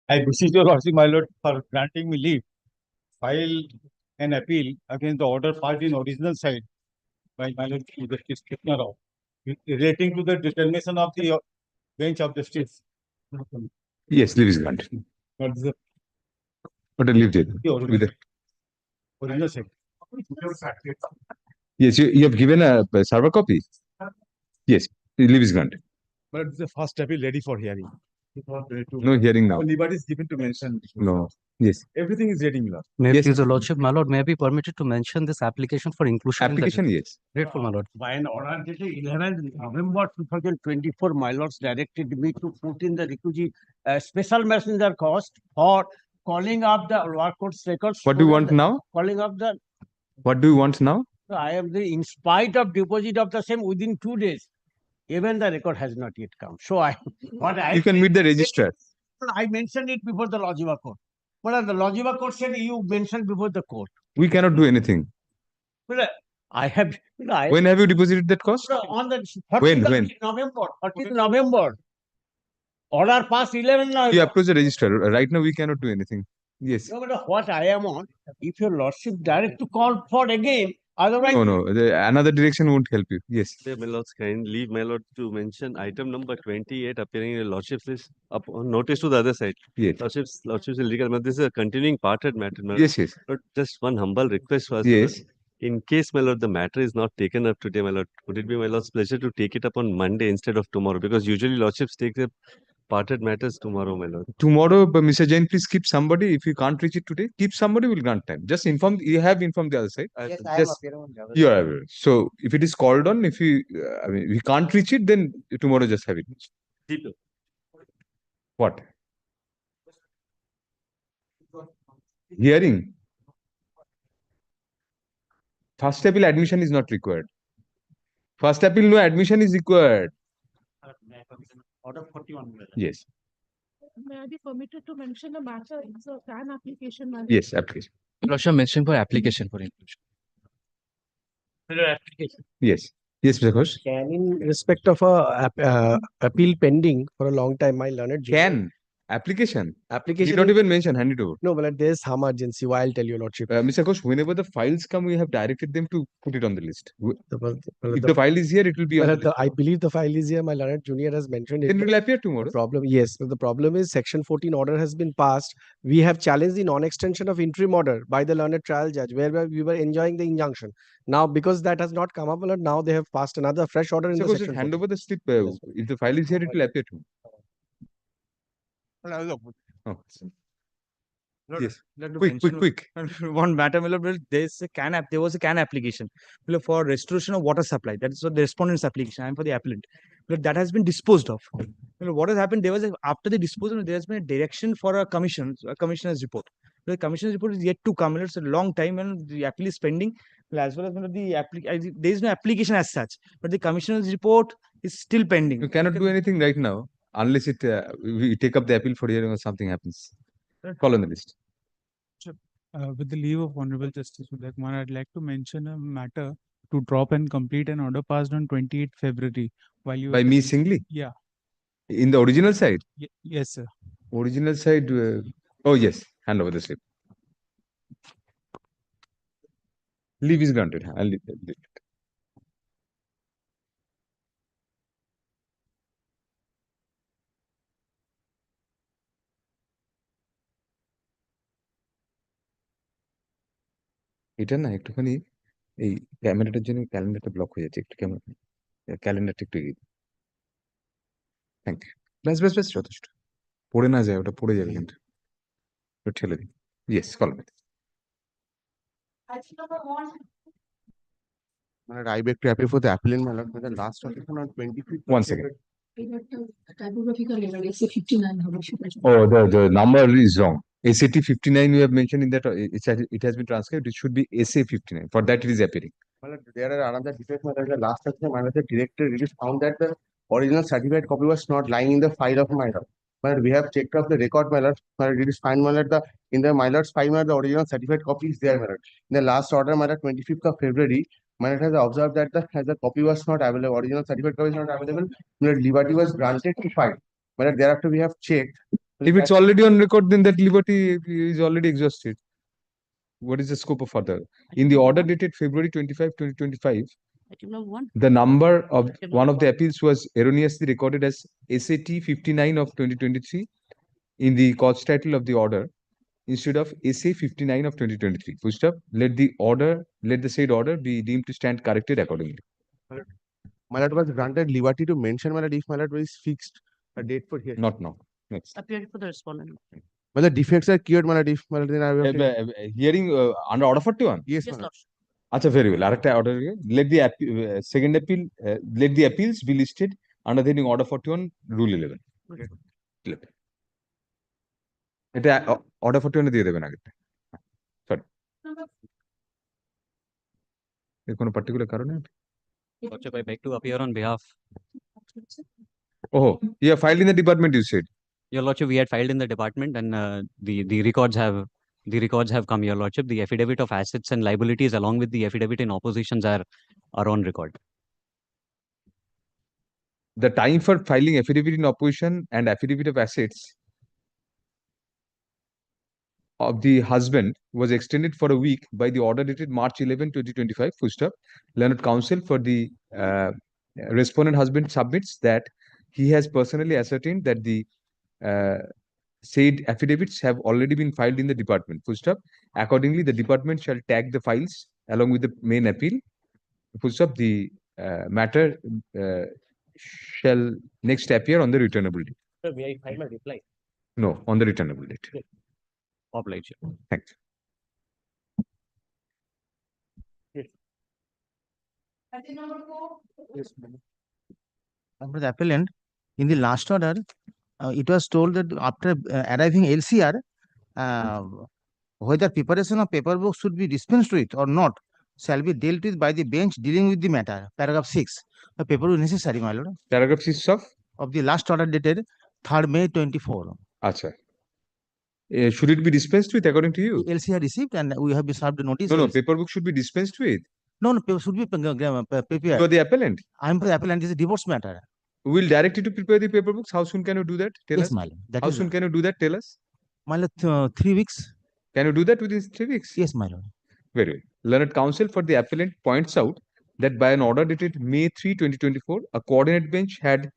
I beseech your lordship, my lord, for granting me leave, file an appeal against the order passed in original side by my lord Justice Krishna Rao relating to the determination of the bench of justice. Yes, leave is granted. What is the What a leave date. With the, original side? yes, you have given a server copy. Yes, leave is granted. But the first appeal ready for hearing. No hearing now. Nobody is given to mention. No. Yes. Everything is ready, my lord. May Yes. please, your lordship, my lord, may I be permitted to mention this application for inclusion Application, in the yes. grateful, my lord. By an order dated 11th November 2024, my lords directed me to put in the requisite special messenger cost for calling up the lower court's records. What do you want now? Calling up the, What do you want now? I am the, in spite of deposit of the same within 2 days, even the record has not yet come. So You can meet the registrar. I mentioned it before the Logiva court. But the Logiva court said you mentioned before the court. We cannot do anything. But I have. When have you deposited that cost? On the When? 30th November. Order passed 11 now. You approach the registrar. Right now, we cannot do anything. Yes. No matter what I am on, if your lordship direct to call for again, otherwise. No. Another direction won't help you. Yes. My lords, can leave my lord to mention item number 28 appearing in your lordship's list up on notice to the other side. Yes. Lordship's illegal. This is a continuing parted matter. My lord. Yes. But just one humble request was. Yes. In case, my lord, the matter is not taken up today, my lord, would it be my lord's pleasure to take it up on Monday instead of tomorrow? Because usually lordships take up parted matters tomorrow, my lord. Tomorrow, but Mr. Jain, please keep somebody. If you can't reach it today, keep somebody, will grant time. Just inform, you have informed the other side. Yes, Just, I am appearing on the other you are aware. So, if it is called on, if you, we can't reach it, then tomorrow just have it. What? Hearing. First appeal admission is not required. First appeal, no admission is required. Order 41. Yes. May I be permitted to mention a matter? It's a CAN application. Yes, application. Lordship, mention for application for inclusion. Yes. Yes, Mr. Ghosh. Can in respect of a appeal pending for a long time, my learned junior- Can. Application. application. Did not even mention, hand it over. No, but there's some urgency. Why I'll tell you, lordship. Mr. Ghosh, whenever the files come, we have directed them to put it on the list. If The- the file is here, it will be on the list. I believe the file is here. My learned junior has mentioned it. Then it will appear The tomorrow. problem, yes, but the problem is section 14 order has been passed. We have challenged the non-extension of interim order by the learned trial judge, where we were enjoying the injunction. Now, because that has not come up, now they have passed another fresh order in Mr. the Ghosh, section hand 14. over the slip. If the file is here, it will appear tomorrow. Oh, yes. Quick. One matter, there was a CAN application for restoration of water supply. That is what the respondent's application. I am for the appellant. That has been disposed of. What has happened? After the disposal, there has been a direction for a commissioner's report. The commissioner's report is yet to come. It's a long time, and the appeal is pending. As well as there is no application as such, but the commissioner's report is still pending. You cannot do anything right now unless we take up the appeal for hearing or something happens. Call on the list. With the leave of Honorable Justice Udaykumar, I'd like to mention a matter to drop and complete an order passed on 28th February. While you By me singly? Yeah. In the original side? Yes, sir. Original side? Oh, yes. Hand over the slip. Leave is granted. I'll leave it. এটা না একটুখানি এই ক্যামেরাটার জন্য ক্যালেন্ডারটা block হয়ে যাচ্ছে একটু ক্যালেন্ডারটা একটু এগিয়ে থ্যাংক ইউ ব্যাস যথেষ্ট পড়ে না যায় ওটা পড়ে যাবে কিন্তু ঠেলে দিন yes call I beg to appeal for the appellant, my lord, for the last occasion on 25th. 1 second. Typographical error, AC59. Oh, the number is wrong. SAT 59 you have mentioned in that it has been transcribed. It should be SA 59. For that it is appearing. My lord, there are another defect. My lord, the last occasion, my lord, the director it is found that the original certified copy was not lying in the file of my lord. My lord, we have checked off the record, my lord. My lord, it is fine, my lord. In the my lord's file, my lord, the original certified copy is there, my lord. In the last order, my lord, 25th of February, my lord has observed that the copy was not available, original certificate copy is not available, my lord, liberty was granted to file. My lord, thereafter we have checked, If it's already on record, then that liberty is already exhausted. What is the scope of further? In the order dated February 25, 2025, the number of one of the appeals was erroneously recorded as SAT 59 of 2023 in the cause title of the order instead of SA 59 of 2023. Full stop. Let the said order be deemed to stand corrected accordingly. My lord was granted liberty to mention, my lord, if my lord is fixed a date for hearing. Not now. Next. Appeared for the respondent. Well, the defects are cured, my lord, if my lord, then I will. Hearing under order 41? Yes, Yes, my lord. Lord. Acha, very well. Arekta order let the second appeal let the appeals be listed under the heading order 41 rule 11. Flip. এটা order 41 দিয়ে দেবেন আগেরটা। Sorry. এর কোনো particular কারণে? Lordship, I beg to appear on behalf. Oh, you have filed in the department, you said. Your Lordship, we had filed in the department and the records have come, Your Lordship. The affidavit of assets and liabilities along with the affidavit in oppositions are on record. The time for filing affidavit in opposition and affidavit of assets of the husband was extended for a week by the order dated March 11, 2025. Full stop. Learned counsel for the respondent husband submits that he has personally ascertained that the said affidavits have already been filed in the department. Full stop. Accordingly, the department shall tag the files along with the main appeal. Full stop. The matter shall next appear on the returnable date. Sir, may I file my reply? No, on the returnable date. Oblige. Thanks. Yes, madam. For the appellant, in the last order, it was told that after arriving LCR, whether preparation of paper book should be dispensed with or not shall be dealt with by the bench dealing with the matter. Paragraph 6. The paper is necessary, my lord. Paragraph 6 of the last order dated 3rd May 24. Acha. Should it be dispensed with according to you? LCR received and we have been served the notice. No, paper book should be dispensed with. No, paper should be prepared. You are the appellant. I am the appellant. This is a divorce matter. We will direct you to prepare the paper books. How soon can you do that? Tell Yes, us. my lord. That How is soon can you do that? Tell us. my lord, 3 weeks. Can you do that within 3 weeks? Yes, my lord. Very well. Learned counsel for the appellant points out that by an order dated May 3, 2024, a coordinate bench had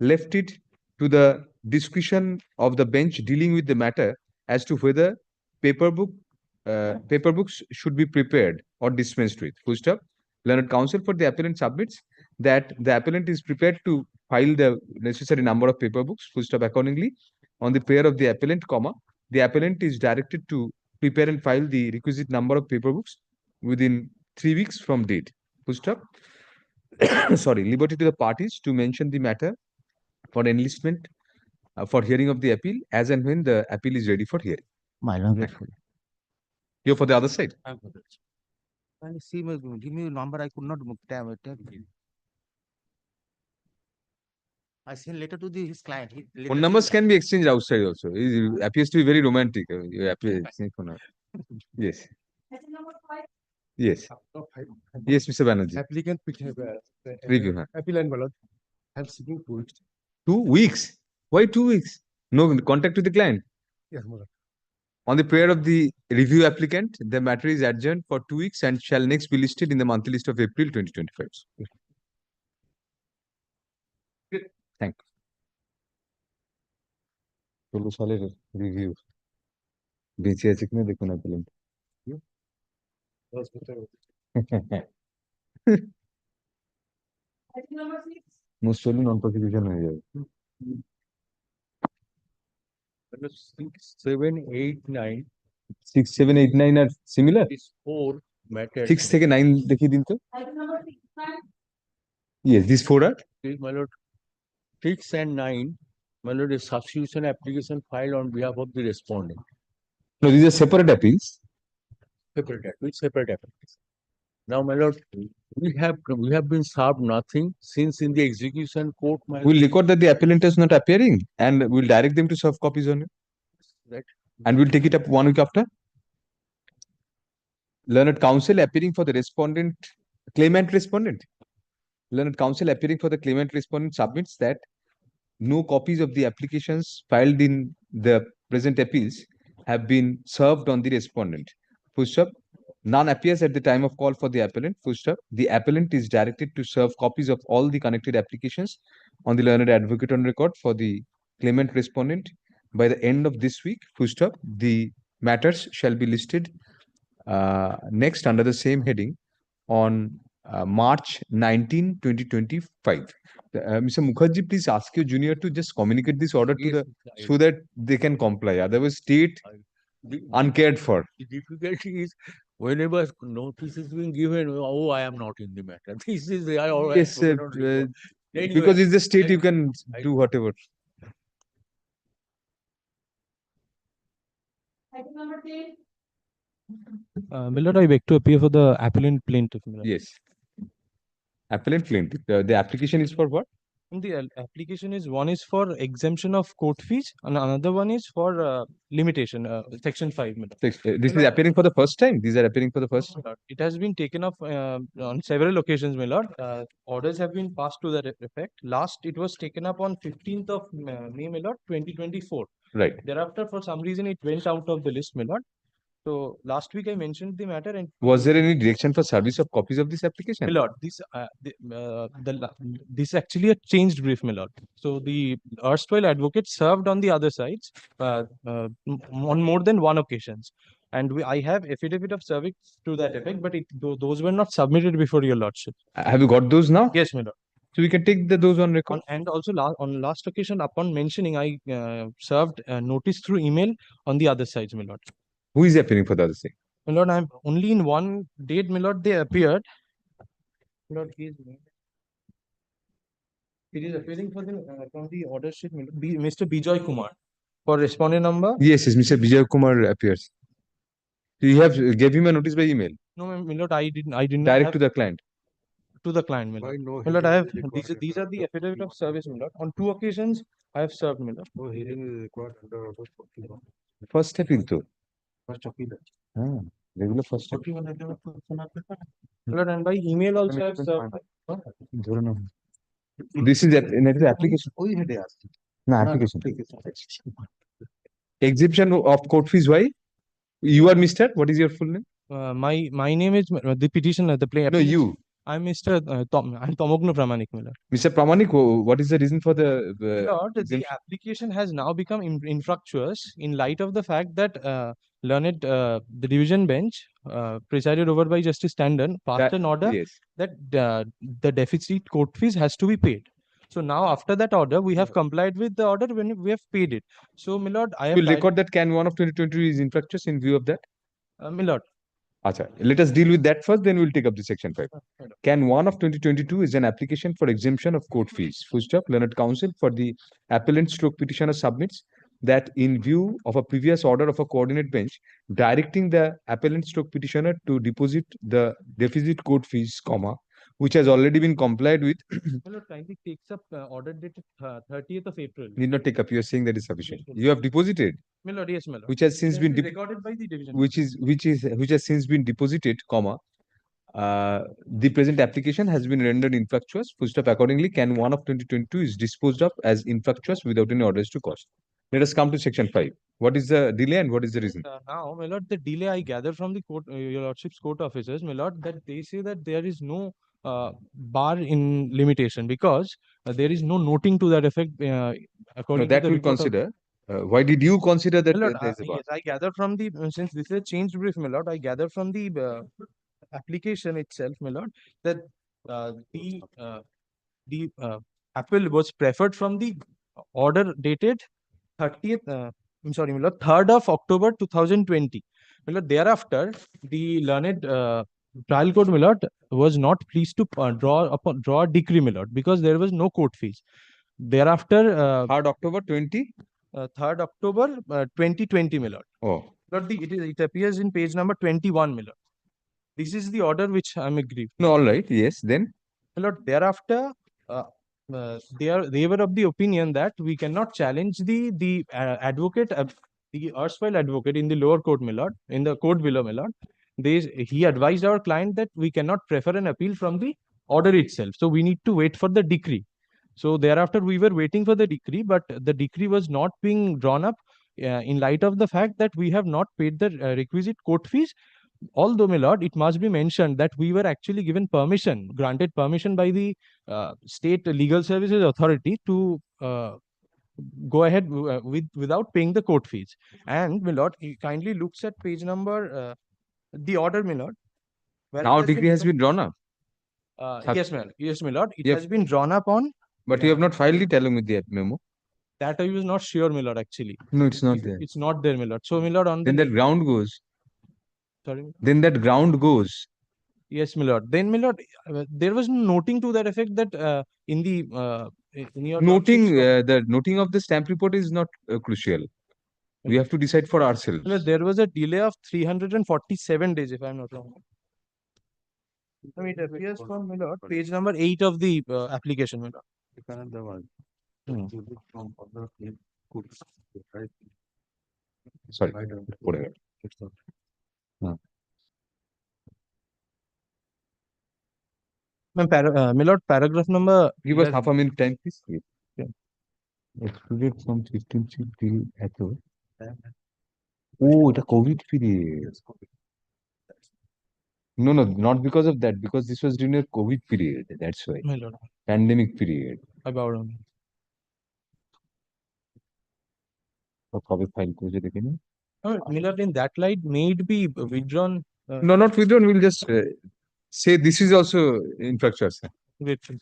left it to the discretion of the bench dealing with the matter as to whether paper books should be prepared or dispensed with. Full stop. Learned counsel for the appellant submits that the appellant is prepared to file the necessary number of paper books. Full stop. Accordingly, on the prayer of the appellant, comma, the appellant is directed to prepare and file the requisite number of paper books within 3 weeks from date. Full stop. Sorry, liberty to the parties to mention the matter for enlistment for hearing of the appeal as and when the appeal is ready for hearing. My lord, grateful. You're for the other side. See, give me a number. I could not tab. I sent letter to his client. Phone numbers can be exchanged outside also. It appears to be very romantic. You appear yes. Yes. Yes, Mr. Banerjee. Applicant which have Review. Huh? appellant, my lord, have seeking 2 weeks. 2 weeks? Why 2 weeks? No contact with the client. Yes, my lord. On the prayer of the review applicant, the matter is adjourned for 2 weeks and shall next be listed in the monthly list of April 2025. Thank you. 16 সালের review বেঁচে আছে কিনা দেখুন appellant. Most surely non-prosecution হয়ে যাবে. 6, 7, 8, 9 6, 7, 8, 9 are similar? is 4 matters. 6 থেকে 9 দেখিয়ে দিন তো. Yes, these 4 are? My lord, 6 and 9, my lord, is substitution application filed on behalf of the respondent. No, these are separate appeals. Separate application. Now, my lord, we have been served nothing since in the execution court, my We'll record that the appellant is not appearing and we'll direct them to serve copies on it. Right. And we'll take it up 1 week after. Learned counsel appearing for the claimant respondent. Learned counsel appearing for the claimant respondent submits that no copies of the applications filed in the present appeals have been served on the respondent. Full stop. None appears at the time of call for the appellant. Full stop. The appellant is directed to serve copies of all the connected applications on the learned advocate on record for the claimant respondent by the end of this week. Full stop. The matters shall be listed next under the same heading on March 19, 2025. Mr. Mukherjee, please ask your junior to just communicate this order to the so that they can comply. Otherwise, state uncared for. The difficulty is whenever notice is being given, oh, I am not in the matter. This is I always Yes, because it's the state, you can do whatever. Millard, I beg to appear for the appellant plaintiff. Millard. Yes. Appellant plaintiff. The application is for what? And the application is one is for exemption of court fees and another one is for limitation, section 5. Millard. This is appearing for the first time. These are appearing for the first time. Millard, it has been taken up on several occasions, my lord. Orders have been passed to that effect. Last, it was taken up on 15th of May, my lord, 2024. Right. Thereafter, for some reason, it went out of the list, my lord. So last week I mentioned the matter, and Was there any direction for service of copies of this application? my lord, this actually a changed brief, my lord. So the erstwhile advocate served on the other sides on more than one occasions, and I have affidavit of service to that effect, but those were not submitted before your lordship. Have you got those now? Yes, my lord. So we can take those on record. And also on last occasion, upon mentioning, I served notice through email on the other sides, my lord. Who is appearing for the other side? My lord, I'm only in one date, my lord, they appeared. My lord, it is appearing for the from the order sheet, Mr. Bijoy Kumar, for respondent number. Yes, Mr. Vijay Kumar appears. You have gave him a notice by email. No, my lord, I didn't Direct have to the client. to the client, my lord. My lord, I have these are the affidavit of service, my lord. On 2 occasions, I have served, my lord. No hearing is required under order 41. First appeal to. First appeal. Regular first step. My lord, and by email also I have served. This is an application. No, application. Exemption of court fees. Why? You are Mr. What is your full name? My name is the petitioner, the plaintiff. No, you. I'm Mr. I'm Tomogno Pramanik, my lord. Mr. Pramanik, what is the reason for the Lord, the application has now become infructuous in light of the fact that learned the division bench presided over by Justice Tandon passed an order that the deficit court fees has to be paid. So now after that order, we have complied with the order when we have paid it. So, my lord, I have will record that Can 1 of 2020 is infructuous in view of that? My lord. Achha, let us deal with that first, then we'll take up the section 5. Can 1 of 2022 is an application for exemption of court fees. Full stop. Learned counsel for the appellant stroke petitioner submits that in view of a previous order of a coordinate bench directing the appellant stroke petitioner to deposit the deficit court fees, comma, which has already been complied with. My lord, kindly takes up order dated 30th of April. Need not take up. You are saying that is sufficient. You have deposited. My lord, yes, my lord. Which has since been recorded by the division. which has since been deposited, comma. The present application has been rendered infructuous. Full stop. Accordingly, Can 1 of 2022 is disposed of as infructuous without any orders to cost. Let us come to section 5. What is the delay and what is the reason? Now, my lord, the delay I gather from the court, your lordship's court officers, my lord, that they say that there is no bar in limitation because there is no noting to that effect. According that to the will report consider. Why did you consider that my lord, there is a bar? yes, I gather from the since this is a changed brief, my lord, I gather from the application itself, my lord, that the appeal was preferred from the order dated 30th. I'm sorry, my lord, 3rd of October 2020. My lord, thereafter, the learned trial court, my lord, was not pleased to draw a decree, my lord, because there was no court fees. Thereafter, 3rd October 3rd October 2020, my lord. Oh. Lord, it appears in page number 21, my lord. This is the order which I am aggrieved. No, all right. Yes, then. My lord, thereafter, they were of the opinion that we cannot challenge the advocate, the erstwhile advocate in the lower court, my lord, in the court below, my lord. He advised our client that we cannot prefer an appeal from the order itself. So we need to wait for the decree. So thereafter, we were waiting for the decree, but the decree was not being drawn up in light of the fact that we have not paid the requisite court fees. Although, my lord, it must be mentioned that we were actually given permission, granted permission by the State Legal Services Authority to go ahead without paying the court fees. And, my lord, he kindly looks at page number, the order, my lord. where it Now has been decree has been drawn up, yes, my lord. It Yep. has been drawn up on. but you have not filed it along with the memo. That I was not sure, my lord, actually. No, it's not there. It's not there, my lord. So, my lord, on Then the that ground goes. sorry. Then that ground goes. Yes, my lord. Then, my lord, there was noting to that effect that in the in your Noting lordship's the noting of the stamp report is not crucial. We have to decide for ourselves. my lord, there was a delay of 347 days, if I'm not wrong. I mean, it appears from, my lord, page number 8 of the application, my lord. Sorry, whatever. My lord, paragraph number. Give us 11. half a minute time, please. Yeah. Excluded from 15th till at all. Oh, the COVID period. No, not because of that. Because this was during a COVID period. That's why. My lord, Pandemic period. I bow down. কবে file করেছে দেখে নিন। My lord, in that light, may it be withdrawn? No, not withdrawn. We'll just say this is also infructuous. Grateful.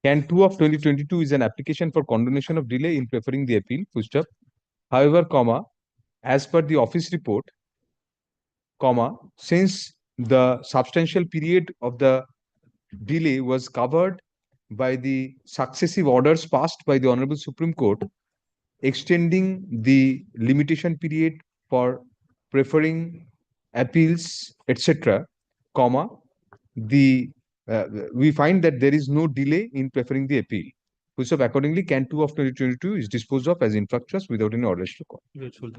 Can 2 of 2022 is an application for condonation of delay in preferring the appeal, full stop. However, comma, as per the office report, comma, since the substantial period of the delay was covered by the successive orders passed by the Honorable Supreme Court, extending the limitation period for preferring appeals, etc., comma, we find that there is no delay in preferring the appeal. So accordingly, can 2 of 2022 is disposed of as infructuous without any orders to court. Grateful.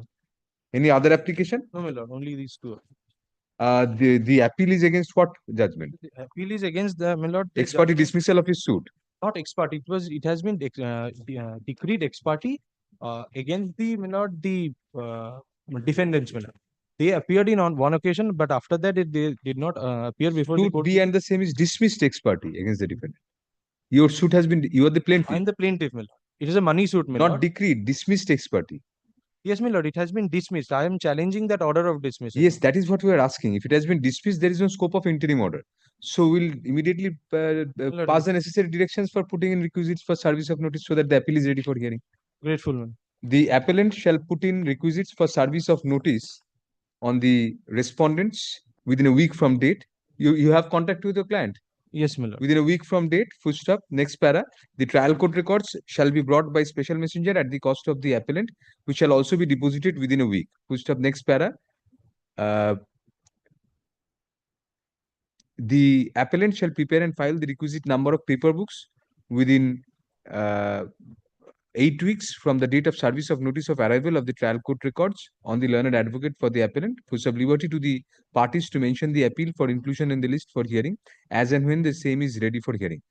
Any other application? No, my lord, only these two. The appeal is against what judgment? The appeal is against the, my lord, the Ex parte judgment- dismissal of his suit. Not ex parte. It has been decreed ex parte against the, my lord, the defendants, my lord. They appeared in on one occasion, but after that they did not appear before the Suit court. B and the same is dismissed ex parte against the defendant. Your suit has been, you are the plaintiff. I'm the plaintiff, my lord. It is a money suit, my Not lord. decreed, dismissed ex parte. Yes, my lord, it has been dismissed. I am challenging that order of dismissal. Yes, that is what we are asking. If it has been dismissed, there is no scope of interim order. So we'll immediately pass the necessary directions for putting in requisites for service of notice so that the appeal is ready for hearing. Grateful, man. The appellant shall put in requisites for service of notice on the respondents within a week from date. You have contact with your client. Yes, my lord. Within a week from date, full stop. Next para, the trial court records shall be brought by special messenger at the cost of the appellant, which shall also be deposited within a week. Full stop. Next para, the appellant shall prepare and file the requisite number of paper books within 8 weeks from the date of service of notice of arrival of the trial court records on the learned advocate for the appellant, who have liberty to the parties to mention the appeal for inclusion in the list for hearing as and when the same is ready for hearing.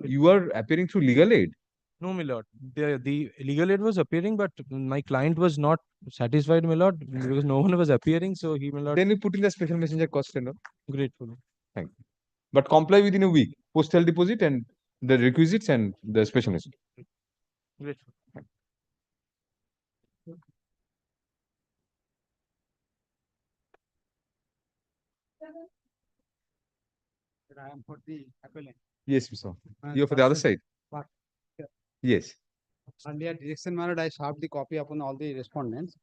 You are appearing through legal aid. No, my lord. The legal aid was appearing, but my client was not satisfied, my lord, because no one was appearing. So he, my lord. Then we put in the special messenger cost and all. Grateful. Thank you. But comply within a week. Postal deposit and the requisites and the special messenger. Grateful. I am for the appellant. Yes, Mr. You're for the other side. But Yes. earlier direction, my lord, I served the copy upon all the respondents.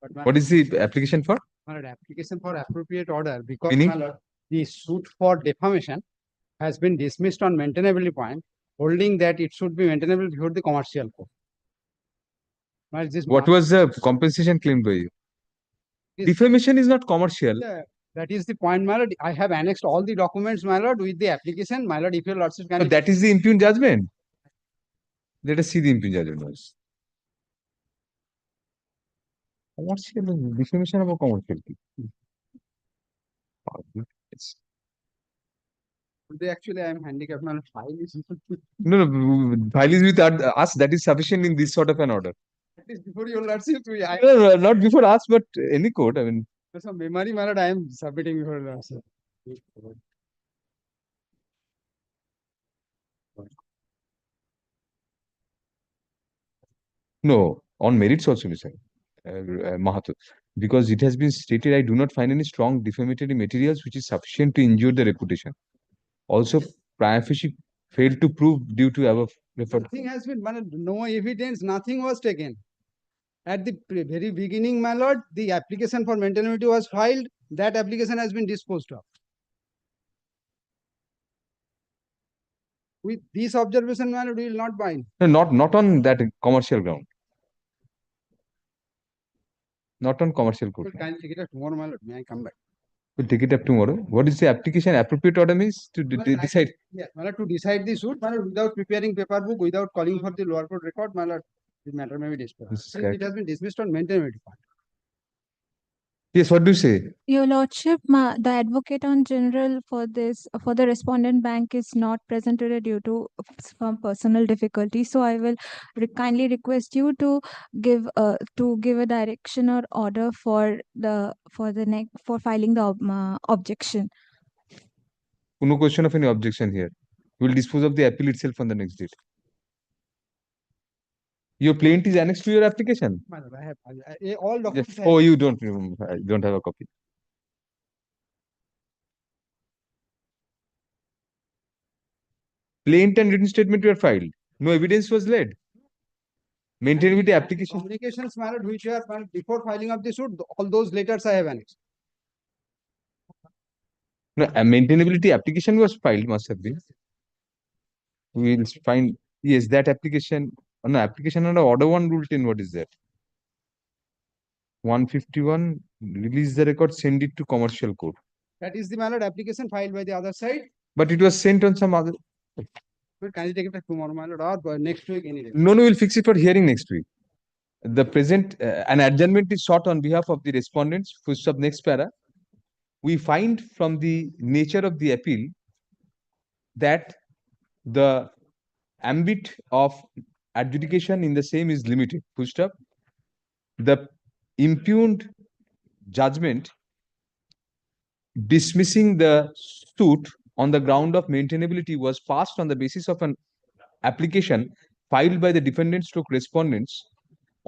But my What is the application for? my lord, application for appropriate order because Meaning? my lord, the suit for defamation has been dismissed on maintainability point, holding that it should be maintainable before the commercial court. My lord, this What was the compensation claimed by you? Defamation is not commercial. that is the point, my lord. I have annexed all the documents, my lord, with the application, my lord. If your lordship So can. that is the impugned judgment. Let us see the impugned judgment first. Commercial defamation of a commercial. It's, Today, actually, I am handicapped. My file is file is with us. That is sufficient in this sort of an order. at least before your lordship. I Not before us, but any court. I mean, some memory, my lord, I am submitting before your lordship. no, on merits also, Mr. Mahato, because it has been stated, I do not find any strong defamatory materials which is sufficient to injure the reputation. Also, prima facie failed to prove due to above referred. Nothing has been, my lord, no evidence, nothing was taken. At the very beginning, my lord, the application for maintainability was filed. That application has been disposed of. With this observation, my lord, we will not bind. No, not on that commercial ground. Not on commercial court. Can I take it up tomorrow, my lord? May I come back? We'll take it up tomorrow. What is the application appropriate order means to decide? Yeah, my lord, to decide the suit, my lord, without preparing paper book, without calling for the lower court record, my lord, the matter may be disposed. This is Since correct. it has been dismissed on maintainability part. Yes, what do you say? Your Lordship, the Advocate on General for the respondent bank is not present today due to some personal difficulty. So I will kindly request you to give a direction or order for filing the objection. No question of any objection here. We will dispose of the appeal itself on the next date. Your plaint is annexed to your application. My lord, I have all documents. Yes. Oh, you don't remember. I don't have a copy. Plaint and written statement were filed. No evidence was laid. Maintainability application. Communications, my lord, which are filed before filing of the suit, all those letters I have annexed. No, a maintainability application was filed, must have been. We will find, yes, that application. No, application under order 1 rule 10, what is that? 151, release the record, send it to commercial court. That is the, my lord, application filed by the other side. But it was sent on some other. But can you take it back tomorrow, my lord, or next week, any day? No, we'll fix it for hearing next week. The present, an adjournment is sought on behalf of the respondents. Full stop, next para. We find from the nature of the appeal that the ambit of adjudication in the same is limited. Full stop. The impugned judgment dismissing the suit on the ground of maintainability was passed on the basis of an application filed by the defendants stroke respondents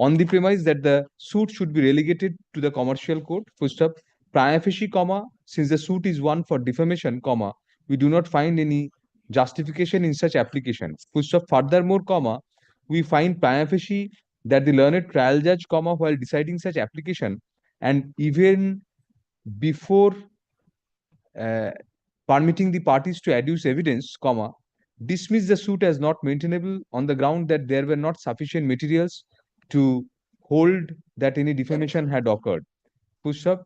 on the premise that the suit should be relegated to the commercial court. Full stop. Prima facie, comma, since the suit is one for defamation, comma, we do not find any justification in such application. Full stop. Furthermore, comma, we find prima facie that the learned trial judge, comma, while deciding such application and even before permitting the parties to adduce evidence, comma, dismiss the suit as not maintainable on the ground that there were not sufficient materials to hold that any defamation had occurred. Full stop.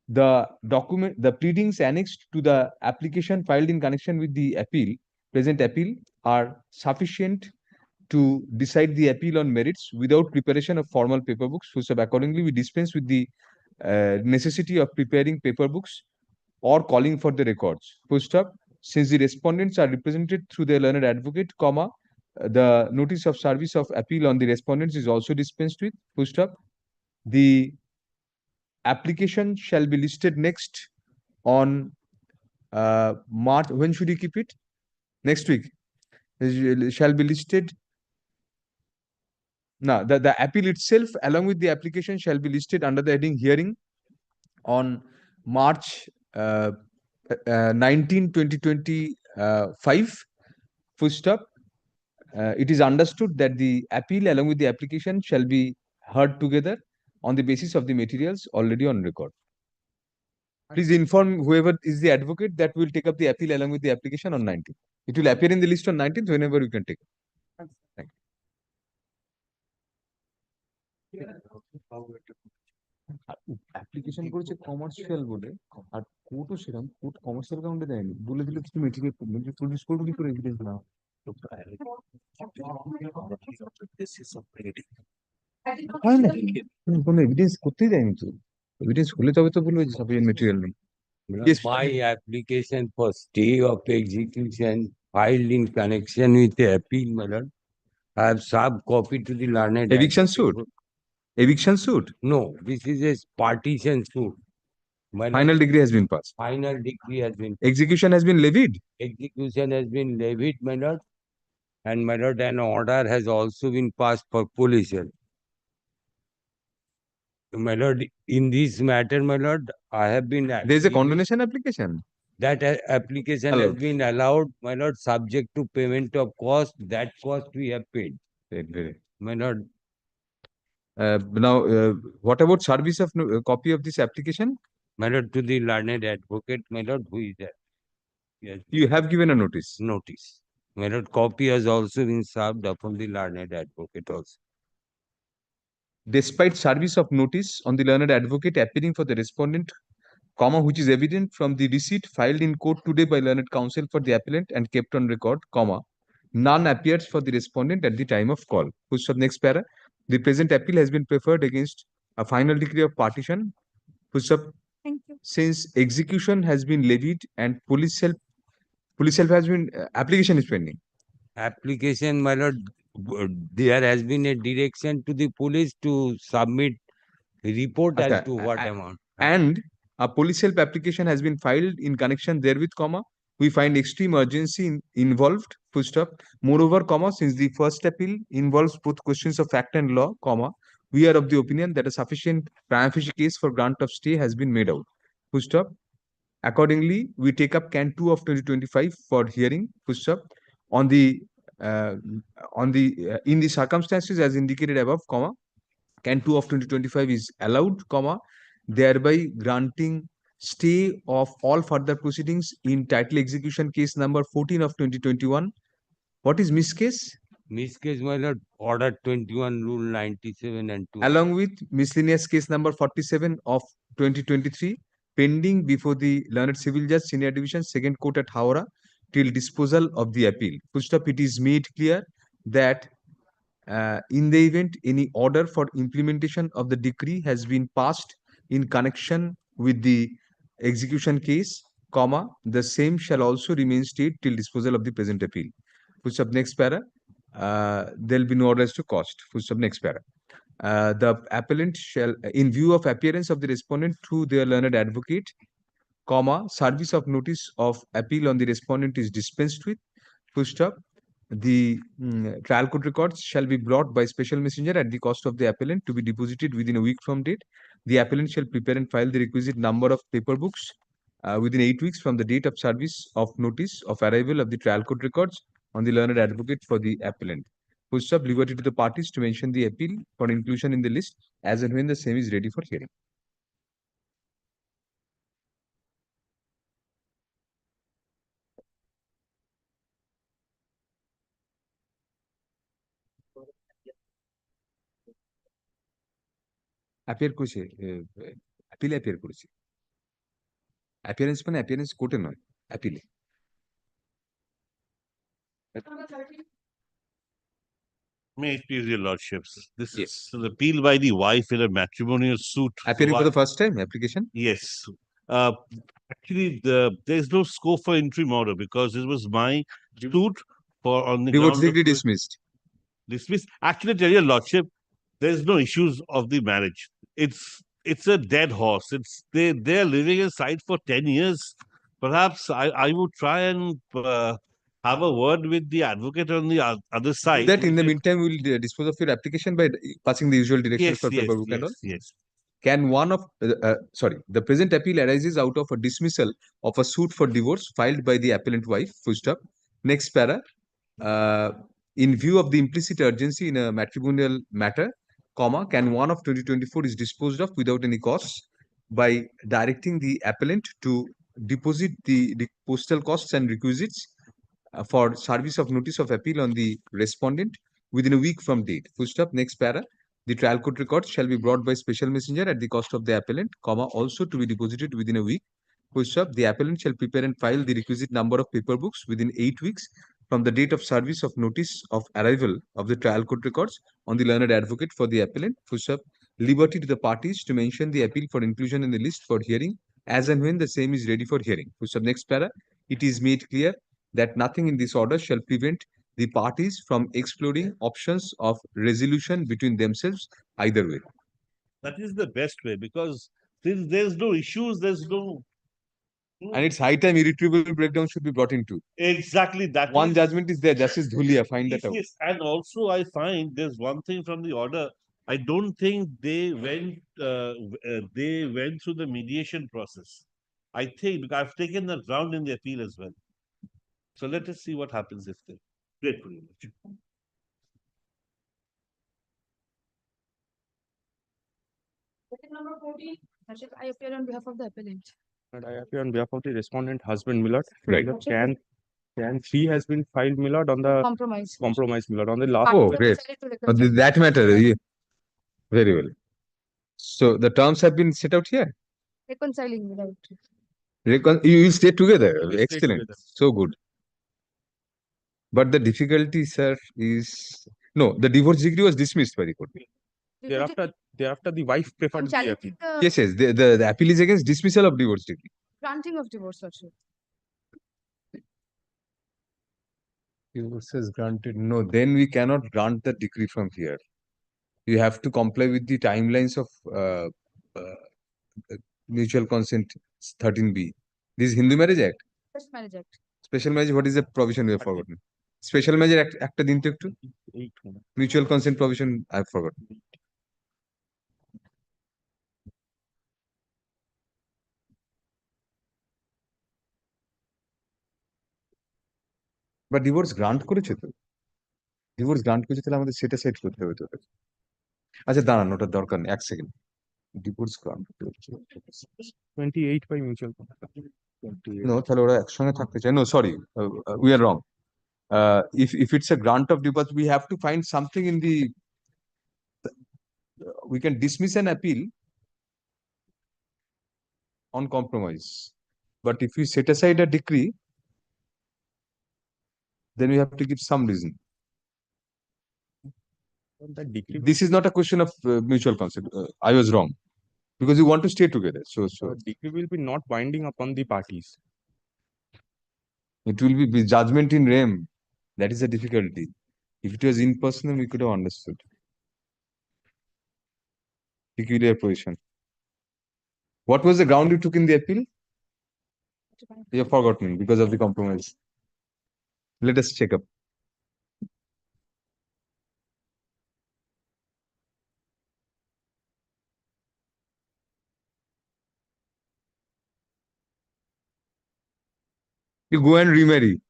The document, the pleadings annexed to the application filed in connection with the appeal, present appeal, are sufficient to decide the appeal on merits without preparation of formal paper books. Full stop. Accordingly, we dispense with the necessity of preparing paper books or calling for the records. Full stop. Since the respondents are represented through their learned advocate, comma, the notice of service of appeal on the respondents is also dispensed with. Full stop. The application shall be listed next on March. When should you keep it? Next week. It shall be listed. Now, the appeal itself, along with the application, shall be listed under the heading hearing on March 19, 2025. Full stop. It is understood that the appeal, along with the application, shall be heard together on the basis of the materials already on record. Please inform whoever is the advocate that will take up the appeal along with the application on 19th. It will appear in the list on 19th whenever you can take it. Thank you. Application করেছে commercial বলে আর কোর্টও সেরকম court commercial কাউন্টে দেয়নি বলে দিলে তুমি material produce করবে কি করে এভিডেন্স না কোনো এভিডেন্স করতেই দেয়নি তো এভিডেন্স হলে তবে তো বলবে যে সাফিসিয়েন্ট মেটেরিয়াল নেই Yes. My application for stay of execution filed in connection with the appeal, my lord. I have sub copy to the learned. Eviction suit. Eviction suit. No, this is a partition suit. My lord, Final degree has been passed. final degree has been, Execution has been levied. execution has been levied, my lord. And my lord, an order has also been passed for pollution. My lord, in this matter, my lord, I have been. There is a condonation application. That application has Allowed. been allowed, my lord, subject to payment of cost. That cost we have paid, Very. my lord. Now, what about service of copy of this application? My lord, to the learned advocate, my lord, who is that? Yes, You have given a notice. notice. My lord, copy has also been served upon the learned advocate also. Despite service of notice on the learned advocate appearing for the respondent, comma, which is evident from the receipt filed in court today by learned counsel for the appellant and kept on record, comma, none appears for the respondent at the time of call. Full stop. Next para. The present appeal has been preferred against a final decree of partition. Full stop. Thank you. Since execution has been levied and police help has been application is pending. Application, my lord, there has been a direction to the police to submit report as to what amount. And a police help application has been filed in connection therewith, comma, we find extreme urgency involved, full stop. Moreover, comma, since the first appeal involves both questions of fact and law, comma, we are of the opinion that a sufficient prima facie case for grant of stay has been made out, full stop. Accordingly, we take up Can 2 of 2025 for hearing, full stop. In the circumstances as indicated above, comma, Can 2 of 2025 is allowed, comma, thereby granting stay of all further proceedings in title execution case number 14 of 2021. What is miss case? Miss case, my lord, order 21, rule 97 and 2. Along with miscellaneous case number 47 of 2023, pending before the learned civil judge, senior division, second court at Howrah, till disposal of the appeal. Full stop. It is made clear that in the event any order for implementation of the decree has been passed in connection with the execution case, comma, the same shall also remain stayed till disposal of the present appeal. Full stop. Next para. There will be no orders to cost. Full stop. Next para. The appellant shall, in view of appearance of the respondent through their learned advocate, comma, service of notice of appeal on the respondent is dispensed with, full stop. The trial court records shall be brought by special messenger at the cost of the appellant to be deposited within a week from date. The appellant shall prepare and file the requisite number of paper books within 8 weeks from the date of service of notice of arrival of the trial court records on the learned advocate for the appellant. Full stop. Liberty to the parties to mention the appeal for inclusion in the list as and when the same is ready for hearing. Appear করেছে অ্যাপিলে appear করেছে appearance মানে appearance কোর্টে নয় অ্যাপিলে May it please your lordships. This is an appeal by the wife in a matrimonial suit. Appearing for the first time application? Yes. Actually, there is no scope for interim order because it was my suit for on the Divorce ground of decree dismissed. Dismissed. Actually, tell your lordship, there is no issues of the marriage. It's a dead horse. They're living inside for 10 years. Perhaps I would try and have a word with the advocate on the other side. That in the meantime, we'll dispose of your application by passing the usual directions for paperwork and all. Yes. Can one of the present appeal arises out of a dismissal of a suit for divorce filed by the appellant wife, full stop. Next para. In view of the implicit urgency in a matrimonial matter, comma, can one of 2024 is disposed of without any costs by directing the appellant to deposit the postal costs and requisites for service of notice of appeal on the respondent within a week from date. Full stop. Next para. The trial court records shall be brought by special messenger at the cost of the appellant, comma, also to be deposited within a week. Full stop. The appellant shall prepare and file the requisite number of paper books within 8 weeks from the date of service of notice of arrival of the trial court records on the learned advocate for the appellant. Full stop. Liberty to the parties to mention the appeal for inclusion in the list for hearing as and when the same is ready for hearing. Full stop. Next para, it is made clear that nothing in this order shall prevent the parties from exploring options of resolution between themselves either way. That is the best way, because since there's no issues, there's no. And it's high time irretrievable breakdown should be brought into. Exactly, that One is- judgment is there, Justice Dhulia, find Yes, that out. yes. And also I find there's one thing from the order. I don't think they went through the mediation process. I think, because I've taken that round in the appeal as well. So let us see what happens if they. Great, very much. Number 14, Harshit, I appear on behalf of the appellant. And I appear on behalf of the respondent husband, Millard. Right. Millard, can 3 has been filed, Millard, on the Compromise. Millard, on the last. Oh, great. That matter. Very well. So the terms have been set out here. Reconciling without. You will stay together. We will stay Excellent. together. So good. But the difficulty, sir, is no, the divorce decree was dismissed by the court. Thereafter, the wife preferred the appeal. Yes, yes. The appeal is against dismissal of divorce decree. Granting of divorce also. Divorce is granted. No, then we cannot grant the decree from here. You have to comply with the timelines of mutual consent 13B. This is Hindu Marriage Act. First Marriage Act. Special marriage, what is the provision we have forgotten? Special marriage act din to ekটু? Mutual consent provision I have forgotten. But divorce grant করেছে তো? Divorce grant করেছে তাহলে আমাদের সেটা set করতে হবে তো। আচ্ছা দাঁড়ান ওটা দরকার নেই এক second. Divorce grant 28 by mutual. No, তাহলে ওরা একসঙ্গে থাকতে চায়। No, sorry, we are wrong. If it's a grant of divorce, we have to find something in the. We can dismiss an appeal on compromise, but if we set aside a decree, then we have to give some reason. That decree. This is not a question of mutual consent. I was wrong because you want to stay together. So Decree will be not binding upon the parties. it will be judgment in rem. That is a difficulty. If it was in person, we could have understood. Peculiar position. What was the ground you took in the appeal? You have forgotten because of the compromise. Let us check up. You go and remarry.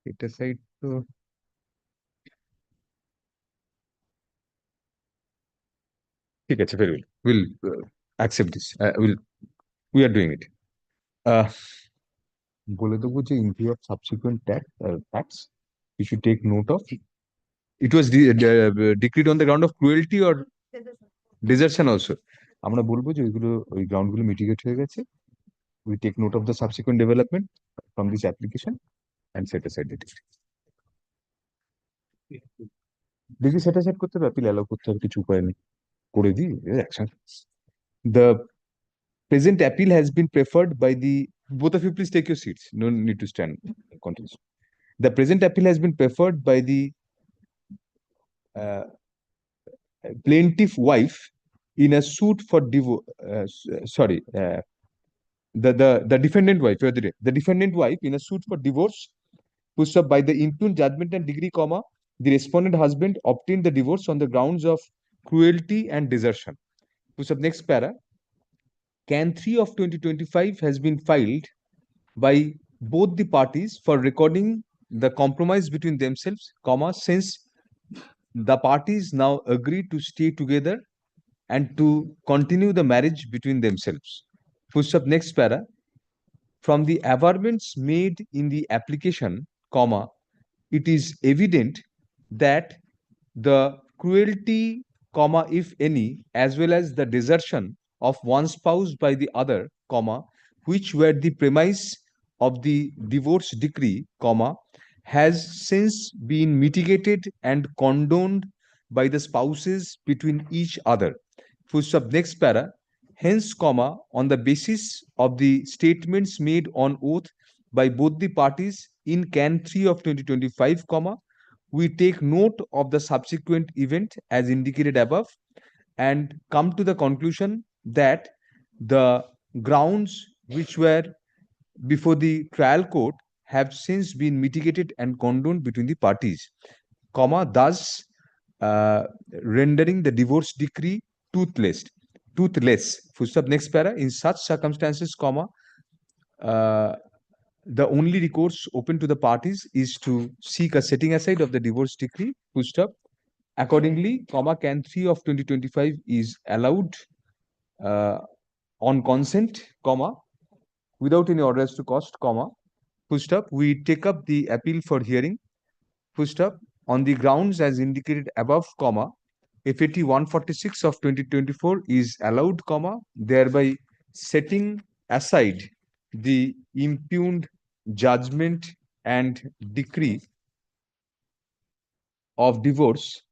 Set aside to ঠিক আছে, very well. We'll accept this. We are doing it. বলে দেবো যে in view of subsequent facts, you should take note of. It was decreed on the ground of cruelty or desertion also. আমরা বলবো যে ওইগুলো ওই গ্রাউন্ড গুলো mitigate হয়ে গেছে. We take note of the subsequent development from this application and set aside the decree. Decree set aside করতে হবে, appeal allow করতে হবে, কিছু উপায় নেই. করে দিই action. The present appeal has been preferred by the both of you. Please take your seats. No need to stand. Continue. The present appeal has been preferred by the plaintiff wife in a suit for divorce. The defendant wife. The defendant wife in a suit for divorce, pushed up by the impugned judgment and degree, comma, the respondent husband obtained the divorce on the grounds of cruelty and desertion. Push up next para. Can 3 of 2025 has been filed by both the parties for recording the compromise between themselves, comma, since the parties now agree to stay together and to continue the marriage between themselves. Push up next para. From the averments made in the application, comma, it is evident that the cruelty, comma, if any, as well as the desertion of one spouse by the other, comma, which were the premise of the divorce decree, comma, has since been mitigated and condoned by the spouses between each other. Full stop. Next para. Hence, comma, on the basis of the statements made on oath by both the parties in Can 3 of 2025, comma, we take note of the subsequent event as indicated above and come to the conclusion that the grounds which were before the trial court have since been mitigated and condoned between the parties, comma, thus rendering the divorce decree toothless. Full stop. Next para. In such circumstances, comma, the only recourse open to the parties is to seek a setting aside of the divorce decree. Full stop. Accordingly, comma, Can 3 of 2025 is allowed on consent, comma, without any orders to cost, comma, full stop. We take up the appeal for hearing, full stop, on the grounds as indicated above, comma, FAT 146 of 2024 is allowed, comma, thereby setting aside the impugned judgment and decree of divorce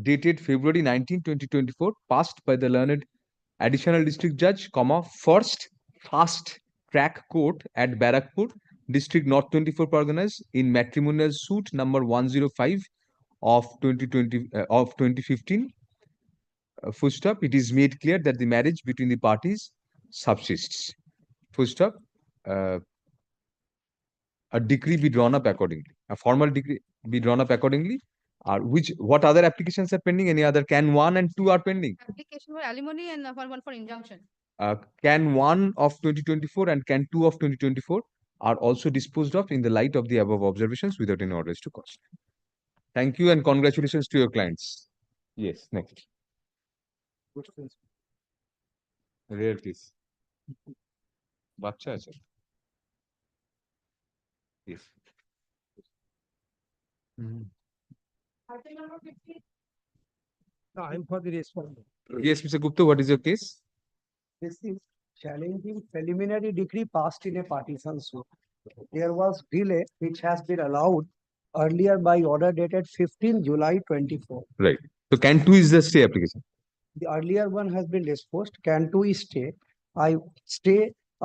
dated February 19, 2024, passed by the learned additional district judge, comma, first fast track court at Barakpur, district North 24 Parganas in matrimonial suit number 105 of 2015. Full stop. It is made clear that the marriage between the parties subsists. Full stop. A decree be drawn up accordingly. A formal decree be drawn up accordingly. What other applications are pending? Any other? Can 1 and 2 are pending? Application for alimony and one for injunction. Can 1 of 2024 and Can 2 of 2024 are also disposed of in the light of the above observations without any orders to cost. Thank you and congratulations to your clients. Yes, next. Rare case. বাচ্চা আছে. Yes. I'm for the respondent. Yes, Mr. Gupta, what is your case? This is challenging preliminary decree passed in a partition suit. There was delay which has been allowed earlier by order dated 15 July 24. Right. So Can 2 is the stay application. The earlier one has been disposed. Can 2 is stay.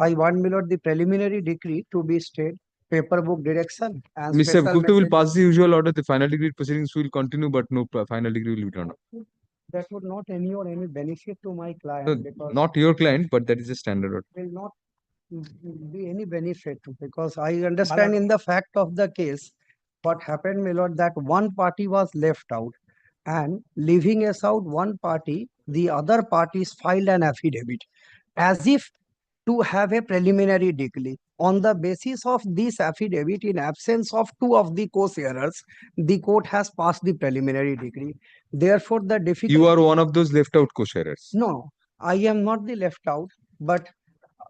I want, my lord, the preliminary decree to be stayed. Paper book direction and Mr. special Gupta will message. pass the usual order. The final degree proceedings will continue, but no final degree will be drawn up. That would not inure any benefit to my client. No, because not your client, but that is a standard order. will not be any benefit because I understand in the fact of the case what happened, my lord, that one party was left out and leaving us out one party, the other parties filed an affidavit as if to have a preliminary decree. On the basis of this affidavit, in absence of two of the co-sharers, the court has passed the preliminary decree. Therefore, the difficulty. You are one of those left out co-sharers. No, I am not the left out, but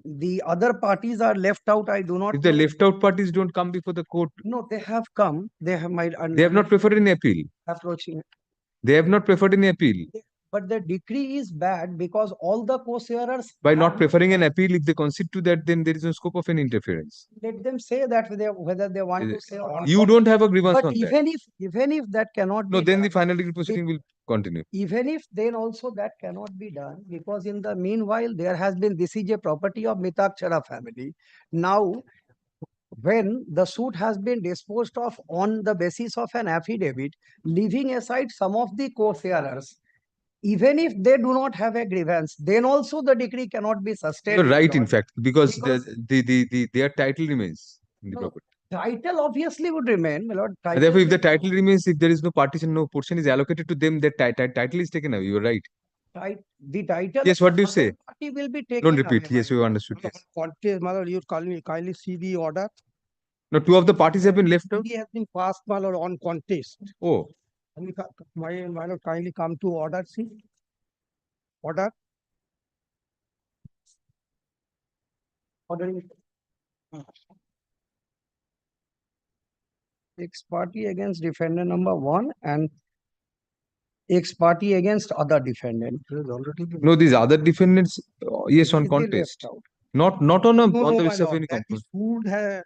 the other parties are left out. I do not. If the left out parties don't come before the court, No, they have come. They have made. they have not preferred any appeal. Approaching. They have not preferred any appeal. But the decree is bad because all the co-sharers. By not preferring an appeal, if they concede to that, then there is no scope of any interference. Let them say that whether they want to say or not. You don't have a grievance But on that. even if that cannot No, be then done, the final degree proceeding will continue. even if then also that cannot be done because in the meanwhile there has been, this is a property of Mitakshara family. Now, when the suit has been disposed of on the basis of an affidavit, leaving aside some of the co-sharers, even if they do not have a grievance, then also the decree cannot be sustained. You're right, in fact, because Because- their title remains in the No, property. Title obviously would remain, my lord. And Title therefore, if the will- title remains, if there is no partition, no portion is allocated to them, that title is taken away. You're right. The title. Yes, of what do you the say? Party will be taken. Don't repeat. away, Yes, you understood. Yes. Contest, my lord, you kindly see the order. No, two of the parties have been left out. He has been passed, my lord, on contest. Oh, My lord, kindly come to order, see. Order. Ordering. Ex party against defendant number 1 and ex party against other defendant. No, these other defendants, yes, on They contest. left out. Not on a No, on no, the my basis of lord, any that complaint. should have,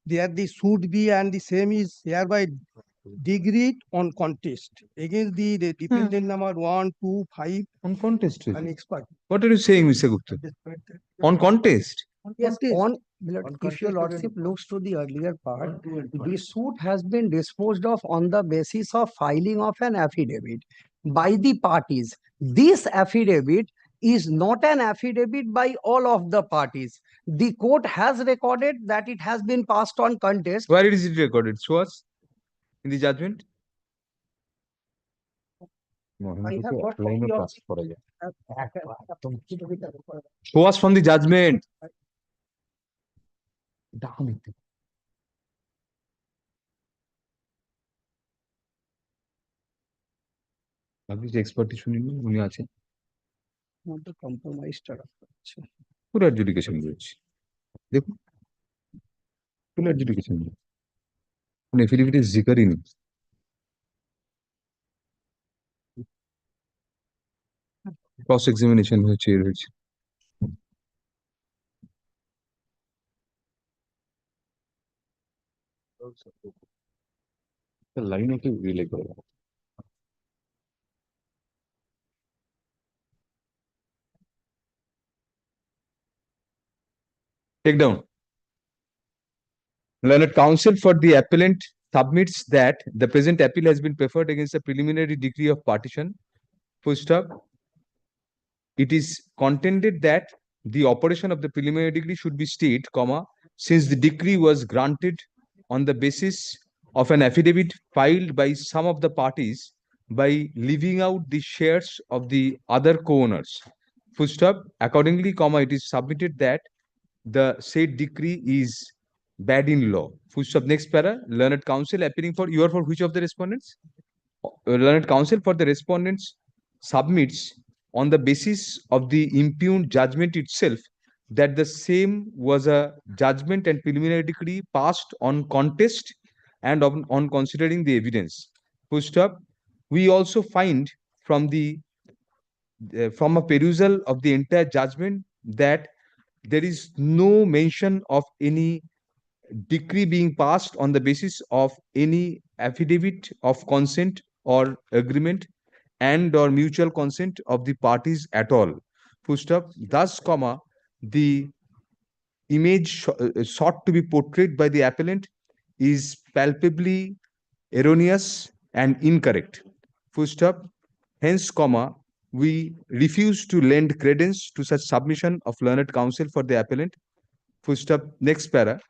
there the should be and the same is hereby degree on contest against the defendant number 1, 2, 5 On contest. and expert. What are you saying, Mr. Gupta? On contest. Yes, on, if your lordship looks to the earlier part, the suit has been disposed of on the basis of filing of an affidavit by the parties. This affidavit is not an affidavit by all of the parties. The court has recorded that it has been passed on contest. Where is it recorded? Show us in the judgment. I have got copy of Show us from the judgment. আপনি যে ex parte শুনিনি উনি আছেন the compromise পুরো adjudication রয়েছে দেখুন ফুল adjudication কোন এফিডেভিটের জিকারই নেই ক্রস এক্সামিনেশন হয়েছে এর হয়েছে লাইন ওকে রিলে করে Take down. Learned counsel for the appellant submits that the present appeal has been preferred against the preliminary decree of partition. Full stop. It is contended that the operation of the preliminary decree should be stayed, comma, since the decree was granted on the basis of an affidavit filed by some of the parties by leaving out the shares of the other co-owners. Full stop. Accordingly, comma, it is submitted that the said decree is bad in law. Full stop. Next para. Learned counsel appearing for, you are for which of the respondents? Learned counsel for the respondents submits on the basis of the impugned judgment itself that the same was a judgment and preliminary decree passed on contest and on considering the evidence. Full stop. We also find from a perusal of the entire judgment that there is no mention of any decree being passed on the basis of any affidavit of consent or agreement and or mutual consent of the parties at all. Full stop. Thus, comma, the image sought to be portrayed by the appellant is palpably erroneous and incorrect. Full stop. Hence, comma, we refuse to lend credence to such submission of learned counsel for the appellant. Full stop. Next para.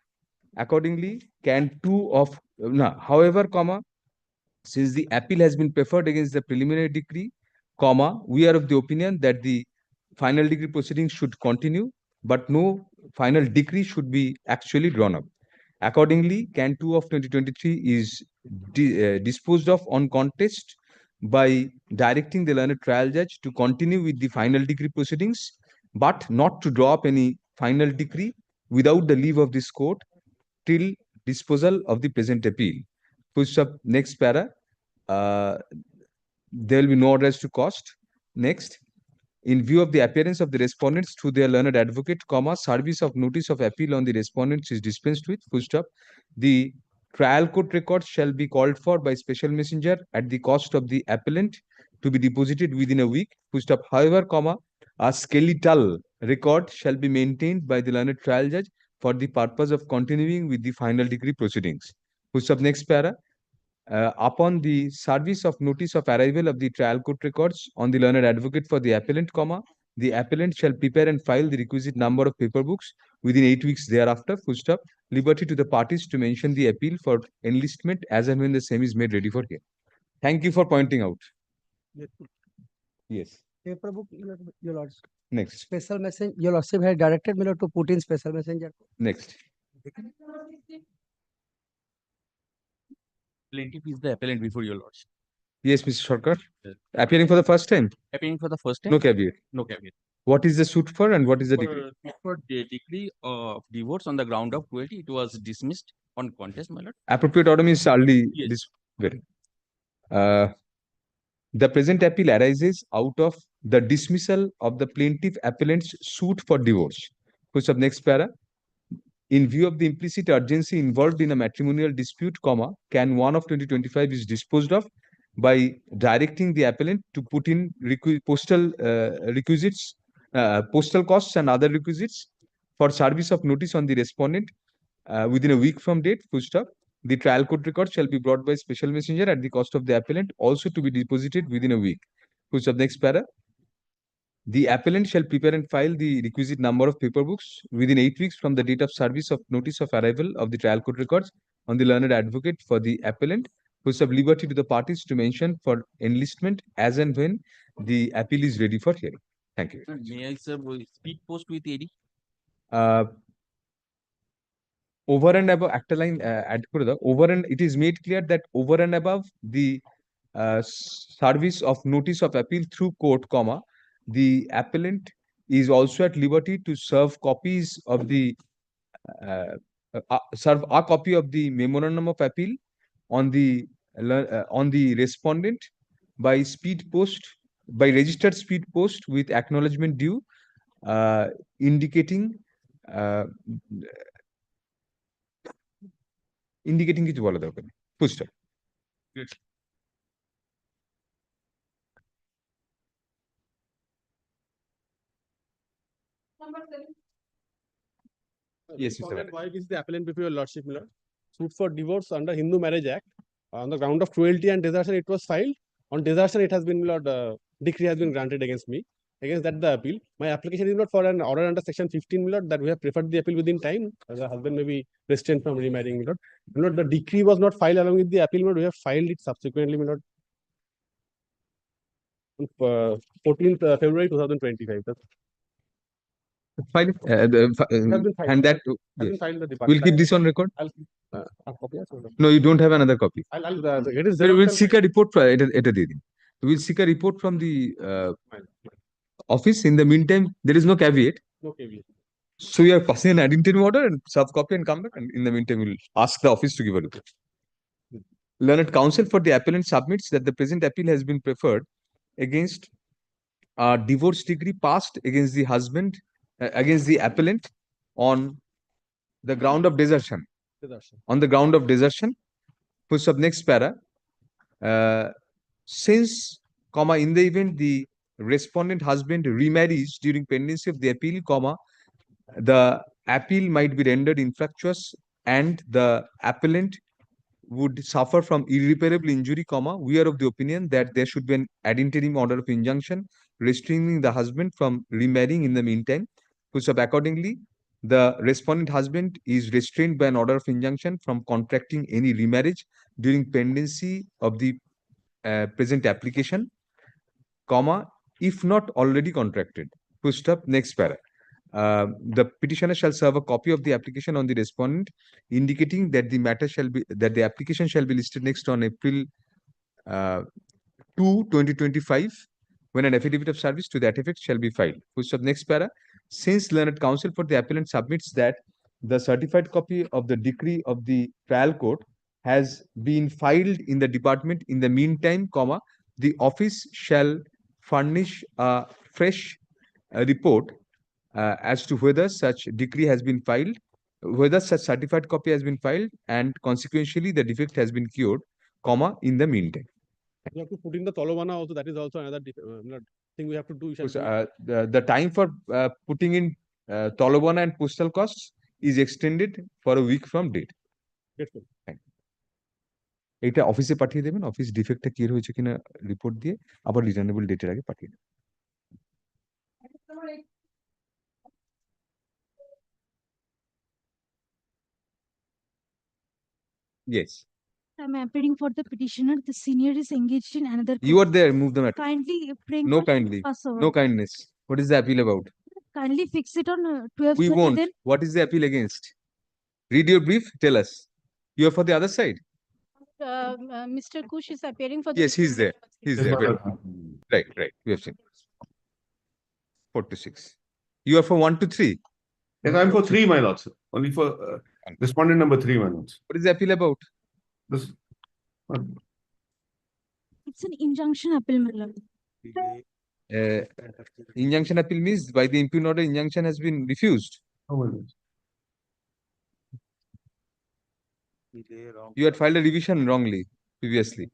Accordingly, can two of however, comma, since the appeal has been preferred against the preliminary decree, comma, we are of the opinion that the final degree proceedings should continue, but no final decree should be actually drawn up. Accordingly, can 2 of 2023 is disposed of on contest by directing the learned trial judge to continue with the final degree proceedings, but not to draw up any final decree without the leave of this court till disposal of the present appeal. Full stop. Next para. There will be no address to cost. Next. In view of the appearance of the respondents through their learned advocate, comma, service of notice of appeal on the respondents is dispensed with. Full stop. The trial court records shall be called for by special messenger at the cost of the appellant to be deposited within a week. Full stop. However, comma, a skeletal record shall be maintained by the learned trial judge for the purpose of continuing with the final degree proceedings. Full stop. Next para. Upon the service of notice of arrival of the trial court records on the learned advocate for the appellant, comma, the appellant shall prepare and file the requisite number of paper books within 8 weeks thereafter. Full stop. Liberty to the parties to mention the appeal for enlistment as and when the same is made ready for hearing. Thank you for pointing out. Yes. paper book, your lordship. Next. Special messenger, your lordship had directed me to put in special messenger. Next. Plaintiff is the appellant before your lordship. Yes, Mr. Sarkar. Appearing for the first time? Appearing for the first time? No caveat. No caveat. What is the suit for and what is the decree? For the decree of divorce on the ground of cruelty, it was dismissed on contest, my lord. Appropriate order means early. Yes. This very. The present appeal arises out of the dismissal of the plaintiff appellant's suit for divorce. Push up next para. In view of the implicit urgency involved in a matrimonial dispute, can 1 of 2025 is disposed of by directing the appellant to put in postal requisites, postal costs and other requisites for service of notice on the respondent within a week from date, full stop. The trial court record shall be brought by special messenger at the cost of the appellant, also to be deposited within a week. Full stop. Next para. The appellant shall prepare and file the requisite number of paper books within 8 weeks from the date of service of notice of arrival of the trial court records on the learned advocate for the appellant, who is of liberty to the parties to mention for enlistment as and when the appeal is ready for hearing. Thank you. May I serve speed post with AD? Over and above, একটা line add করে দাও, over and it is made clear that over and above the service of notice of appeal through court, the appellant is also at liberty to serve copies of the serve a copy of the memorandum of appeal on the respondent by speed post, by registered speed post with acknowledgement due, indicating কিছু বলা দরকার নেই, full stop. Yes, why is the appellant before your lordship, my lord? Suit for divorce under Hindu Marriage Act on the ground of cruelty and desertion. It was filed on desertion. It has been, my lord, decree has been granted against me. Against that, the appeal. My application is not for an order under section 15, my lord, that we have preferred the appeal within time. As a husband may be restrained from remarrying, my lord. My lord, the decree was not filed along with the appeal, my lord. We have filed it subsequently, my lord. On 14th February 2025. File it, and that we'll keep this on record. No, you don't have another copy. We'll seek a report. We'll seek a report from the office. In the meantime, there is no caveat. No caveat. So you are passing an ad interim order and sub copy and come back. And in the meantime, we'll ask the office to give a report. Learned counsel for the appellant submits that the present appeal has been preferred against a divorce decree passed against the husband, against the appellant on the ground of desertion. On the ground of desertion. Push up next para. Since, in the event the respondent husband remarries during pendency of the appeal, the appeal might be rendered infructuous and the appellant would suffer from irreparable injury, we are of the opinion that there should be an ad interim order of injunction restraining the husband from remarrying in the meantime. So accordingly, the respondent husband is restrained by an order of injunction from contracting any remarriage during pendency of the present application, if not already contracted. Pushed up next para. The petitioner shall serve a copy of the application on the respondent, indicating that the matter shall be the application shall be listed next on April 2, 2025, when an affidavit of service to that effect shall be filed. Push up next para. Since learned counsel for the appellant submits that the certified copy of the decree of the trial court has been filed in the department in the meantime, the office shall furnish a fresh report as to whether such decree has been filed, whether such certified copy has been filed, and consequentially the defect has been cured, in the meantime. You have to put in the Tolobana also. That is also another thing we have to do. The time for putting in Tolobana and postal costs is extended for a week from date. এটা অফিসে পাঠিয়ে দেবেন, office ডিফেক্টটা clear হয়েছে কিনা report দিয়ে আবার returnable ডেটের আগে পাঠিয়ে দেবেন। Yes. I'm appealing for the petitioner. The senior is engaged in another case. You are there. Move the matter. Kindly bring. No kindly. No kindness. What is the appeal about? Kindly fix it on 12th. We won't. Then. What is the appeal against? Read your brief. Tell us. You are for the other side. Mr. Kush is appearing for. Yes, he's there. He's there. Right. We have seen. 4 to 6. You are for 1 to 3. Yes, I'm for 3, my lords. Only for respondent number 3, my lords. What is the appeal about? This, It's an injunction appeal, my lord. Injunction appeal means by the impugned order, injunction has been refused. You had filed a revision wrongly previously.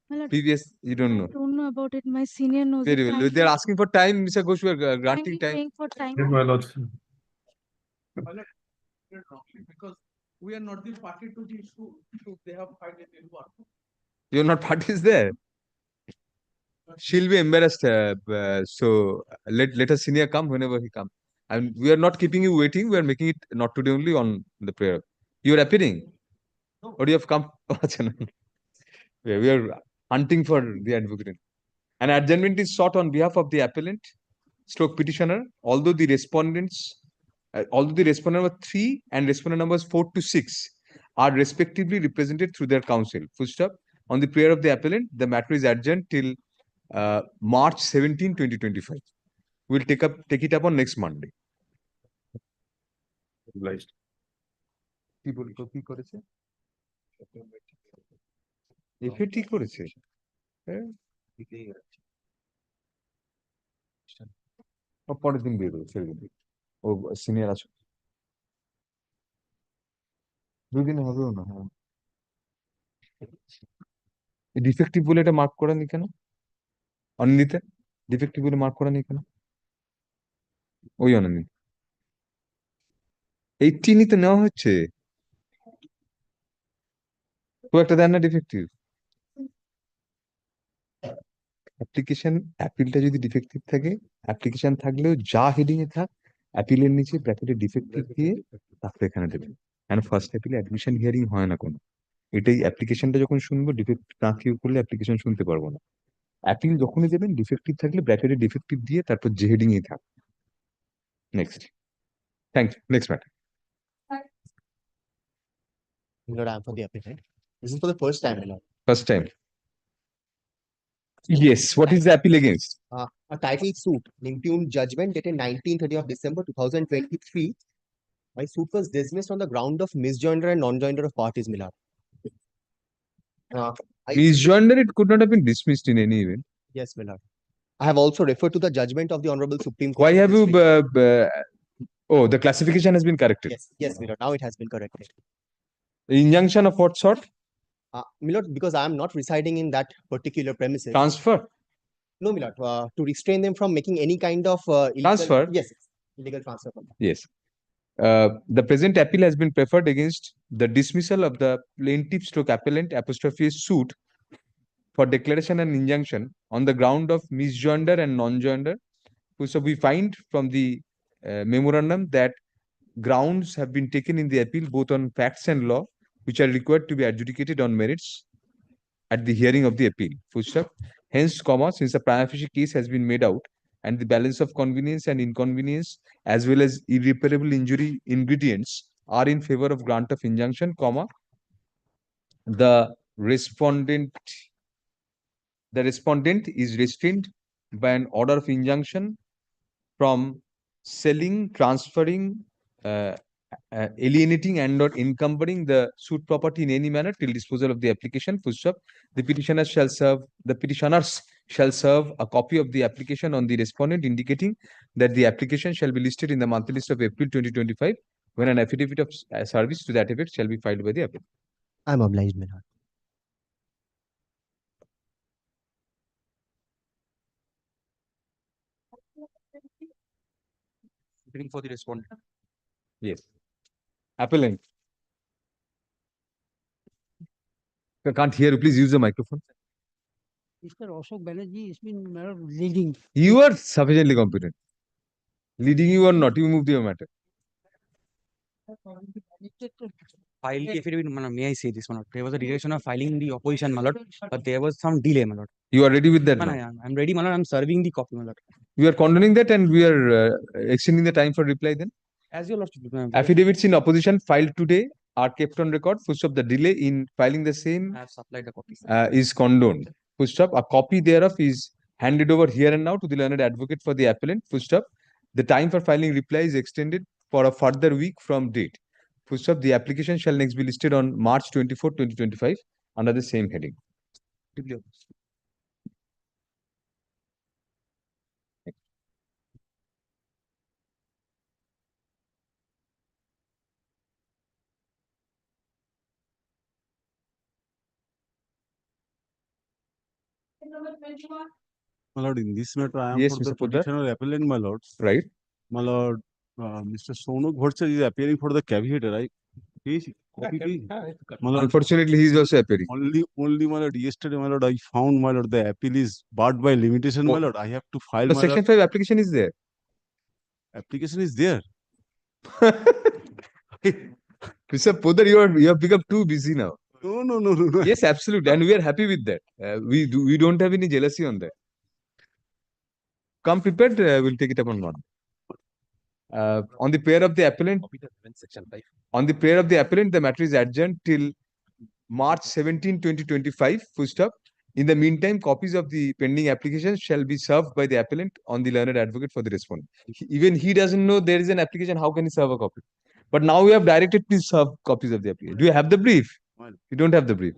My lord, You don't know. I don't know about it. My senior knows Very it. well. Thank They are you. asking for time, Mr. Ghosh. We are granting Kindly time. paying for time. Because we are not the party to the issue. They have filed it in one. You're not parties there. She'll be embarrassed. So let a senior come whenever he comes. And we are not keeping you waiting. We are making it not today only on the prayer. You are appearing. Or you have come? We are hunting for the advocate. An adjournment is sought on behalf of the appellant, stroke petitioner, although the respondent number 3 and respondent numbers 4 to 6 are respectively represented through their counsel. Full stop. On the prayer of the appellant, the matter is adjourned till March 17, 2025. We'll take it up on next Monday. কি করেছে? FA ঠিক করেছে? পরের দিন দিয়ে দেবো, ছেড়ে দিন। ও সিনিয়র আছে, 2 দিনে হবেও না। হ্যাঁ, ডিফেক্টিভ বলে এটা মার্ক করা নেই কেন? অনিন্দিতে ডিফেক্টিভ বলে মার্ক করা নেই কেন? ওই অনিন্দিত 18ই তো নেওয়া হচ্ছে, তো একটা দেন না ডিফেক্টিভ। অ্যাপ্লিকেশন অ্যাপিলটা যদি ডিফেক্টিভ থাকে, অ্যাপ্লিকেশন থাকলেও যা হেডিং এ থাক, অ্যাপিলের নিচে ব্র্যাকেটে ডিফেক্টিভ দিয়ে তারপরে এখানে দেবেন। কারণ ফার্স্ট অ্যাপিলে অ্যাডমিশন হিয়ারিং হয় না কোনো। এটাই অ্যাপ্লিকেশনটা যখন শুনবো, ডিফেক্ট না কেউ করলে অ্যাপ্লিকেশন শুনতে পারবো না। অ্যাপিল যখনই দেবেন ডিফেক্টিভ থাকলে ব্র্যাকেটে ডিফেক্টিভ দিয়ে তারপর যে হেডিং এ থাক। Next, thank you. Next matter. Lord, I'm for the applicant. This is for the first time, Lord. First time. Yes. What is the appeal against? A title suit, an impugned judgment dated 19/30 of December 2023. My suit was dismissed on the ground of misjoinder and non-joinder of parties, Milord. Misjoinder, it could not have been dismissed in any event. Yes, Milord. I have also referred to the judgment of the Honorable Supreme Court. Why have you? Oh, the classification has been corrected. Yes, Milord. Now it has been corrected. The injunction of what sort? Milord, because I am not residing in that particular premises. Transfer? No, Milord. To restrain them from making any kind of illegal, transfer? Yes, illegal transfer. Yes. The present appeal has been preferred against the dismissal of the plaintiff stroke appellant apostrophe suit for declaration and injunction on the ground of misjoinder and non-joinder. So we find from the memorandum that grounds have been taken in the appeal both on facts and law, which are required to be adjudicated on merits at the hearing of the appeal. Full stop. Hence, since the prima facie case has been made out and the balance of convenience and inconvenience as well as irreparable injury ingredients are in favor of grant of injunction, the respondent is restrained by an order of injunction from selling, transferring, alienating and or encumbering the suit property in any manner till disposal of the application. Full stop. The petitioners shall serve a copy of the application on the respondent, indicating that the application shall be listed in the monthly list of April 2025, when an affidavit of service to that effect shall be filed by the applicant. I am obliged, Milord. For the respondent. Yes. Appellant. I can't hear you. Please use the microphone. Mr. Ashok Banerjee has been leading. You are sufficiently competent. Leading you or not, you moved your matter. File the affidavit, may I say this, my lord? There was a direction of filing the opposition, my lord, but there was some delay, my lord. You are ready with that now? I'm ready, my lord. I'm serving the copy, my lord. We are condoning that and we are extending the time for reply then. As your lordship. Affidavits in opposition filed today are kept on record. Full stop. The delay in filing the same I have supplied the copy. Is condoned. Full stop. A copy thereof is handed over here and now to the learned advocate for the appellant. Full stop. The time for filing reply is extended for a further week from date. Full stop. The application shall next be listed on March 24, 2025 under the same heading. My lord, in this matter, I am Yes, for the Mr. Poddar. petitioner appellant, my lord. Right. My lord, Mr. Sonu Ghodse is appearing for the caveator, right? Please, copy please. My lord, Unfortunately, he is also appearing. only, my lord, yesterday, my lord, I found, my lord, the appeal is barred by limitation, my lord. I have to file, The my Section lord. 5 application is there. Application is there. Mr. Poddar, you have become too busy now. No. Yes, absolutely. And we are happy with that. We don't have any jealousy on that. Come prepared, we'll take it up on one. On the prayer of the appellant, the matter is adjourned till March 17, 2025, full stop. In the meantime, copies of the pending applications shall be served by the appellant on the learned advocate for the respondent. Even he doesn't know there is an application, how can he serve a copy? But now we have directed, please serve copies of the application. Do you have the brief? You don't have the brief.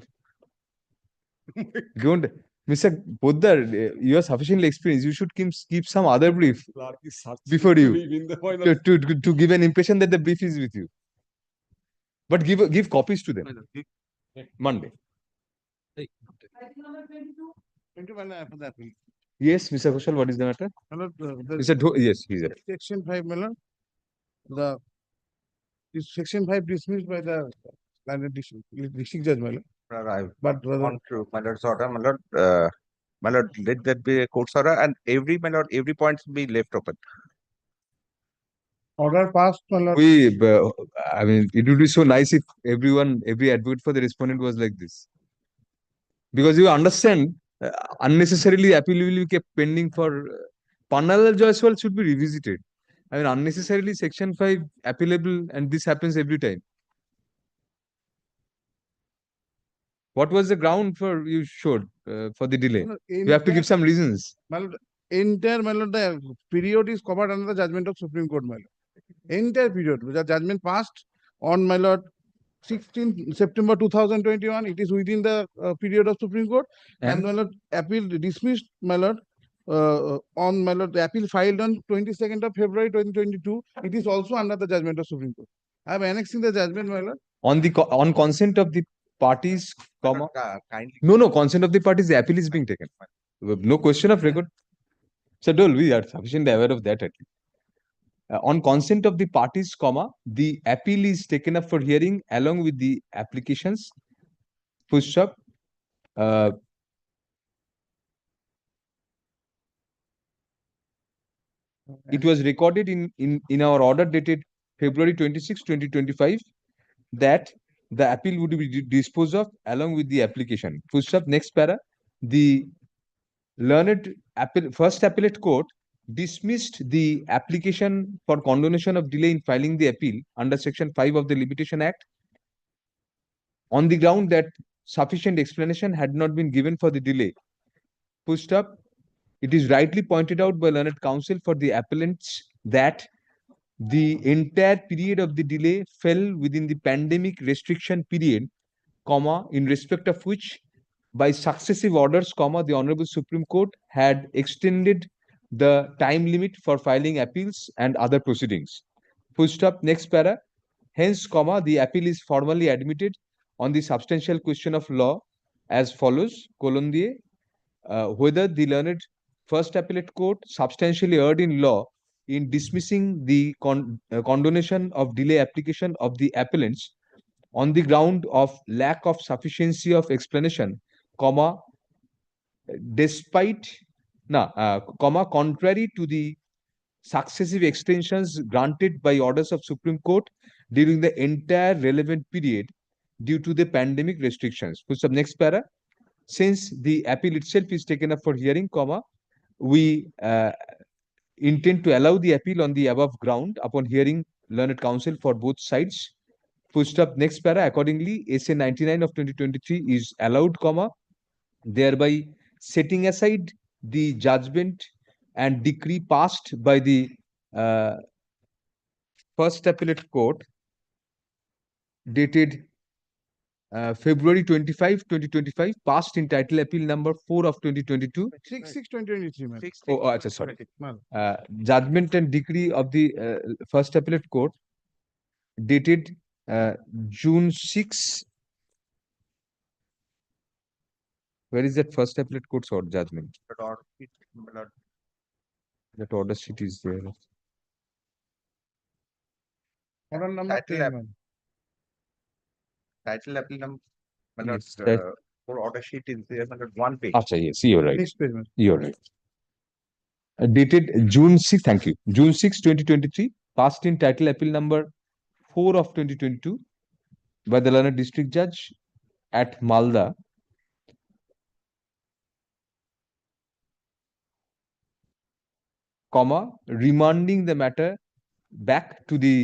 Don't, Mr. Poddar, you are sufficiently experienced. You should keep some other brief before you to give an impression that the brief is with you. But give copies to them. Monday. Yes, Mr. Ghoshal, what is the matter? Mr. Yes, he is there. Section 5, my lord. This section 5 dismissed by the district judge, my lord. But on to my lord's order, my lord, let that be a court's order, and every point be left open. Order passed, my lord. I mean, it would be so nice if every advocate for the respondent was like this. Because you understand, unnecessarily appeal will be kept pending for Panal Joyswal should be revisited. I mean, unnecessarily Section 5 appealable, and this happens every time. What was the ground for you showed for the delay? You have to give some reasons. My lord, the period is covered under the judgment of Supreme Court, my lord. Entire period, the judgment passed on, my lord, 16 September 2021. It is within the period of Supreme Court. And my lord, appeal dismissed, my lord, on, my lord, the appeal filed on 22nd of February 2022. It is also under the judgment of Supreme Court. I am annexing the judgment, my lord. On consent of the parties, comma. No, consent of the parties, the appeal is being taken. No question of record. So, we are sufficiently aware of that at least. On consent of the parties, comma, the appeal is taken up for hearing along with the applications. Full stop. It was recorded in our order dated February 26, 2025 that the appeal would be disposed of along with the application. Full stop. Next para. The learned first appellate court dismissed the application for condonation of delay in filing the appeal under Section 5 of the Limitation Act on the ground that sufficient explanation had not been given for the delay. Full stop. It is rightly pointed out by learned counsel for the appellants that the entire period of the delay fell within the pandemic restriction period, comma, in respect of which by successive orders, comma, the Honorable Supreme Court had extended the time limit for filing appeals and other proceedings. Full stop. Next para. Hence, comma, the appeal is formally admitted on the substantial question of law as follows, colon diye, whether the learned first appellate court substantially erred in law in dismissing the condonation of delay application of the appellants on the ground of lack of sufficiency of explanation, comma, contrary to the successive extensions granted by orders of Supreme Court during the entire relevant period due to the pandemic restrictions. Next para. Since the appeal itself is taken up for hearing, comma, we intend to allow the appeal on the above ground upon hearing learned counsel for both sides. Full stop. Next para. Accordingly, SA 99 of 2023 is allowed, comma, thereby setting aside the judgment and decree passed by the first appellate court dated February 25, 2025, passed in title appeal number 4 of 2022. 6/6/2023, Oh, sorry. Judgment and decree of the first appellate court dated June 6, Where is that first appellate court's or judgment? But order sheet, my lord, That order sheet is there. Order number title 10, app- ma'am. title appeal number, my lord, Yes, that- for order sheet is there, my lord, one page. Acha, yes, you're right. Next page, ma'am. You're right. Dated June 6, thank you. June 6, 2023, passed in title appeal number 4 of 2022 by the learned district judge at Malda, comma, remanding the matter back to the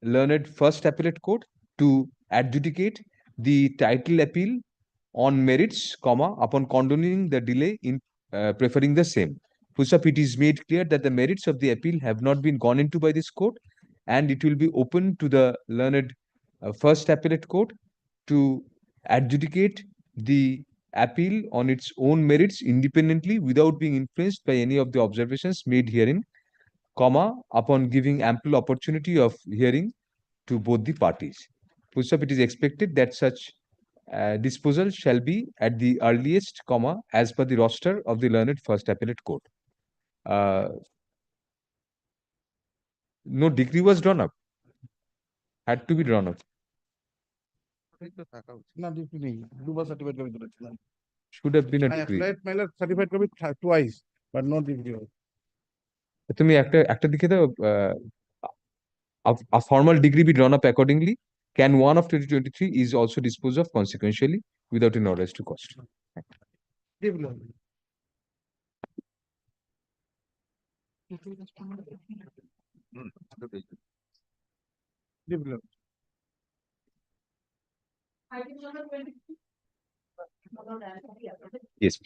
learned first appellate court to adjudicate the title appeal on merits, comma, upon condoning the delay in preferring the same. First up, it is made clear that the merits of the appeal have not been gone into by this court, and it will be open to the learned first appellate court to adjudicate the appeal on its own merits independently without being influenced by any of the observations made herein, comma, upon giving ample opportunity of hearing to both the parties. First up, it is expected that such disposal shall be at the earliest, comma, as per the roster of the learned first appellate court. No degree was drawn up. Had to be drawn up. না degree নেই দুবার certified copy করেছিলাম Should have been a I degree. applied my certified copy twice but no degree. তুমি একটা দিকে দাও, a formal degree be drawn up accordingly. Can 1 of 2023 is also disposed of consequentially without an arrest to cost. Development. Development. Yes.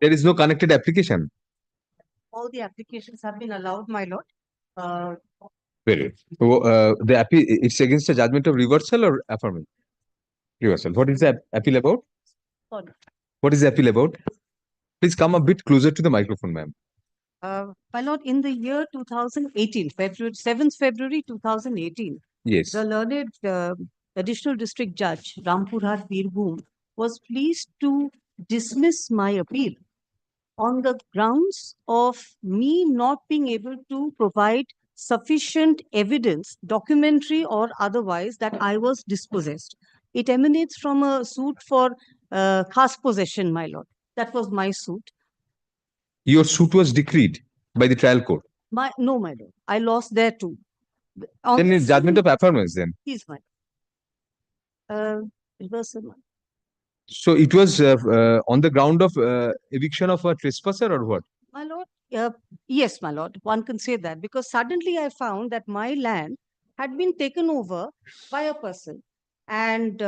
There is no connected application. All the applications have been allowed, my lord. Very good. The appeal, it's against a judgment of reversal or affirmation? Reversal. What is the appeal about? Sorry. What is the appeal about? Please come a bit closer to the microphone, ma'am. My lord, in the year 2018, February 7th February 2018, Yes. the learned additional district judge Rampurhat Birbhum was pleased to dismiss my appeal on the grounds of me not being able to provide sufficient evidence, documentary or otherwise, that I was dispossessed. It emanates from a suit for khas possession, my lord. That was my suit. Your suit was decreed by the trial court. No, my lord. I lost there too. Then it's judgment of affirmance then. Please, my reversal, my lord. So it was on the ground of eviction of a trespasser or what? My lord, yes, my lord, one can say that, because suddenly I found that my land had been taken over by a person. And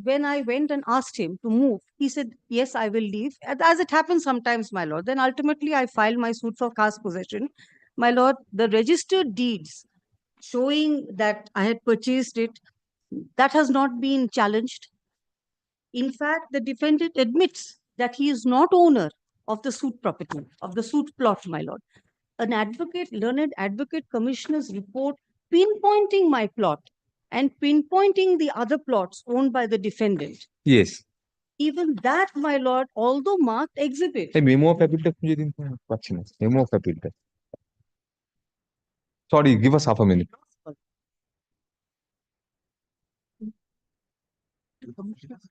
when I went and asked him to move, he said, yes, I will leave. As it happens sometimes, my lord. Then ultimately I filed my suit for khas possession. My lord, the registered deeds showing that I had purchased it, that has not been challenged. In fact, the defendant admits that he is not owner of the suit property, of the suit plot, my lord. An advocate, learned advocate commissioner's report pinpointing my plot and pinpointing the other plots owned by the defendant. Yes. Even that, my lord, although marked exhibit. এই memo of অ্যাপিলটা খুঁজে দিন, পাচ্ছি না memo of অ্যাপিলটা। Sorry, give us half a minute.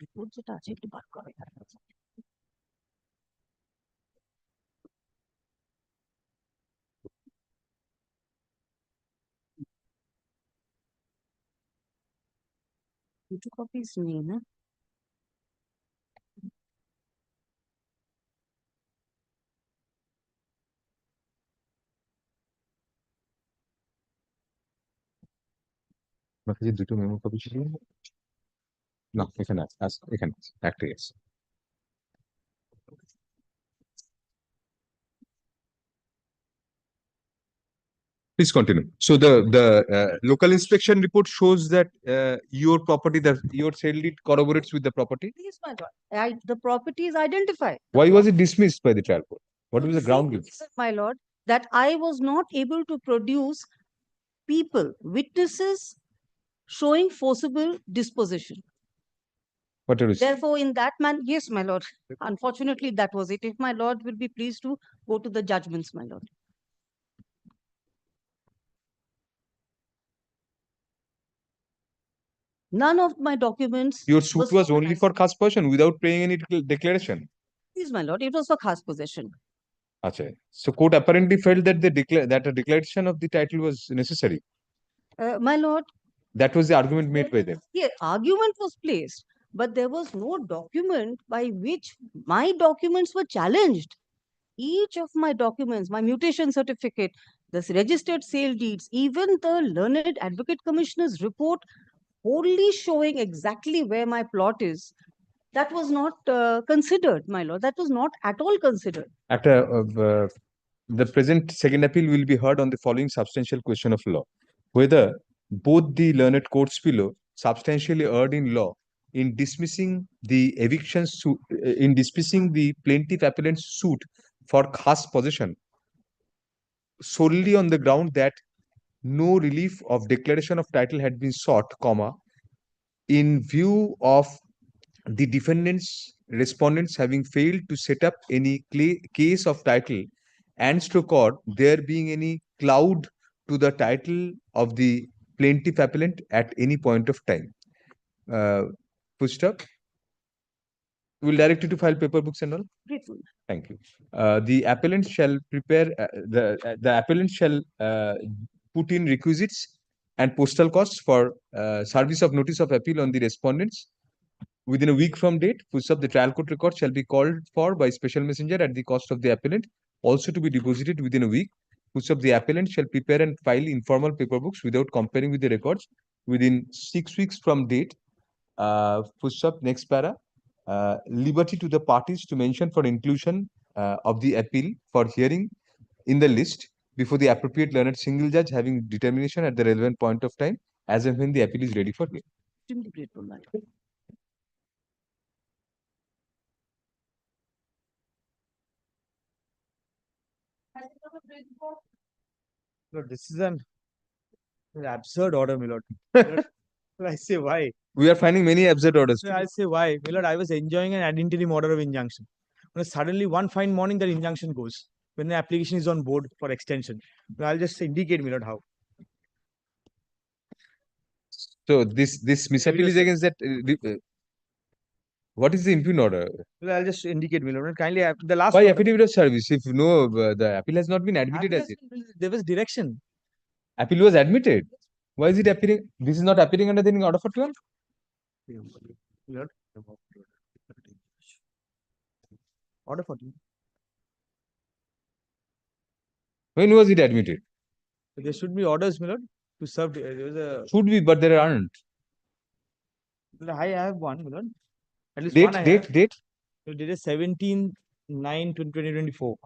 report যেটা আছে একটু বার করে দুটো কপিস নেই না আমার কাছে দুটো মেমো কপি ছিল না, এখানে আছে, এখানে আছে, একটাই আছে। Please continue. So the local inspection report shows that your property, that your sale deed corroborates with the property. Please, my lord, the property is identified. Why was it dismissed by the trial court? What was the ground given? My lord, that I was not able to produce people, witnesses showing forcible disposition. What are you saying? Therefore, in that man, yes, my lord. Unfortunately, that was it. If my lord will be pleased to go to the judgments, my lord. None of my documents. Your suit was only for khas possession without paying any declaration. Please, my lord, it was for khas possession. Achha. So court apparently felt that that a declaration of the title was necessary. My lord. That was the argument made by them. Yeah, argument was placed, but there was no document by which my documents were challenged. Each of my documents, my mutation certificate, the registered sale deeds, even the learned advocate commissioner's report, wholly showing exactly where my plot is, that was not considered, my lord. That was not at all considered. The present second appeal will be heard on the following substantial question of law: whether both the learned courts below substantially erred in law in dismissing the eviction suit, in dismissing the plaintiff appellant's suit for khas possession solely on the ground that no relief of declaration of title had been sought, in view of the defendants respondents having failed to set up any case of title and or there being any cloud to the title of the plaintiff appellant at any point of time. Full stop. We'll direct you to file paper books and all. Grateful. Thank you. The appellant shall prepare the appellant shall put in requisites and postal costs for service of notice of appeal on the respondents within a week from date. Full stop. The trial court record shall be called for by special messenger at the cost of the appellant, also to be deposited within a week. Full stop. The appellant shall prepare and file informal paper books without comparing with the records within 6 weeks from date. Full stop. Next para. Liberty to the parties to mention for inclusion of the appeal for hearing in the list before the appropriate learned single judge having determination at the relevant point of time as and when the appeal is ready for hearing. Extremely grateful, my lord. Lord, this is an absurd order, my lord. I say why. We are finding many absurd orders. I say why. My lord, I was enjoying an interim order of injunction. When suddenly one fine morning that injunction goes when the application is on board for extension. I'll just indicate, my lord, how. So this misappeal is against that. What is the impugned order? Well, I'll just indicate, my lord. Kindly, the last. Why affidavit of service? If no, the appeal has not been admitted as it. There was direction. Appeal was admitted. Why is it appearing? This is not appearing under the order 41? Order 40. When was it admitted? There should be orders, my lord, to serve. There was a. Should be, but there aren't. I have one, my lord. At least Date, one I date, have. date. So date is 17/9/2024.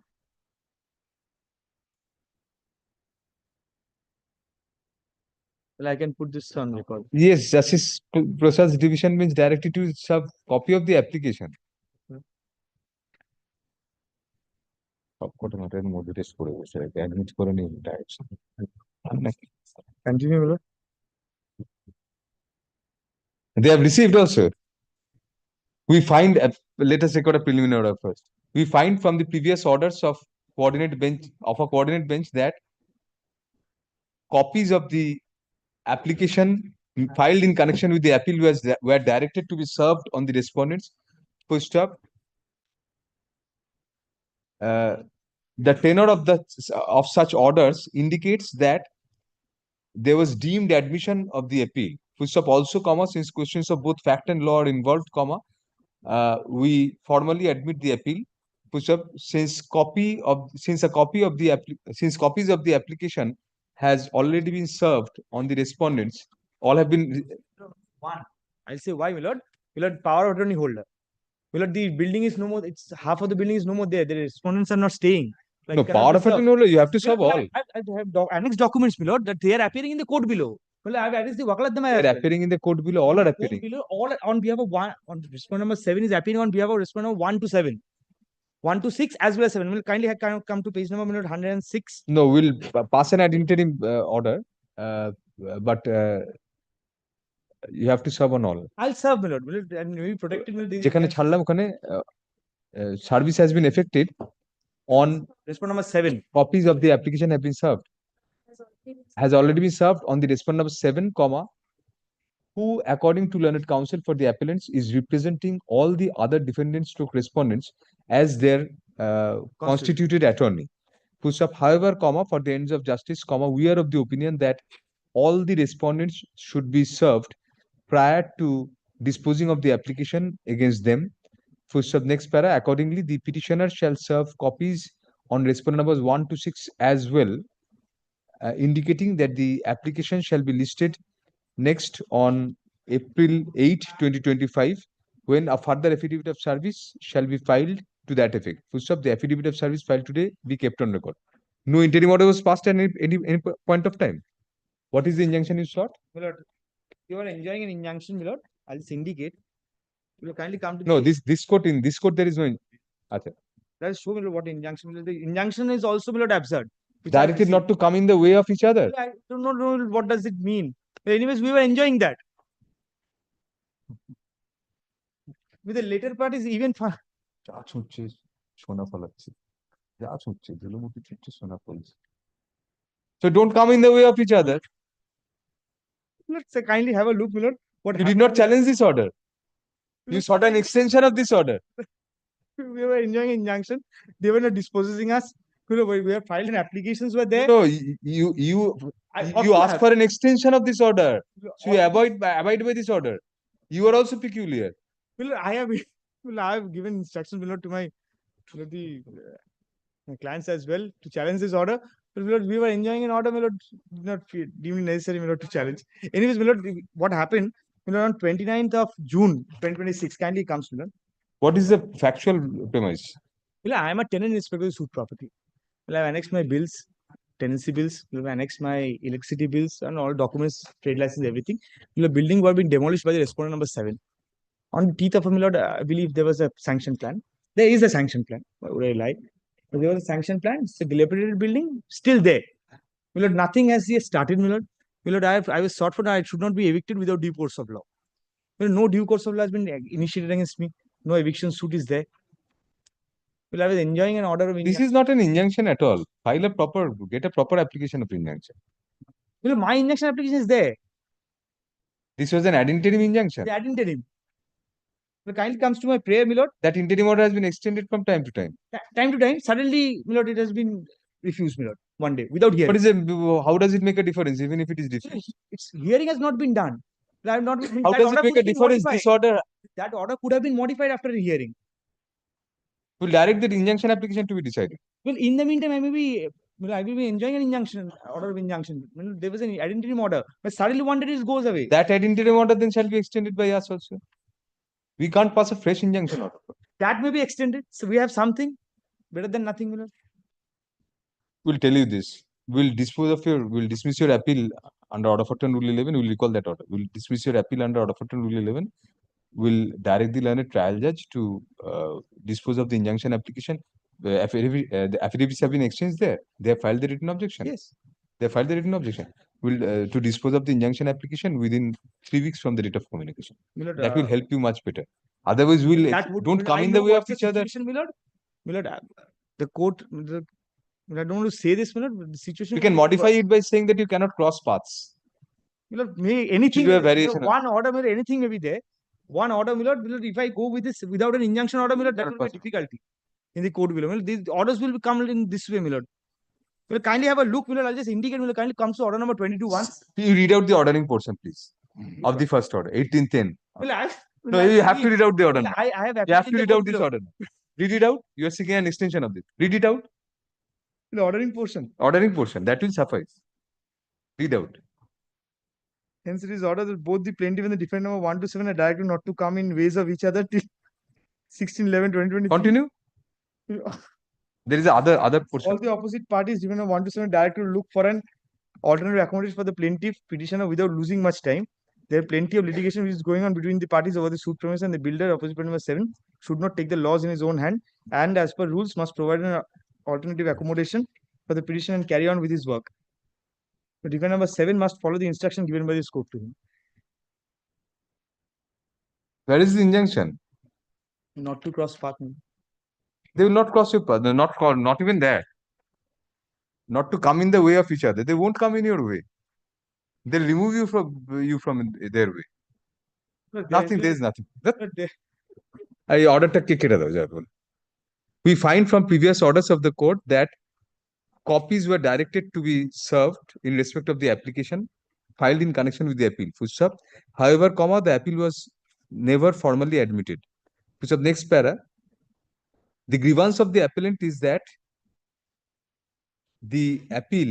Well, I can put this on record. Yes, Justice Process Division means directed to serve copy of the application. Continue, my lord. They have received also. We find, let us record a preliminary order first. We find from the previous orders of a coordinate bench that copies of the application filed in connection with the appeal were directed to be served on the respondents. Full stop. The tenor of such orders indicates that there was deemed admission of the appeal. Full stop. Also, since questions of both fact and law are involved, we formally admit the appeal. Full stop. Since copies of the application has already been served on the respondents, all have been. One. I'll say why, my lord. My lord, power of attorney holder. My lord, the building is no more. It's half of the building is no more there. The respondents are not staying. Like, no, power of attorney holder. You have to serve all. I have annex documents, my lord, that they are appearing in the court below. Well, I have added the wakalat. They are appearing in the court below. All are appearing. Below, all on behalf of one. On respondent number 7 is appearing on behalf of respondent number 1 to 7. 1 to 6 as well as 7. Will kindly come to page number 106. No, we'll pass an ad interim order, but you have to serve on all. I'll serve, my lord. And maybe protected will be যেখানে ছাড়লাম ওখানে service has been effected on respondent number 7. Copies of the application have been served. Has already been served on the respondent number 7, comma, who according to learned counsel for the appellants is representing all the other defendants stroke respondents as their constituted attorney. Full stop. However, comma, for the ends of justice, comma, we are of the opinion that all the respondents should be served prior to disposing of the application against them. Full stop. Next para. Accordingly, the petitioner shall serve copies on respondent numbers 1 to 6 as well, indicating that the application shall be listed next on April 8, 2025, when a further affidavit of service shall be filed to that effect. Full stop. The affidavit of service filed today be kept on record. No interim order was passed at any point of time. What is the injunction you sought? My lord, you are enjoying an injunction, my lord. I'll just indicate. Will you kindly come to No, the... this court, in this court there is no. Achha. Let's show me what injunction. The injunction is also, my lord, absurd. Directed not to come in the way of each other. I do not know what does it mean. Anyways, we were enjoying that. With the later part is even far. So don't come in the way of each other. Let's kindly have a look, my lord. What You did not challenge this order. You sought an extension of this order. We were enjoying injunction. They were not dispossessing us. We have filed and applications were there. No, you asked for an extension of this order. So you abide by this order. You are also peculiar. Well, I have given instructions, my lord, to my clients as well to challenge this order. But my lord, we were enjoying an order, my lord, did not deem it necessary, my lord, to challenge. Anyways, my lord, what happened, my lord, on 29th of June, 2026, kindly comes, my lord. What is the factual premise? Well, I am a tenant inspector of suit property. Well, I have annexed my bills, tenancy bills, well, I annexed my electricity bills and all documents, trade license, everything. Well, the building was being demolished by the respondent number 7. On the teeth of a, my lord, I believe there was a sanction plan. There is a sanction plan. Why would I lie? But there was a sanction plan. It's a dilapidated building, still there. My lord, nothing has yet started, my lord. My lord, I was sought for that. I should not be evicted without due course of law. Well, no due course of law has been initiated against me. No eviction suit is there. Well, I was enjoying an order of This is not an injunction at all. Get a proper application of injunction. Well, my injunction application is there. This was an ad interim injunction. The ad interim. The kindly comes to my prayer, my lord. That interim order has been extended from time to time. Time to time, suddenly, my lord, it has been refused, my lord, one day, without hearing. How does it make a difference, even if it is refused? Its hearing has not been done. I have not. How does it make a difference? This order. That order could have been modified after a hearing. We'll direct the injunction application to be decided. Well, in the meantime, I will be enjoying an injunction, order of injunction. Well, there was an ad interim order, but suddenly one day it goes away. That ad interim order then shall be extended by us also. We can't pass a fresh injunction order. That may be extended. So we have something better than nothing, my lord. We'll tell you this. We'll dismiss your appeal under order 14 rule 11. We'll recall that order. We'll dismiss your appeal under order 14 rule 11. We'll direct the learned trial judge to dispose of the injunction application. The affidavits have been exchanged there. They have filed the written objection. Yes. They have filed the written objection. We'll to dispose of the injunction application within 3 weeks from the date of communication. That will help you much better. Otherwise, don't come in the way of each other. The court, I don't want to say this, my lord, the situation. You can modify it by saying that you cannot cross paths. Anything, one order, anything may be there. One order, my lord, if I go with this without an injunction order, my lord, that will be a difficulty in the court. These orders will come in this way, my lord. Will kindly have a look, my lord. I'll just indicate, my lord, kindly comes to order number 22 once. You read out the ordering portion, please, of the first order, 1810. No, you have to read out the order. You have to read out this order. Read it out. You are seeking an extension of this. Read it out. The ordering portion. Ordering portion. That will suffice. Read out. Hence, it is ordered that both the plaintiff and the defendant number 1 to 7 are directed not to come in ways of each other till 16/11/2023. Continue. There is other portion. All the opposite parties, defendant 1 to 7, directed to look for an alternative accommodation for the plaintiff petitioner without losing much time. There are plenty of litigation which is going on between the parties over the suit premise, and the builder, opposite party number 7, should not take the laws in his own hand and, as per rules, must provide an alternative accommodation for the petitioner and carry on with his work. The defendant number 7 must follow the instruction given by this court to him. Where is the injunction? Not to cross path. They will not cross your path. Not even that. Not to come in the way of each other. They won't come in your way. They'll remove you from their way. Nothing. There is nothing. I order টা কে কেটে দাও যা বলো। We find from previous orders of the court that copies were directed to be served in respect of the application filed in connection with the appeal. Full stop. However, the appeal was never formally admitted. Full stop. Next para. The grievance of the appellant is that the appeal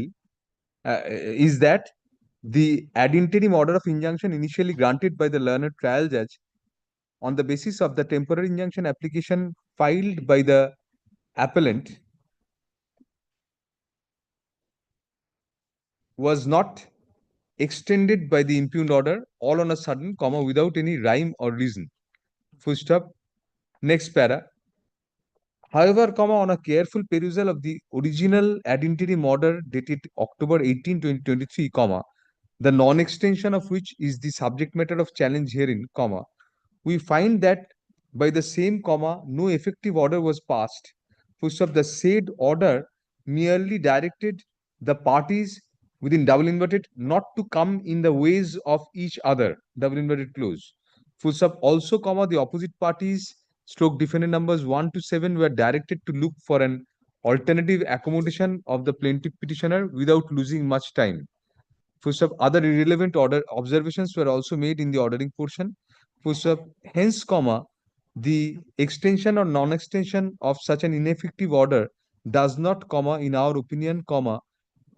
is that the ad interim order of injunction initially granted by the learned trial judge on the basis of the temporary injunction application filed by the appellant was not extended by the impugned order all on a sudden, without any rhyme or reason. Full stop. Next para. However, on a careful perusal of the original ad interim order dated October 18, 2023, the non-extension of which is the subject matter of challenge herein, we find that by the same no effective order was passed. Full stop. The said order merely directed the parties within double inverted not to come in the ways of each other, double inverted close. Full stop. Also, the opposite parties / defendant numbers 1 to 7 were directed to look for an alternative accommodation of the plaintiff petitioner without losing much time. Full stop. Other irrelevant order observations were also made in the ordering portion. Full stop. Hence, the extension or non-extension of such an ineffective order does not, in our opinion,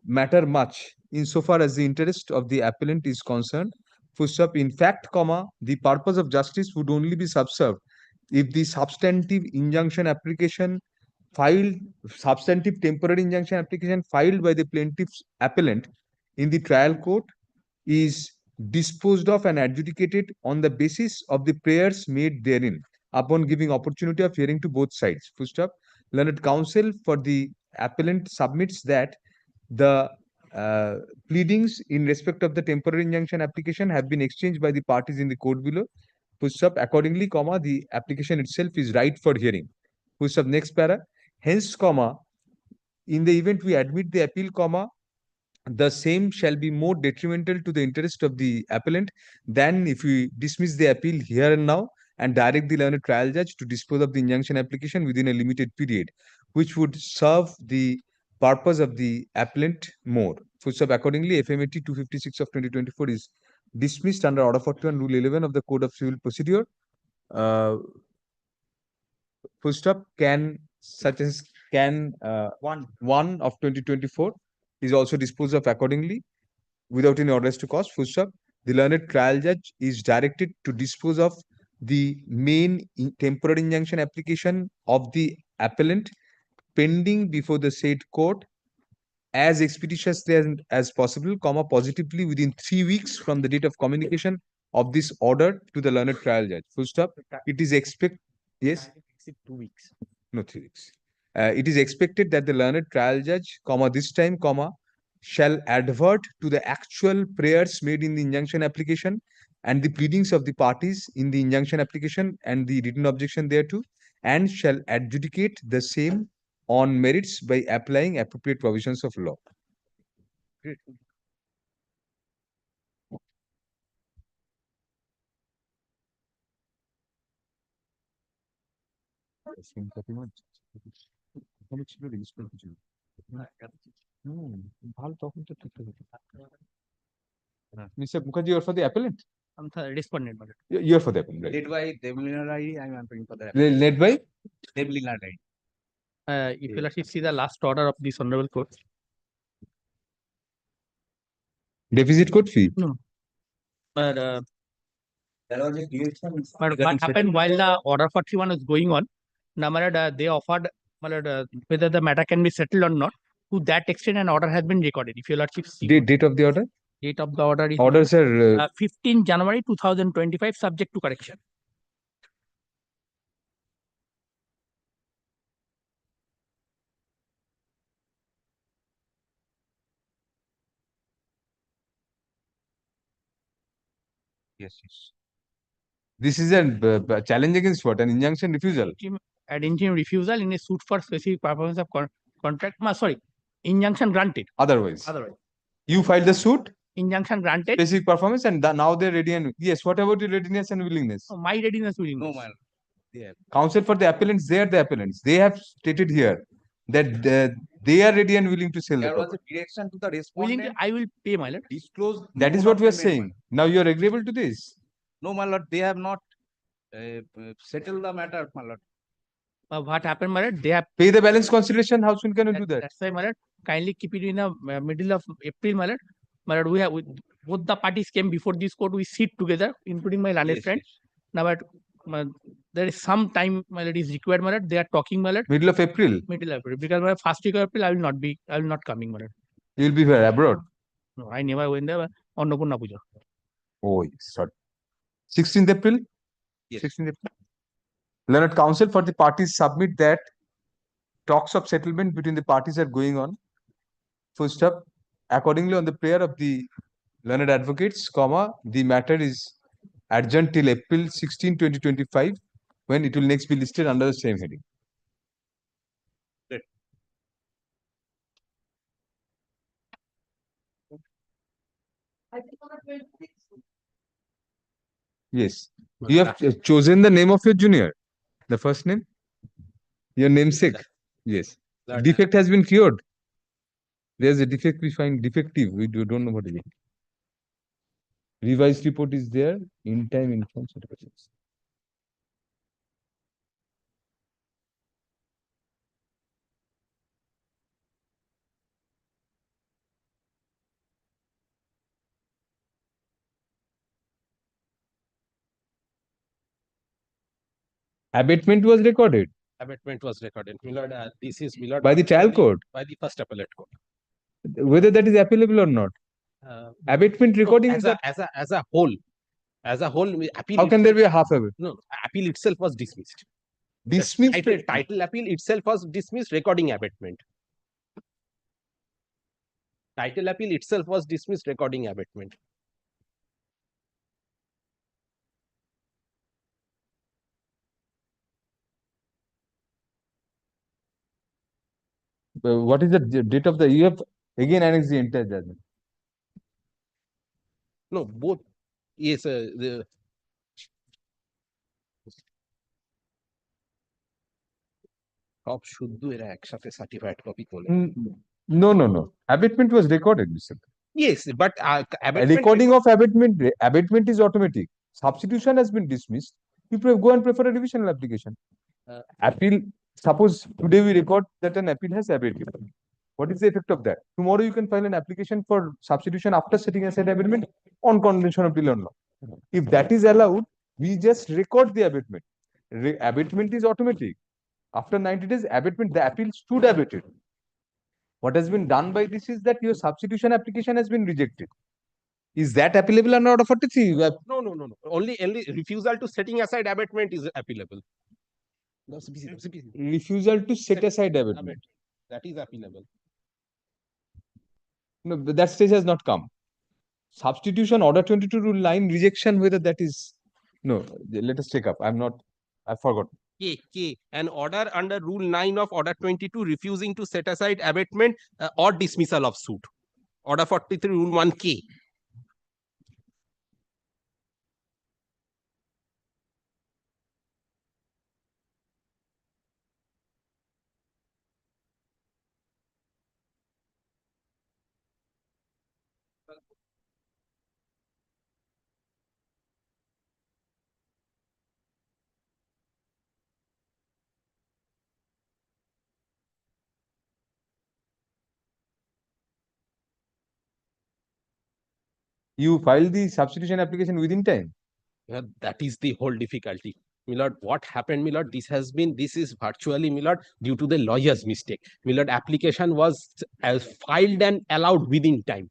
matter much insofar as the interest of the appellant is concerned. Full stop. In fact, the purpose of justice would only be subserved if the substantive temporary injunction application filed by the plaintiff's appellant in the trial court is disposed of and adjudicated on the basis of the prayers made therein, upon giving opportunity of hearing to both sides. Full stop. Learned counsel for the appellant submits that the pleadings in respect of the temporary injunction application have been exchanged by the parties in the court below. Full stop. Accordingly, the application itself is right for hearing. Full stop. Next para. Hence, in the event we admit the appeal, the same shall be more detrimental to the interest of the appellant than if we dismiss the appeal here and now and direct the learned trial judge to dispose of the injunction application within a limited period, which would serve the purpose of the appellant more. Full stop. Accordingly, FMAT 256 of 2024 is dismissed under Order 41, Rule 11 of the Code of Civil Procedure. Full stop. Such as 1 of 2024 is also disposed of accordingly without any orders to cause. Full stop. The learned trial judge is directed to dispose of the main temporary injunction application of the appellant pending before the said court as expeditiously as possible, positively within 3 weeks from the date of communication of this order to the learned trial judge. Full stop. It is yes. 2 weeks. No, 3 weeks. It is expected that the learned trial judge, this time, shall advert to the actual prayers made in the injunction application and the pleadings of the parties in the injunction application and the written objection thereto, and shall adjudicate the same on merits by applying appropriate provisions of law. Great. Mr. Mukherjee, you're for the appellant? I'm the respondent. You're for the appellant, right? Led by Devliner ID, I'm answering for the Led by? Devliner ID. If you actually see the last order of this honorable court. Deficit court fee? No. But what happened while the order 41 was going on, they offered whether the matter can be settled or not. To that extent, an order has been recorded. If you lordship see. Date of the order? Date of the order is orders are 15 January 2025, subject to correction. Yes, yes. This is a challenge against what? An injunction refusal. Ad interim refusal in a suit for specific performance of contract. Sorry, injunction granted. Otherwise. Otherwise. You filed the suit, Injunction granted. specific performance, and now they're ready and yes. What about your readiness and willingness? Oh, my readiness willingness. No, man. Yeah. Counsel for the appellants, they are the appellants. They have stated here that they are ready and willing to sell the There was property. a direction to the Willing respondent. to, I will pay, my lord. Disclose. That is mode what of we are payment, saying. Now you are agreeable to this. No, my lord, they have not settled the matter, my lord. What happened, my lord? They have Pay the balance consideration. How soon can you do that? That's why, my lord, kindly keep it in the middle of April, my lord. My lord, we have both the parties came before this court. We sit together, including my learned Yes, friend. Now, but there is some time, my lord, is required, my lord. They are talking, my lord. Middle of April. Middle of April, because my first week of April, I will not coming, my lord. You will be where? Abroad. No, I never went there. Annapurna Puja. Oh, yes. Sorry. 16th April. Yes. 16th April. Learned counsel for the parties submit that talks of settlement between the parties are going on. Full stop. Accordingly, on the prayer of the learned advocates, the matter is adjourned till April 16, 2025, when it will next be listed under the same heading. Yes. You have chosen the name of your junior. The first name? Your namesake. Yes. Defect has been cured. There's a defect we find defective. We don't know what it is. Revised report is there. In time inform certificates. Abatement was recorded Abatement was recorded. Milord, this is Milord. by the trial court. By the first appellate court. Whether that is appealable or not. Abatement recording is as a whole. As a whole, appeal. How can there be a half of it? No, appeal itself was dismissed. Dismissed? Title appeal itself was dismissed, recording abatement. Title appeal itself was dismissed, recording abatement. What is the date of the, you have again annexed the entire judgment. No, both. Yes, the সব শুদ্ধ এরা একসাথে certified copy করে। No. Abatement was recorded, Mr. Yes, but recording of abatement is automatic. Substitution has been dismissed. You go and prefer a revisional application. Appeal, suppose today we record that an appeal has abated. What is the effect of that? Tomorrow you can file an application for substitution after setting aside abatement on condition of delay on law. If that is allowed, we just record the abatement. Abatement is automatic. After 90 days, abatement, the appeal stood abated. What has been done by this is that your substitution application has been rejected. Is that appealable under Order 43? No. Only refusal to setting aside abatement is appealable. Refusal to set aside abatement. That is appealable. No, but that stage has not come. Substitution, Order 22 Rule 9, rejection, whether that is... No, let us take up. I forgot. An order under Rule 9 of Order 22 refusing to set aside abatement or dismissal of suit. Order 43 Rule 1K. You filed the substitution application within time. That is the whole difficulty. Milord, what happened, Milord? This is virtually, Milord, due to the lawyer's mistake. Milord, application was filed and allowed within time.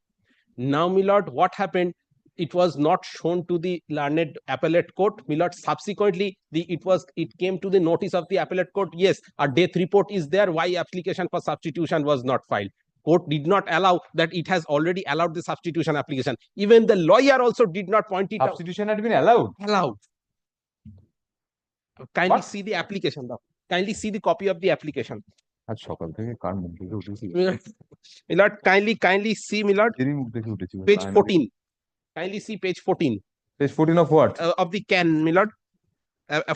Now, Milord, what happened? It was not shown to the learned appellate court. Milord, subsequently, it came to the notice of the appellate court. Yes, a death report is there. Why application for substitution was not filed? Court did not allow that. It has already allowed the substitution application. Even the lawyer also did not point it out. Substitution had been allowed. Allowed. Kindly see the application. Kindly see the copy of the application. আজ সকাল থেকে কার মুখ দেখে উঠেছি Milord, kindly see, Milord, এরই মুখ দেখে উঠেছি page 14. Kindly see page 14. Page 14 of what? Of the can, Milord,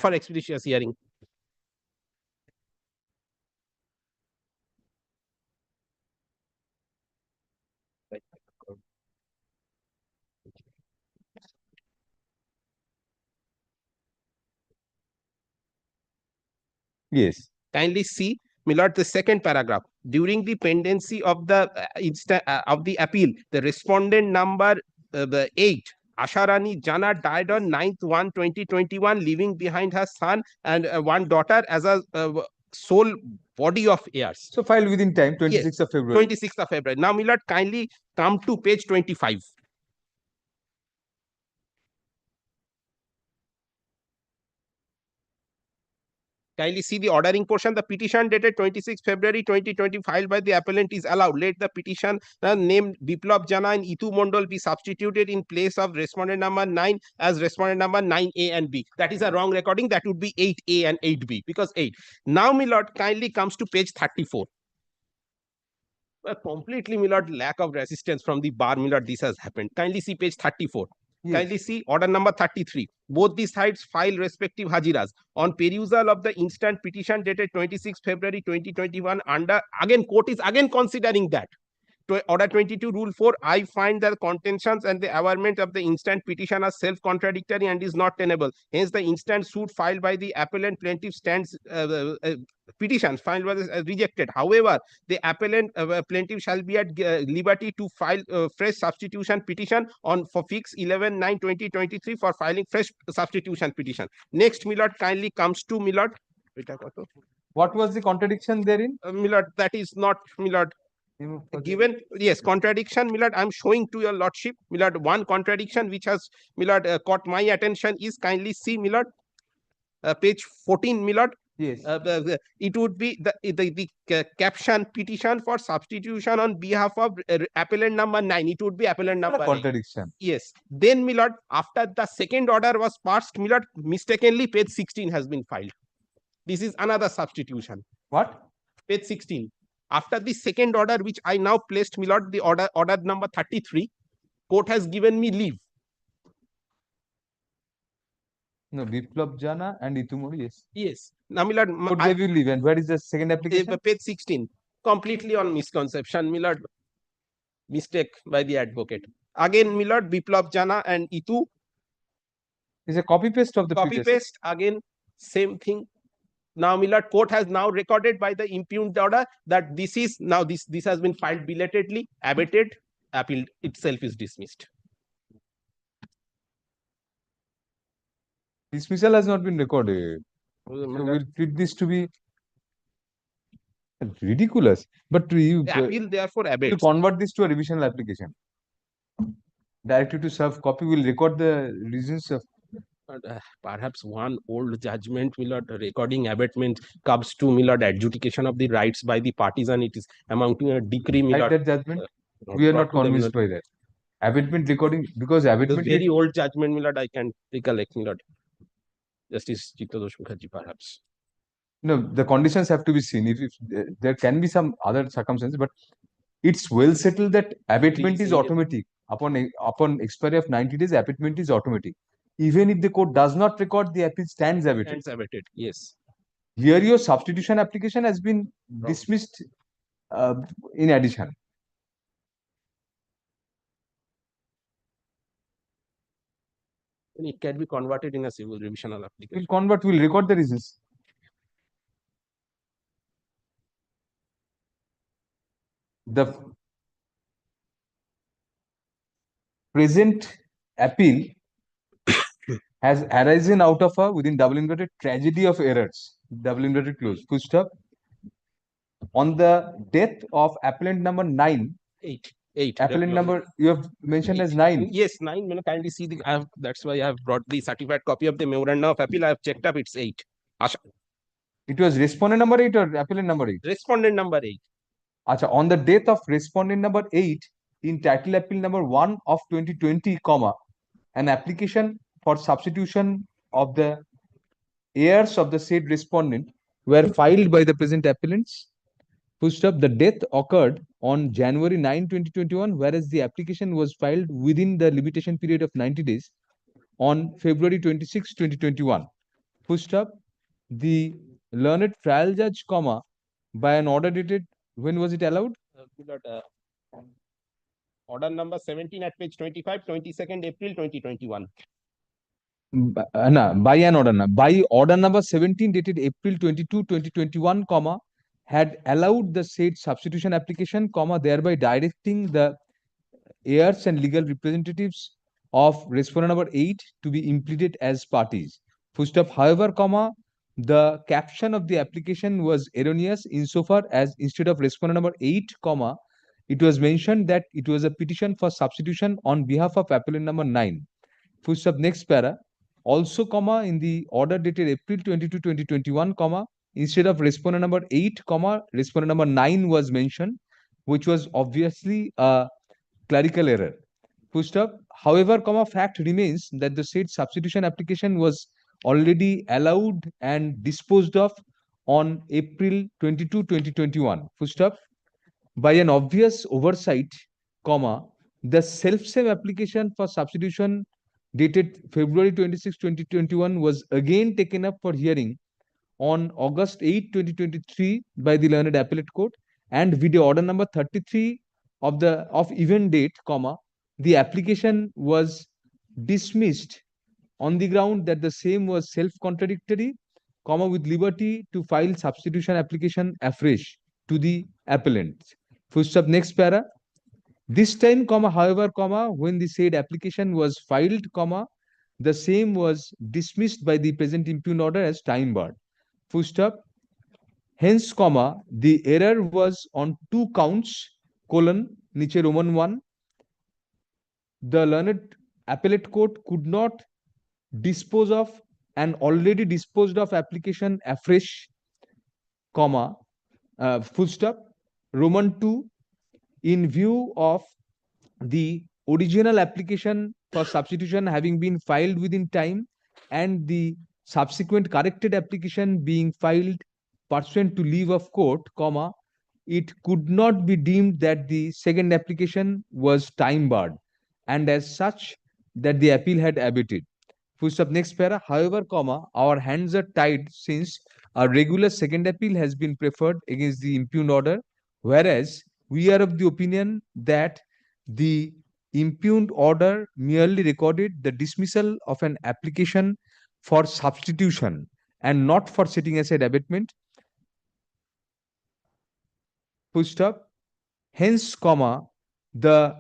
for expeditious hearing. Yes. Kindly see, Milord, the second paragraph. During the pendency of the appeal, the respondent number 8, Asharani Jana, died on 9/1/2021, leaving behind her son and one daughter as a sole body of heirs. So filed within time, 26th of February. 26th of February. Now, Milord, kindly come to page 25. Kindly see the ordering portion. The petition dated 26 February 2020 filed by the appellant is allowed. Let the petition named Biplab Jana and Itu Mondal be substituted in place of respondent number 9 as respondent number 9A and B. That is a wrong recording. That would be 8A and 8B because 8. Now, Milord, kindly comes to page 34. Completely, Milord, lack of resistance from the bar, Milord, this has happened. Kindly see page 34. Yes. Kindly see order number 33. Both the sides file respective hajiras. On perusal of the instant petition dated 26 February 2021, again, court is again considering that. Order 22, Rule 4, I find that contentions and the averment of the instant petition are self-contradictory and is not tenable. Hence, the instant suit filed by the appellant plaintiff stands petitions filed was rejected. However, the appellant plaintiff shall be at liberty to file fresh substitution petition for fix 11/9/2023 for filing fresh substitution petition. Next, Milord, kindly comes to Milord. What was the contradiction therein? Milord, that is not, Milord, given. Yes, contradiction, Milord, I'm showing to your lordship. Milord, one contradiction which has, Milord, caught my attention is, kindly see, Milord, page 14, Milord. Yes. It would be the caption petition for substitution on behalf of appellant number 9. It would be appellant number contradiction. 8. Yes. Then, Milord, after the second order was passed, Milord, mistakenly page 16 has been filed. This is another substitution. What? Page 16. After the second order, which I now placed, Milord, the order number 33, court has given me leave. No, Biplab Jana and Itumori, yes. Yes. Now, Milord, court gave you leave, and where is the second application? Page 16. Completely on misconception, Milord. Mistake by the advocate. Again, Milord, Biplab Jana and Itu. Is a copy paste of the copy paste. Again, same thing. Now, Milord, court has now recorded by the impugned order that this is now this has been filed belatedly, abated, appeal itself is dismissed. Dismissal has not been recorded. So we'll treat this to be ridiculous. But you the appeal therefore abates. To convert this to a revisional application. Directed to serve copy will record the reasons of. Perhaps one old judgment, Milord, recording abatement comes to, Milord, adjudication of the rights by the parties, and it is amounting a decree, Milord. That judgment, we are not convinced by that. Abatement recording, because abatement very old judgment, Milord, I can recollect, Milord. Justice Chittodosh Mukherjee, perhaps. No, the conditions have to be seen. If there can be some other circumstances, but it's well settled that abatement is automatic. Upon expiry of 90 days, abatement is automatic. Even if the court does not record, the appeal stands abated. Stands abated, yes. Here, your substitution application has been dismissed in addition. It can be converted in a civil revisional application. We'll convert, we'll record the reasons. The present appeal has arisen out of a, within double inverted, tragedy of errors, double inverted close, full stop. On the death of appellant number 9, 8. Appellant number you have mentioned 8. As 9. Yes, 9. Kindly see the. That's why I have brought the certified copy of the memorandum of appeal. I have checked up. It's 8. Asha. It was respondent number 8 or appellant number 8? Respondent number 8. Acha, on the death of respondent number 8 in title appeal number 1 of 2020, an application for substitution of the heirs of the said respondent were filed by the present appellants. Full stop. The death occurred on January 9, 2021, whereas the application was filed within the limitation period of 90 days on February 26, 2021. Full stop. The learned trial judge, comma, by an order dated, when was it allowed? Order number 17 at page 25, 22nd April 2021. By order number 17 dated April 22, 2021, comma, had allowed the said substitution application, comma, thereby directing the heirs and legal representatives of respondent number 8 to be impleaded as parties. Full stop. However, comma, the caption of the application was erroneous insofar as instead of respondent number 8, comma, it was mentioned that it was a petition for substitution on behalf of appellant number 9. Full stop. Next para. Also, comma, in the order dated April 22, 2021, comma, instead of respondent number 8, comma, respondent number 9 was mentioned, which was obviously a clerical error. Full stop. However, comma, fact remains that the said substitution application was already allowed and disposed of on April 22, 2021. Full stop. By an obvious oversight, comma, the self-same application for substitution dated February 26, 2021 was again taken up for hearing on August 8, 2023 by the learned appellate court, and video order number 33 of event date, comma, the application was dismissed on the ground that the same was self-contradictory, comma, with liberty to file substitution application afresh to the appellant. Full stop. Next para. This time, comma, however, comma, when the said application was filed, comma, the same was dismissed by the present impugned order as time barred. Full stop. Hence, comma, the error was on 2 counts, colon, niche Roman 1. The learned appellate court could not dispose of an already disposed of application afresh, comma, full stop, Roman 2, in view of the original application for substitution having been filed within time and the subsequent corrected application being filed pursuant to leave of court, comma, it could not be deemed that the second application was time barred, and as such that the appeal had abated. Full stop. Next para. However, comma, our hands are tied since a regular second appeal has been preferred against the impugned order, whereas we are of the opinion that the impugned order merely recorded the dismissal of an application for substitution and not for setting aside abatement. Full stop. Hence, comma, the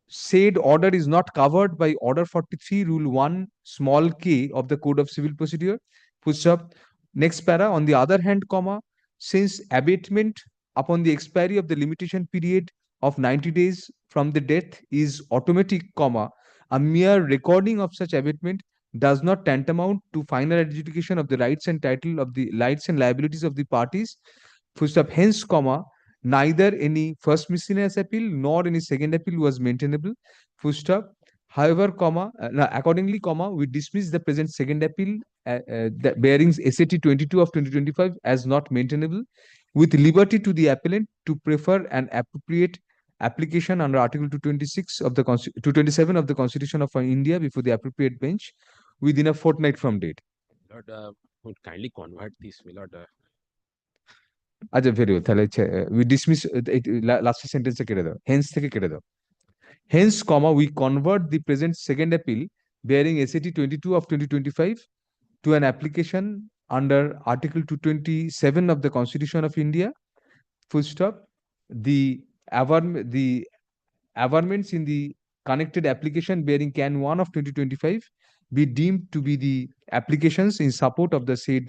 said order is not covered by Order 43, Rule 1, small k of the Code of Civil Procedure. Full stop. Next para. On the other hand, comma, since abatement upon the expiry of the limitation period of 90 days from the death is automatic, comma, a mere recording of such abatement does not tantamount to final adjudication of the rights and title of the rights and liabilities of the parties. Full stop. Hence, comma, neither any first miscellaneous appeal nor any second appeal was maintainable. Full stop. However, comma, accordingly, comma, we dismiss the present second appeal the bearings SAT 22 of 2025 as not maintainable, with liberty to the appellant to prefer an appropriate application under Article 226 of the 227 of the Constitution of India before the appropriate bench within a fortnight from date. Lord, would kindly convert this, my lord. আচ্ছা very তাহলে we dismiss last sentence কেটে দাও, hence থেকে কেটে দাও. Hence, comma, we convert the present second appeal bearing SAT 22 of 2025 to an application under Article 227 of the Constitution of India. Full stop. The averments in the connected application bearing can 1 of 2025 be deemed to be the applications in support of the said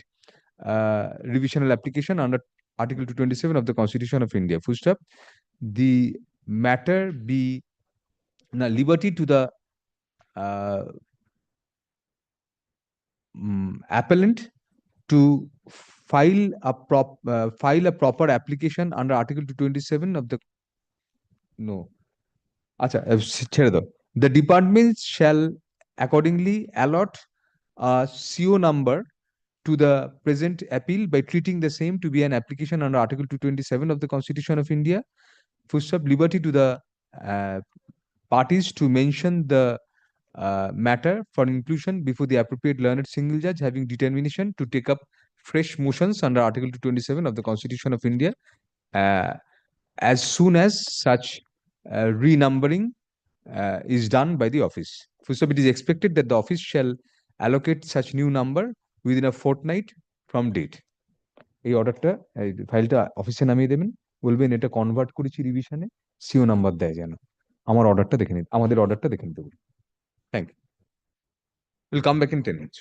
revisional application under Article 227 of the Constitution of India. Full stop. The matter be liberty to the appellant to file a proper application under Article 227 of the ছেড়ে দাও. The department shall accordingly allot a CO number to the present appeal by treating the same to be an application under Article 227 of the Constitution of India. Liberty to the parties to mention the matter for inclusion before the appropriate learned single judge having determination to take up fresh motions under Article 227 of the Constitution of India as soon as such renumbering is done by the office. It is expected that the office shall allocate such new number within a fortnight from date. এই অর্ডারটা ফাইলটা অফিসে নামিয়ে দেবেন, বলবেন এটা convert করেছি রিভিশনে, CO number দেয় যেন আমার অর্ডারটা দেখে নিতে, আমাদের অর্ডারটা দেখে নিতে বলুন। Thank you. Will come back in 10 minutes.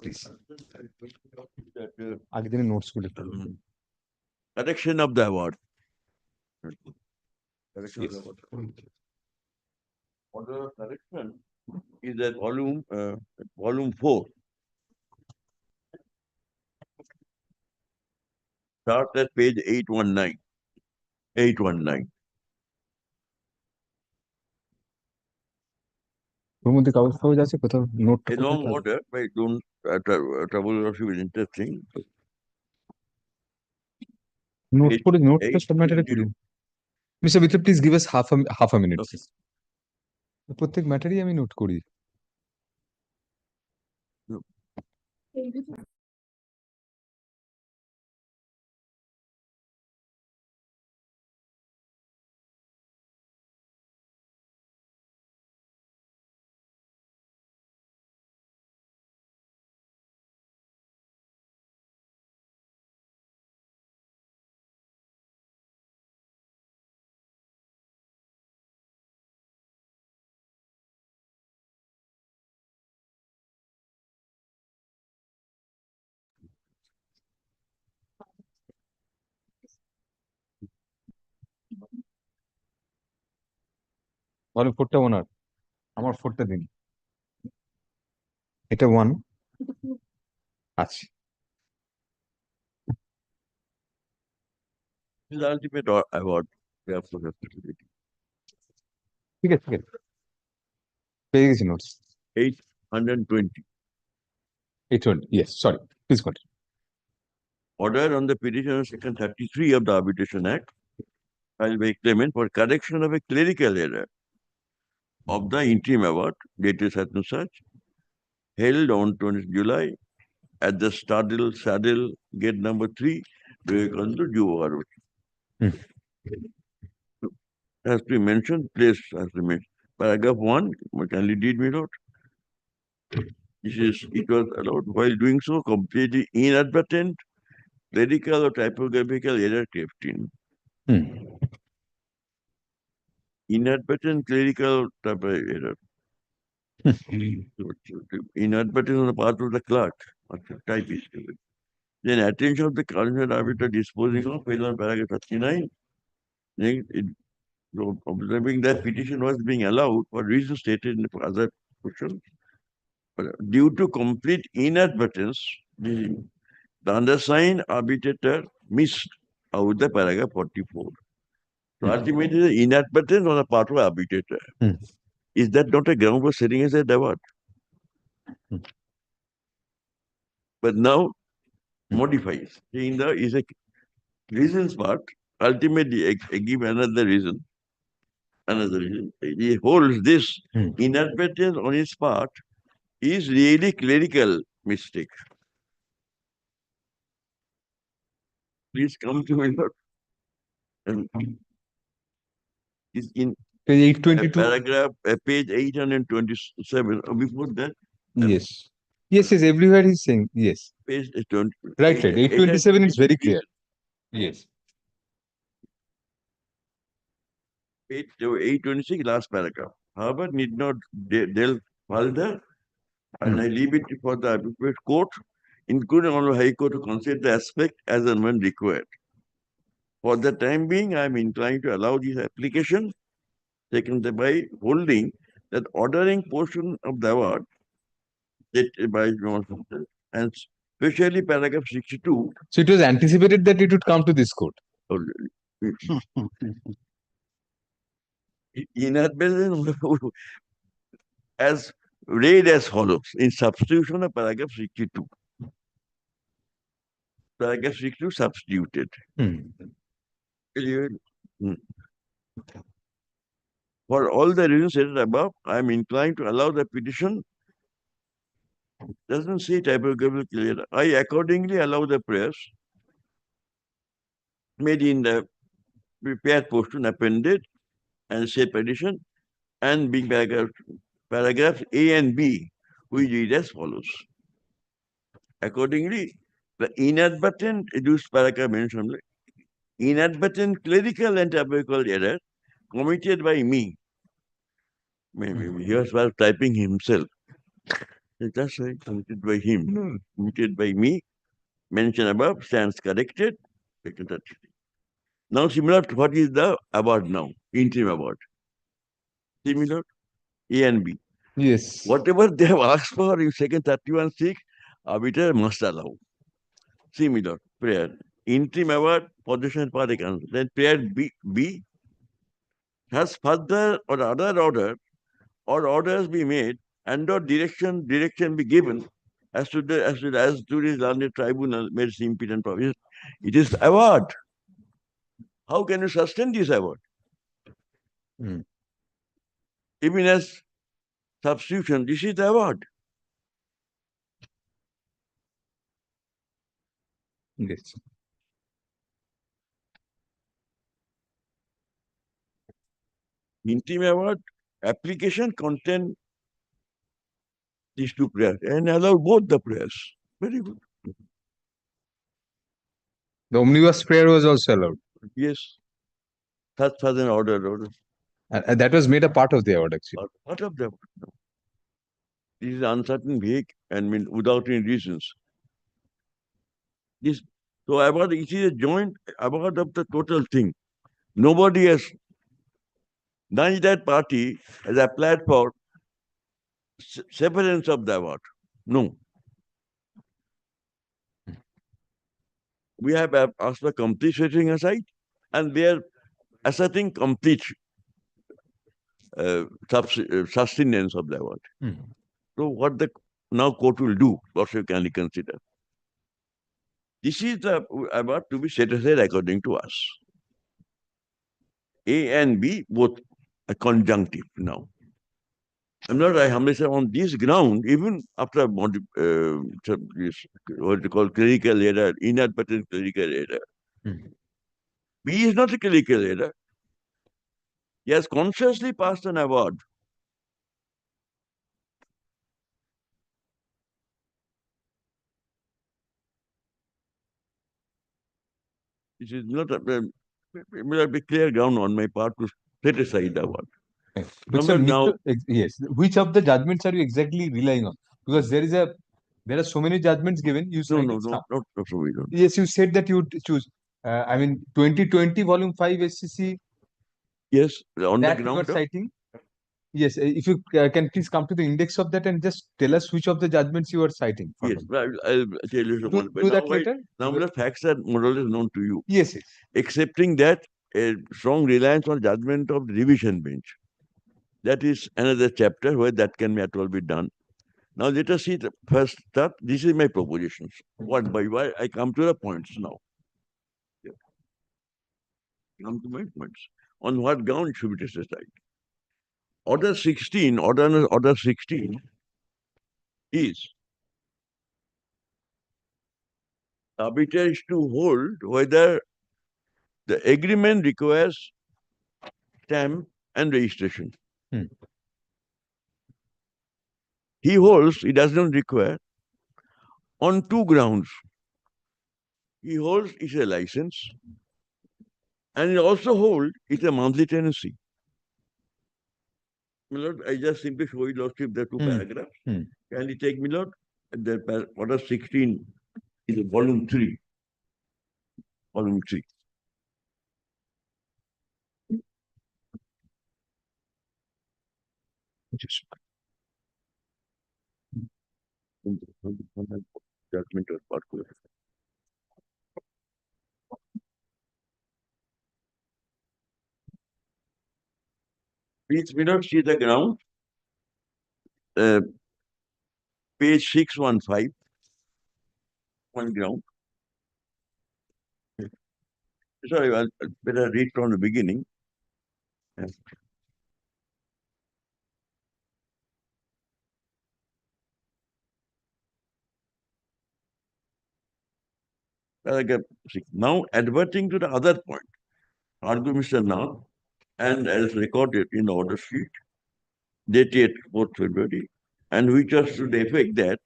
Please আগের দিনের নোটস গুলো একটু Correction of the award. Correction of the award. Order of correction is at volume 4. Start at page 819. 819. ওর মধ্যে কাগজ ফাগজ আছে কোথাও note A long order, but don't trouble yourself with interesting. Note করে নোটটা সব ম্যাটারে করি mister Mitra please give us half a minute প্রত্যেক ম্যাটারই আমি নোট করি ভলিউম 4টা ওনার আমার 4টা দিন এটা 1 আচ্ছা This is the ultimate award. Therefore, ঠিক আছে পেয়ে গেছি notes 820. 820 yes sorry please continue Order on the petition of section 33 of the Arbitration Act filed by claimant for correction of a clerical error of the interim award dated such and such, held on 20th July at the Saddle Gate number 3, Vivekananda Juvaru. Has to be mentioned, place has to be mentioned. Paragraph 1, kindly read me out. It was allowed while doing so completely inadvertent clerical or typographical error kept in. Inadvertent clerical typographical error. Inadvertent on the part of the clerk or the typist. Then attention of the concerned arbiter disposing of based on paragraph 39. Then observing that petition was being allowed for reasons stated in the other question. Due to complete inadvertence, the undersigned arbitrator missed out the paragraph 44. So ultimately, the inadvertence on the part of the arbitrator. Is that not a ground for setting as a award? But now modifies. In the is a reasons part. Ultimately, I give another reason. He holds this inadvertence on his part is really clerical mistake. Please come to me, Lord. And is in page 822 paragraph page 827 before that yes everywhere he's saying yes page 20 right 827 is very clear yes page 826 last paragraph. However, need not delve further, and I leave it for the appropriate court, including on the High Court, to consider the aspect as and when required. For the time being, I am inclined to allow this application taken by holding that ordering portion of the award by and especially paragraph 62. So it was anticipated that it would come to this court. Inadvertent as read as follows in substitution of paragraph 62. Paragraph 62 substituted. For all the reasons stated above, I am inclined to allow the petition. Doesn't say typographical clear. I accordingly allow the prayers made in the prepared portion appended and say petition and being paragraphs A and B, we read as follows. Accordingly, the inadvertent reduced paragraph mentioned inadvertent clerical and typographical error committed by me. Maybe he was typing himself. That's right, committed by him, committed by me, mentioned above, stands corrected. Section 33. Now, similar to what is the award now? Interim award. Similar, A and B. Yes. Whatever they have asked for in section 31(6), arbiter must allow. Similar, prayer. Interim award, possession for the counsel. Then prayer B has further or other order or orders be made and or direction be given as to his learned tribunal made impetent provision. It is award. How can you sustain this award? Even as substitution, this is the award. Yes. Interim award application contain these two prayers and allow both the prayers. Very good. The omnibus prayer was also allowed. Yes. Such an order. And that was made a part of the award, actually. Part of the award. No. This is uncertain, vague, and without any reasons. So award, it is a joint award of the total thing. Nobody has, neither party has applied for severance of the award. No. We have asked for complete setting aside, and they are asserting complete sustenance of the award. So what the now court will do, also can consider. This is the award to be set aside according to us. A and B both are conjunctive now. I'm not, I humbly say, on this ground, even after what you call clerical error, inadvertent clerical error. B is not a clerical error. He has consciously passed an award. This is not a clear ground on my part to set aside the award. But sir, yes, which of the judgments are you exactly relying on? Because there are so many judgments given. You not so we don't. Yes, you said that you would choose. I mean, 2020 Volume 5 SCC. Yes, on that the ground you are citing. Yes, if you can please come to the index of that and just tell us which of the judgments you are citing. Yes, I'll tell you Do that later. Now the facts are more or less known to you. Yes. Excepting that a strong reliance on judgment of the revision bench. That is another chapter where that can at all be done. Now let us see the first step. This is my propositions. What by why I come to the points now. Yeah. Come to my points. On what ground it should be set aside. Order 16 is arbiter is to hold whether the agreement requires stamp and registration. He holds it does not require on two grounds. He holds it's a license and he also holds it's a monthly tenancy. My Lord, I just simply show you Lordship the two paragraphs. Can you take me, Lord? The order 16 is volume 3. Volume 3. Judgment or particular. Please, we not see the ground. Page 615. One ground. Sorry, I'll better read from the beginning. Paragraph 6. Now, adverting to the other point, argue Mr. Now, and as recorded in the order sheet, dated 4th February, and which was to the effect that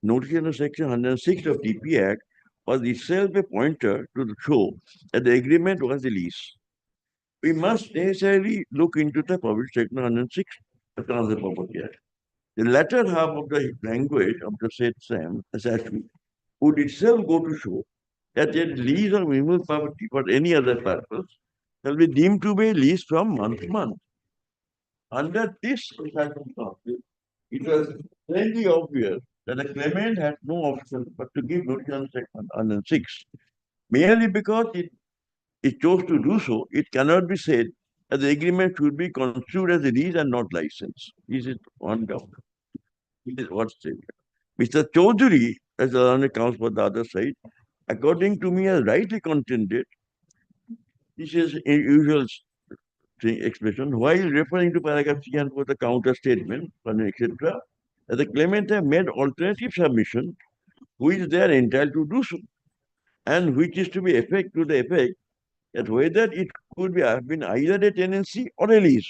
notice in section 106 of TP Act was itself a pointer to show that the agreement was a lease. We must necessarily look into the public section 106 of the Property Act. The latter half of the language of the said statute would itself go to show that a lease of movable property for any other purpose shall be deemed to be leased from month to month. Under this circumstances, it was plainly obvious that the claimant had no option but to give notice on section 106. Merely because it chose to do so, it cannot be said that the agreement should be construed as a lease and not license. This is one doubt. This is what's said. Mr. Chaudhary, as the learned counsel for the other side, according to me, has rightly contended. This is a usual expression, while referring to paragraph 3 and for the counter statement, etc., that the claimant have made alternative submission, which they are entitled to do so, and which is to be to the effect that whether it could be have been either a tenancy or a lease.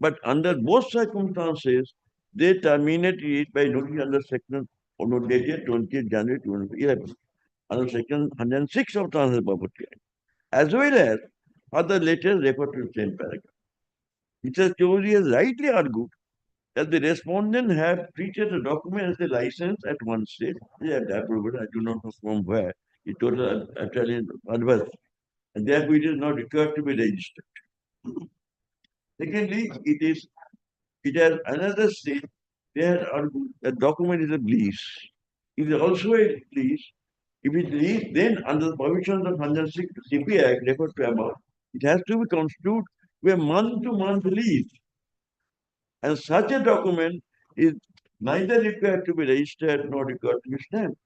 But under both circumstances, they terminated it by notice under section dated 20th January 2011, under section 106 of Transfer Property Act, as well as other letters referred to the same paragraph. Mr. Chaudhary has rightly argued that the respondent have treated the document as a license at one stage. They have approved it. I do not know from where. It was Italian adverse. And therefore it is not required to be registered. Secondly, it has another stage. They have argued that document is a lease. It is also a lease. If it is lease, then under the provisions of 106 CP Act referred to above, it has to be construed with a month-to-month lease. And such a document is neither required to be registered nor required to be stamped.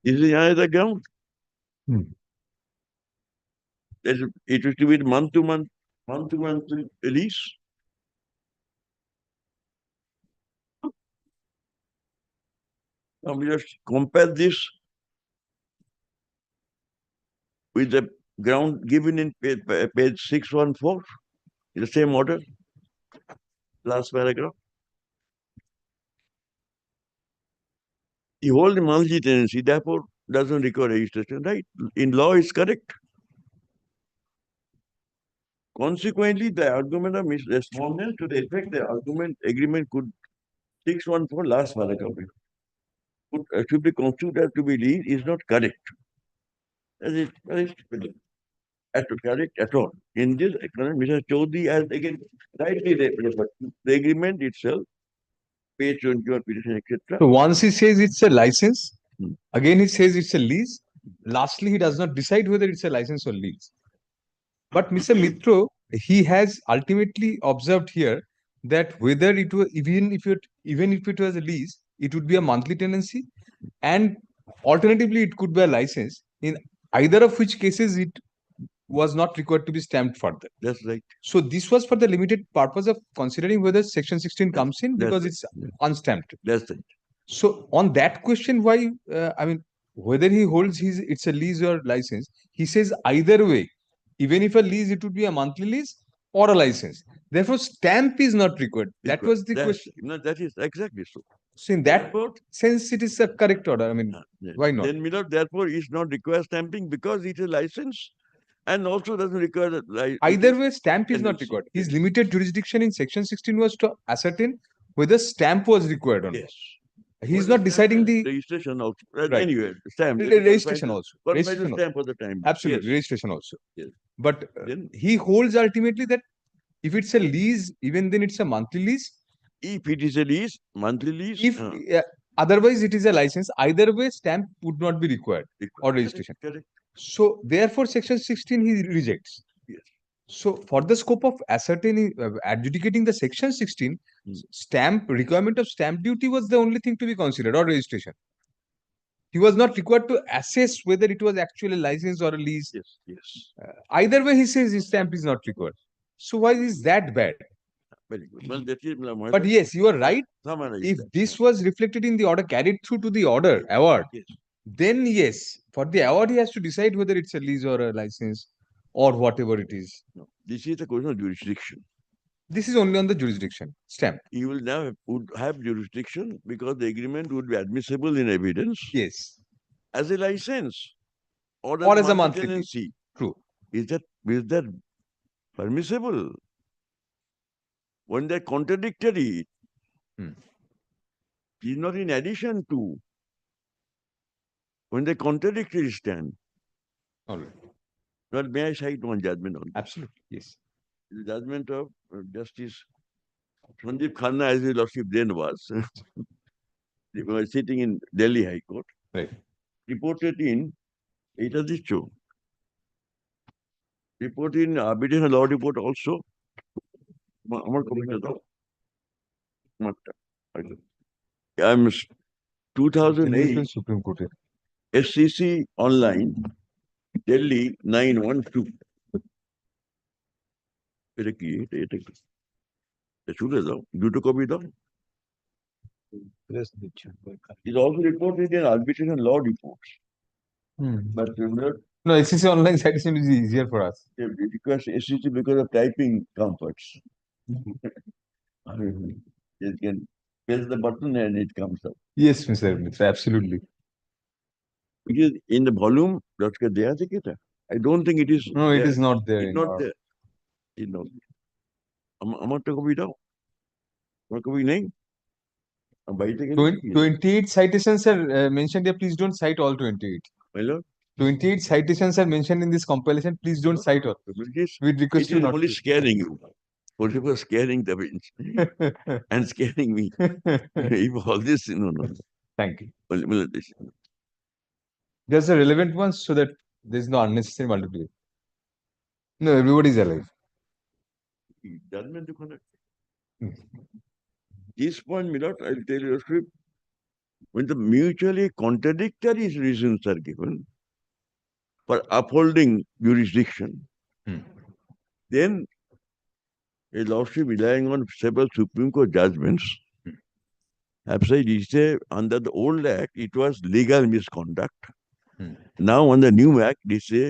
This is another ground. It is to be month-to-month lease. Now we just compare this with the ground given in page 614, in the same order, last paragraph. The whole monthly tenancy, therefore, doesn't require registration, right? In law, it's correct. Consequently, the argument of respondent to the effect the agreement could 614 last paragraph should be construed to be lease is not correct. That is correct at all. In this, Mr. Chaudhary has again rightly referred the agreement itself, page 21, petition, etc. So once he says it's a license, again he says it's a lease. Lastly, he does not decide whether it's a license or lease. But Mr. Mitro, he has ultimately observed here that whether it was even if it was a lease, it would be a monthly tenancy, and alternatively it could be a license. In either of which cases it was not required to be stamped further. That's right. So this was for the limited purpose of considering whether section 16 comes in because it's unstamped. That's right. So on that question, why whether he holds it's a lease or license, he says either way, even if a lease, it would be a monthly lease or a license. Therefore, stamp is not required. That was the question. No, that is exactly so. So in that sense, it is a correct order. Why not? Then, therefore, is not require stamping because it is a license and also doesn't require the either way, stamp is not required. His limited jurisdiction in section 16 was to ascertain whether stamp was required or not. Yes. He is not deciding the registration also. Right. Anyway, stamp. Registration also. Registration stamp for the time. Absolutely, Yes. registration also. Yes. But he holds ultimately that if it's a lease, even then it's a monthly lease. If it is a lease, monthly lease. If otherwise it is a license, either way stamp would not be required or registration. Correct. So therefore, section 16 he rejects. Yes. So for the scope of ascertaining, adjudicating the section 16, requirement of stamp duty was the only thing to be considered, or registration. He was not required to assess whether it was actually a license or a lease. Yes. Either way, he says his stamp is not required. So why is that bad? Very good. Well, that is But yes, you are right. If this was reflected in the order, carried through to the order, award, then yes, for the award, he has to decide whether it's a lease or a license or whatever it is. No, this is a question of jurisdiction. This is only on the jurisdiction, stamp. You will now would have jurisdiction because the agreement would be admissible in evidence. Yes. As a license or as a monthly tenancy. True. Is that permissible? When they're contradictory, Is not in addition to when they contradictory stand. All right. But may I cite one judgment on this? Absolutely, yes. The judgment of Justice Sandeep Khanna, as his lordship then was, they were sitting in Delhi High Court. Right. Reported in, it is true. Reported in Arbitration Law Report also. আমার কপিটা দাও। আমারটা। I'm 2008 Supreme Court. SCC online, Delhi 912. এটা কি? এটা কি? এটা শুনে দাও, দুটো কপি দাও। It's also reported in arbitration law reports. But No, SCC online citation is easier for us. they request SCC because of typing comforts. I mean, you can press the button and it comes up. Yes, Mr. Mitra, absolutely. Because in the volume, I don't think it is. No, it is not there. It's not there. It's not there. আমারটা copy দাও। আমার copy নেই। 28 citations are mentioned here. Please don't cite all 28. My lord? 28 citations are mentioned in this compilation. Please don't cite all. We request It you is not only to. scaring you. For scaring the bench and scaring me. If all this, no. Thank you. Well, Just the relevant ones so that there is no unnecessary multiplication. No, everybody is alive. Judgment to conduct. This point, my lord, I'll tell you, Sir, when the mutually contradictory reasons are given for upholding jurisdiction, then a lordship relying on several Supreme Court judgments have said, under the old act, it was legal misconduct. Now, on the new act, they say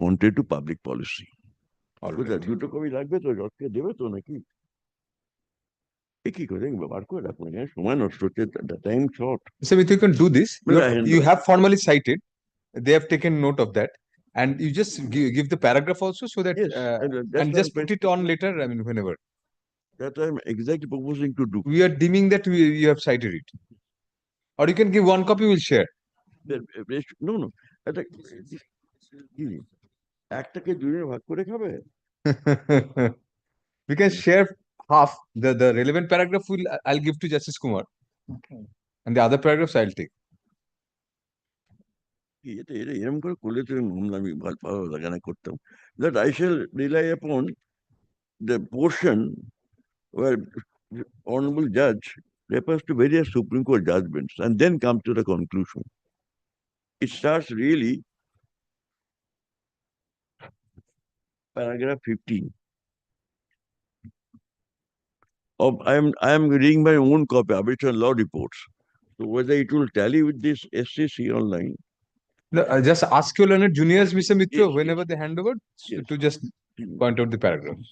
contrary to public policy. দুটো কবি লাগবে তো জজকে দেবে তো নাকি কি করে বার করে রাখবেন সময় নষ্ট হচ্ছে time short So if you can do this, you have formally cited. They have taken note of that, and you just give the paragraph also so that and just put it on later. I mean, whenever. That I'm exactly proposing to do. We are deeming that you have cited it, or you can give one copy. We'll share. No. একটাকে দুই ভাগ করে খাবে We can share half. The relevant paragraph I'll give to Justice Kumar, and the other paragraphs I'll take. এরকম করে করলে তো আমি ভালো লাগে না করতাম that I shall rely upon the portion where honorable judge refers to various Supreme Court judgments and then come to the conclusion. It starts really paragraph 15. I am reading my own copy, arbitration law reports. So whether it will tally with this SCC online. No, just ask your learned juniors, Mr. Mitra, whenever they hand over, to just point out the paragraphs.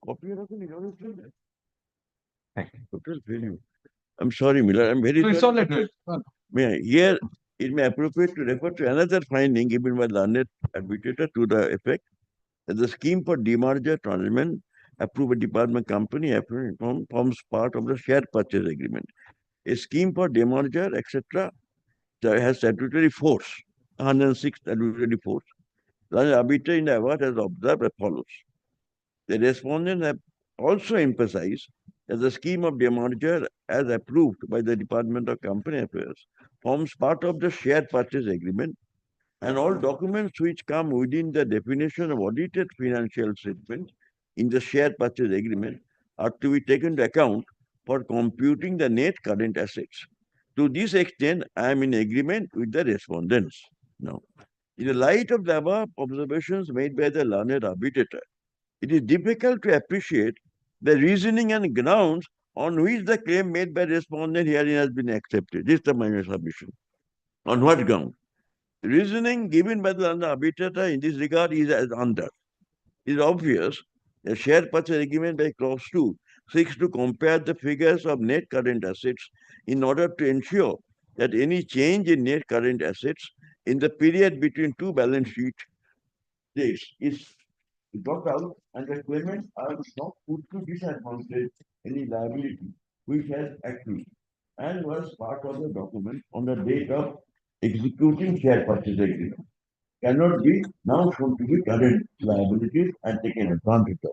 Copy Thank you. I'm sorry, Miller. I'm very sorry. It's all right. Here, it may appropriate to refer to another finding given by the learned arbitrator to the effect that the scheme for demerger transmission approved by department company forms part of the share purchase agreement. A scheme for demerger, etc., has statutory force, 106 statutory force. The arbitrator in the award has observed as follows. The respondents have also emphasized that the scheme of demerger, as approved by the Department of Company Affairs, forms part of the share purchase agreement, and all documents which come within the definition of audited financial statements in the share purchase agreement are to be taken into account for computing the net current assets. To this extent, I am in agreement with the respondents. Now, in the light of the above observations made by the learned arbitrator, it is difficult to appreciate the reasoning and grounds on which the claim made by respondent herein has been accepted. This is the minor submission. On what ground? The reasoning given by the arbitrator in this regard is as under. It is obvious that share purchase agreement by clause 2 seeks to compare the figures of net current assets in order to ensure that any change in net current assets in the period between two balance sheet dates is It got out and the claimants are not put to disadvantage any liability which has accrued and was part of the document on the date of executing share purchase agreement cannot be now shown to be current liabilities and taken advantage of.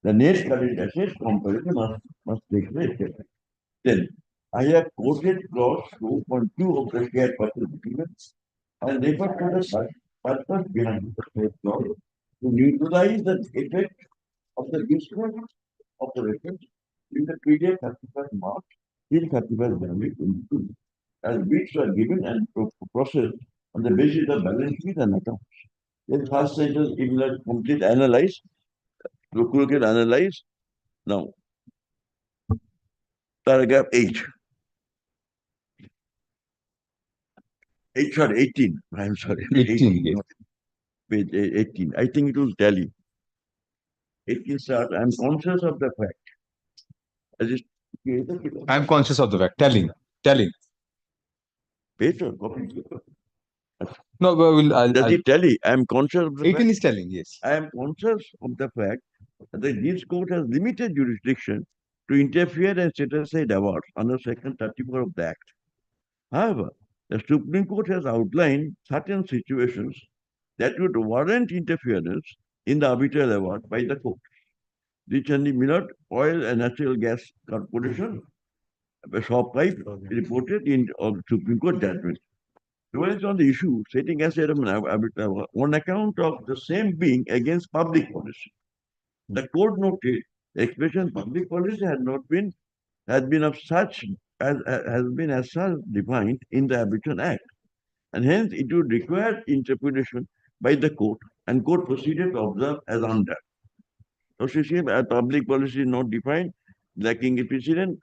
The net current assets comparison must take place. Then, I have quoted clause 2.2 of the share purchase agreement and refer to the purpose behind the said clause to neutralize the effect of the discount operations in the period 31st March till 31st January 22, as bids were given and processed on the basis of balance sheet and accounts. Then first sentence in the complete analyze, look at analyze. Now, paragraph 8. 8, sorry, 18. I'm sorry. 18, yes. Page 18. I think it will tally. 18 start. I'm conscious of the fact. I'm conscious of the fact. Telling. Paper, copy. No, but Does it tally? I am conscious of the 18 fact. is telling, yes. I am conscious of the fact that this court has limited jurisdiction to interfere and set aside awards under Section 34 of the Act. However, the Supreme Court has outlined certain situations that would warrant interference in the arbitral award by the court. The Chandigarh Oil and Natural Gas Corporation, shop pipe, reported in the Supreme Court judgment. Dwells on the issue setting aside an arbitral on account of the same being against public policy. The court noted the expression public policy has been of such has been as such defined in the Arbitration Act, and hence it would require interpretation by the court, and court proceeded to observe as under. So she said, as public policy is not defined, lacking a precedent.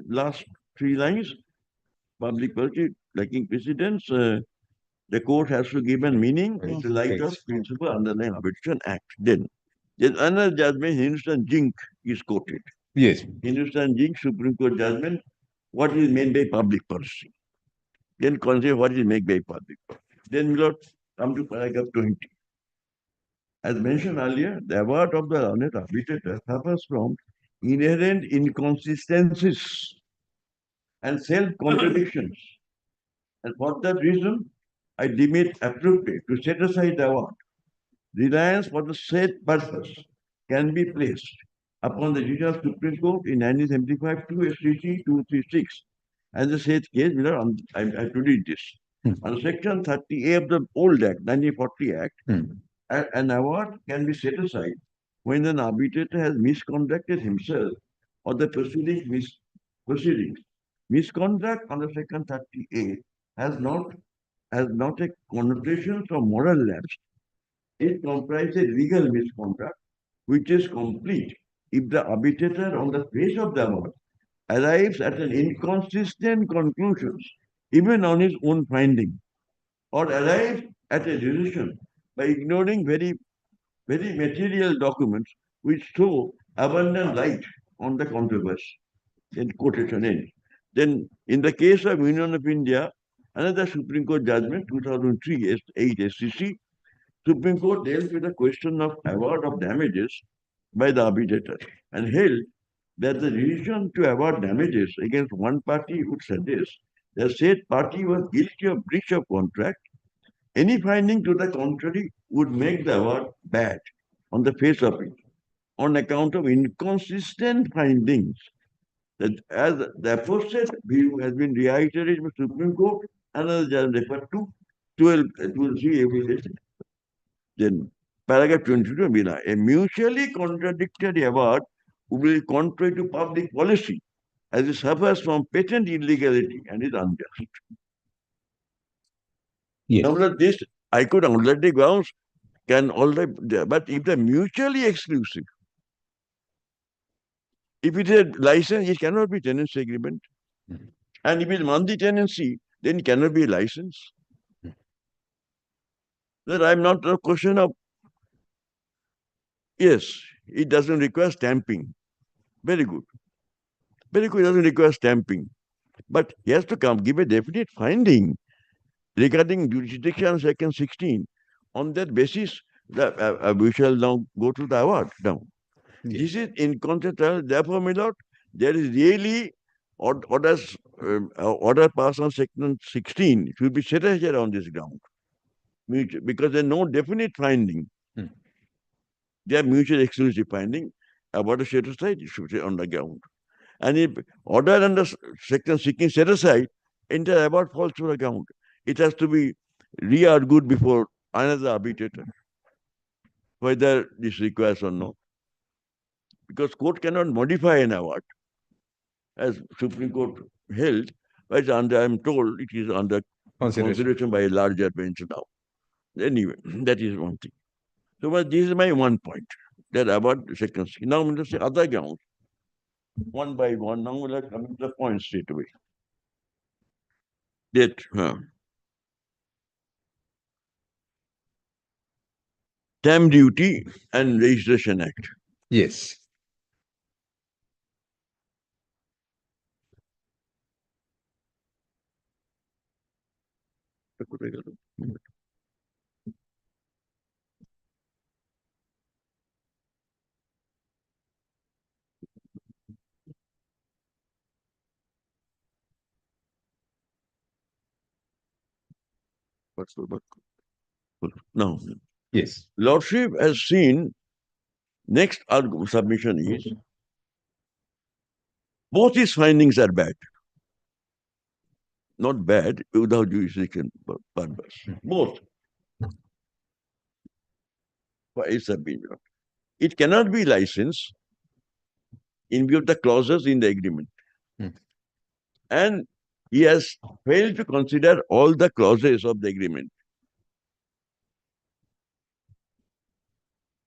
Last 3 lines, public policy lacking precedence. The court has to give a meaning in the light of principle underlying Arbitration Act. Then another judgment, Hindustan Zinc, is quoted. Yes. Hindustan Zinc, Supreme Court judgment, what is meant by public policy? Then consider what is meant by public policy. Then we will come to paragraph 20. As mentioned earlier, the award of the learned arbitrator suffers from inherent inconsistencies and self-contradictions. And for that reason, I deem it appropriate to set aside the award. Reliance for the said purpose can be placed upon the decision of Supreme Court in 1975 2 STC 236. And the said case, I have to read this. On Section 30A of the old Act, 1940 Act, an award can be set aside when an arbitrator has misconducted himself or the proceedings. Misconduct under Section 30A has not a connotation of moral lapse. It comprises legal misconduct, which is complete if the arbitrator on the face of the award arrives at an inconsistent conclusions, even on his own finding, or arrives at a decision by ignoring very material documents which throw abundant light on the controversy. Then quotation ends. Then, in the case of Union of India, another Supreme Court judgment, 2003 8 SCC, Supreme Court dealt with the question of award of damages by the arbitrator and held that the decision to award damages against one party would suggest that said party was guilty of breach of contract. Any finding to the contrary would make the award bad on the face of it on account of inconsistent findings. That as the aforesaid view has been reiterated by the Supreme Court, another judge referred to 12C evaluation. Then paragraph 22, a mutually contradictory award would be contrary to public policy as it suffers from patent illegality and is unjust. Yes. Now, this I could already grounds can already, but if they're mutually exclusive, if it is a license, it cannot be tenancy agreement. And if it's monthly tenancy, then it cannot be a license. That I'm not a question of, yes, it doesn't require stamping. Very good. Very good, it doesn't require stamping. But he has to give a definite finding regarding jurisdiction section 16 On that basis, we shall now go to the award now. This is inconstitutional. Therefore, my lord, there is really order passed on section 16 should be set aside on this ground. Because there is no definite finding. They are mutually exclusive finding about a set aside, it should be on the ground. And if order under section 16 set aside, entire award falls to the ground. It has to be re-argued before another arbitrator, whether this requires or not. Because court cannot modify an award, as Supreme Court held, but I am told it is under consideration by a larger bench now. Anyway, that is one thing. So but this is my one point, that about section 16. Now I'm going to say other grounds, one by one. Now we'll come to the point straight away. That Stamp Duty and Registration Act. Yes. Now, yes, Lordship has seen next submission is both his findings are bad. Not bad without jurisdiction purpose. Both. It cannot be licensed in view of the clauses in the agreement. And he has failed to consider all the clauses of the agreement.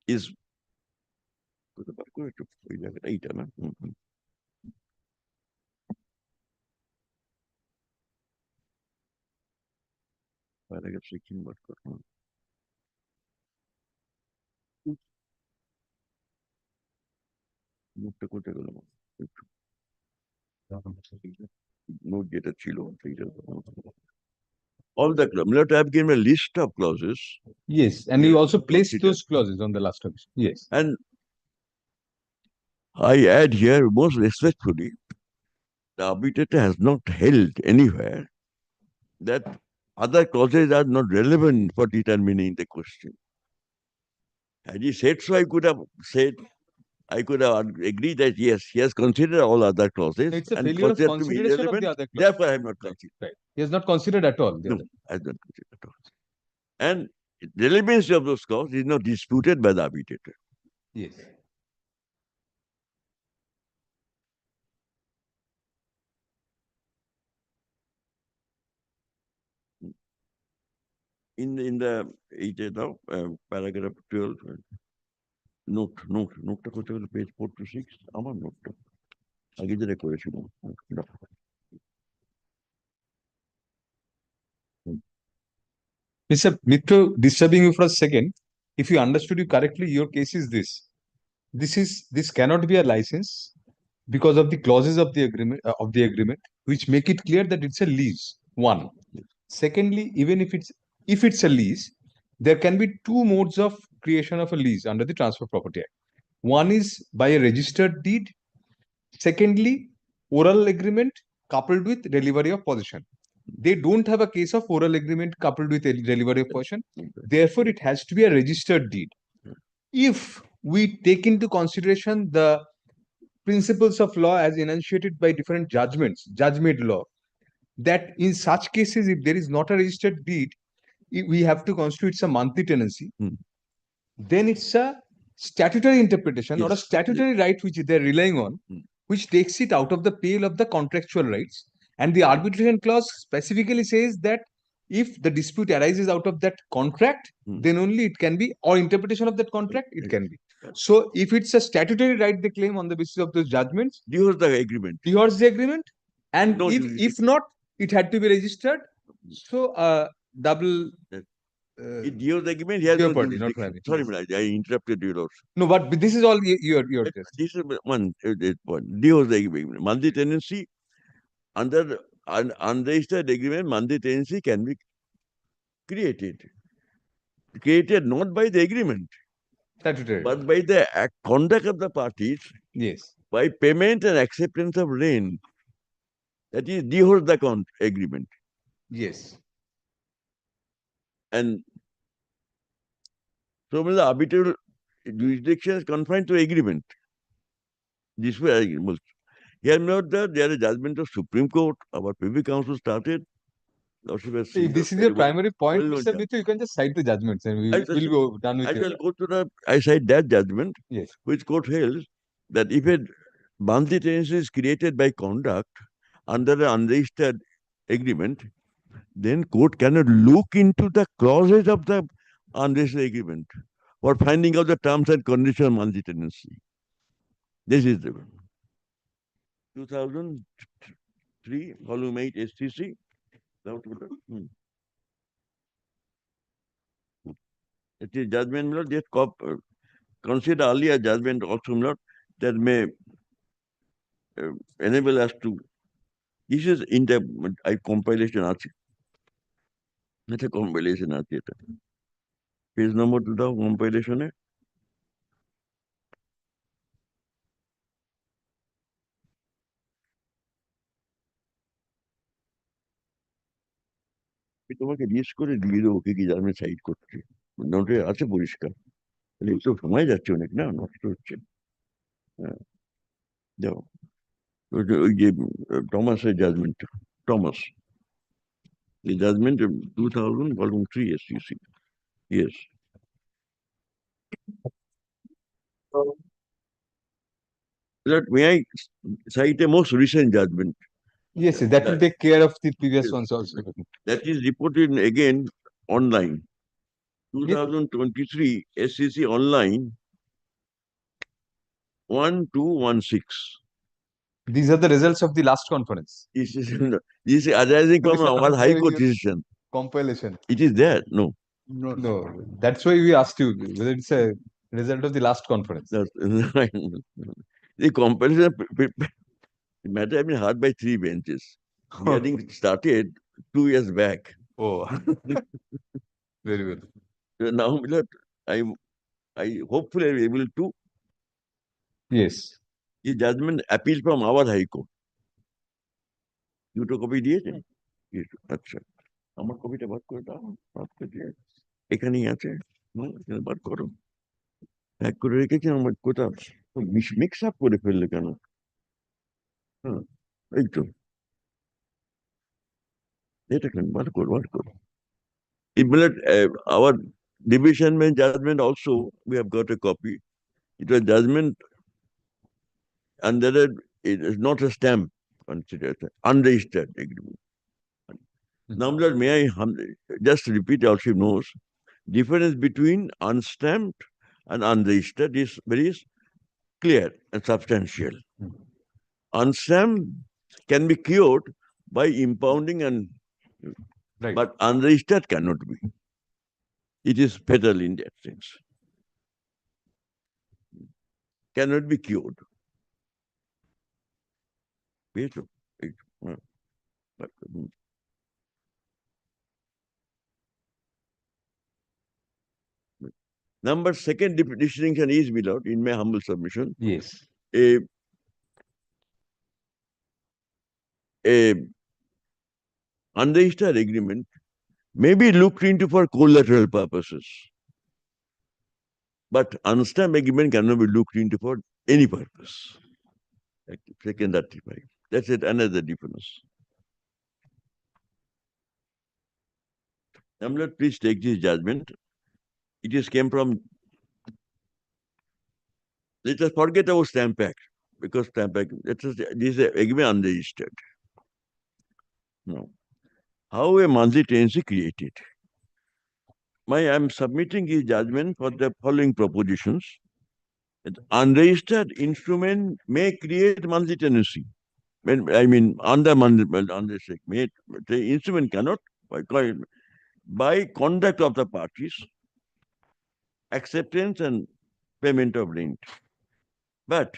Is all the clauses. I have given a list of clauses. Yes, and you also placed those clauses on the last submission. Yes. And I add here most respectfully, the arbitrator has not held anywhere that other clauses are not relevant for determining the question. Had he said so, I could have agreed that yes, he has considered all other clauses. It's a and failure of considered to be consideration of the irrelevant. other clauses. Therefore, I have not considered. Right. He has not considered at all. No, I have not considered at all. And the relevancy of those clauses is not disputed by the arbitrator. Yes. In the paragraph 12, note page 4 to 6, আমার নোটটা আগে যেটা করেছিলাম Mr. Mitro, disturbing you for a second. If you understood you correctly, your case is this. This cannot be a license because of the clauses of the agreement, which make it clear that it's a lease. One. Secondly, even if it's a lease, there can be two modes of creation of a lease under the Transfer Property Act. One is by a registered deed. Secondly, oral agreement coupled with delivery of possession. They don't have a case of oral agreement coupled with a delivery of possession. Therefore, it has to be a registered deed. If we take into consideration the principles of law as enunciated by different judgments, judge-made law, that in such cases, if there is not a registered deed, we have to constitute it's a monthly tenancy. Then it's a statutory interpretation or a statutory right which they're relying on, which takes it out of the pale of the contractual rights. And the arbitration clause specifically says that if the dispute arises out of that contract, then only it can be, or interpretation of that contract, it can be. So if it's a statutory right they claim on the basis of those judgments, divorce the agreement. Divorce the agreement. And No, if not, it had to be registered. So double it divorce the agreement, he has no party, not jurisdiction. having. Sorry, Milad, I interrupted you. Lord. No, but this is all your test. This is one point. Divorce the agreement. Monthly tenancy, under unregistered agreement, monthly tenancy can be created. created not by the agreement, Statutory. but by the conduct of the parties. Yes. By payment and acceptance of rent. That is deholds the agreement. Yes. And so the arbitral jurisdiction is confined to agreement. This way I must. Here not that there is judgment of Supreme Court. Our PV Council started. See, this is your primary point, Mr. Mithu. You can just cite the judgments and we will be done with I it. shall go to I cite that judgment, Yes. which court held that if a monthly tenancy is created by conduct under an unregistered agreement, then court cannot look into the clauses of the unregistered agreement for finding out the terms and conditions of monthly tenancy. This is the 2003, volume 8 STC. It is judgment, not just consider earlier judgment also not that may enable us to. This is in the compilation আছে. It's a compilation আছে এটা. Page number 2 দাও compilation এ. আমি তোমাকে list করে দিয়ে দেবো কি কি জানবে সাইড করছে নোটে আছে পরিষ্কার একটু সময় যাচ্ছে অনেক না নষ্ট হচ্ছে হ্যাঁ যাও ওই যে টমাসের judgment Thomas the judgment of 2000 volume 3 SCC. Yes. That may I cite a most recent judgment? Yes, that will take care of the previous ones also. That is reported again online. 2023 SCC online 1216. These are the results of the last conference. This is arising from our High Court decision. Compilation. It is there? No. No. That's why we asked you whether it's a result of the last conference. The compilation matter has been heard by 3 benches. Hearing started 2 years back. Oh, very well. So now, I hopefully am able to. Yes. The judgment appeal from our High Court. You to copy দিয়েছেন? আচ্ছা আমার কপিটা বার করে দাও এখানেই আছে বার করো এক করে রেখেছি আমার কোথাও মিক্স আপ করে ফেললে কেন হ্যাঁ এই তো এটা কেন বার করো our division judgment also we have got a copy. It was judgment and it is not a stamp considered unregistered agreement. Now, may I just repeat, also knows, difference between unstamped and unregistered is very clear and substantial. Unstamped can be cured by impounding and but unregistered cannot be. It is fatal in that sense. Cannot be cured. Number second distinction is, beloved, in my humble submission. Yes. A unregistered agreement may be looked into for collateral purposes. But unstamped agreement cannot be looked into for any purpose. Second 35. That's it, another difference. Now, please take this judgment. It is came from. Let us forget about Stamp Act because Stamp Act. This is agreement unregistered. Now, how a monthly tenancy created? I am submitting this judgment for the following propositions. An unregistered instrument may create monthly tenancy. I mean, under the instrument cannot by conduct of the parties, acceptance and payment of rent. But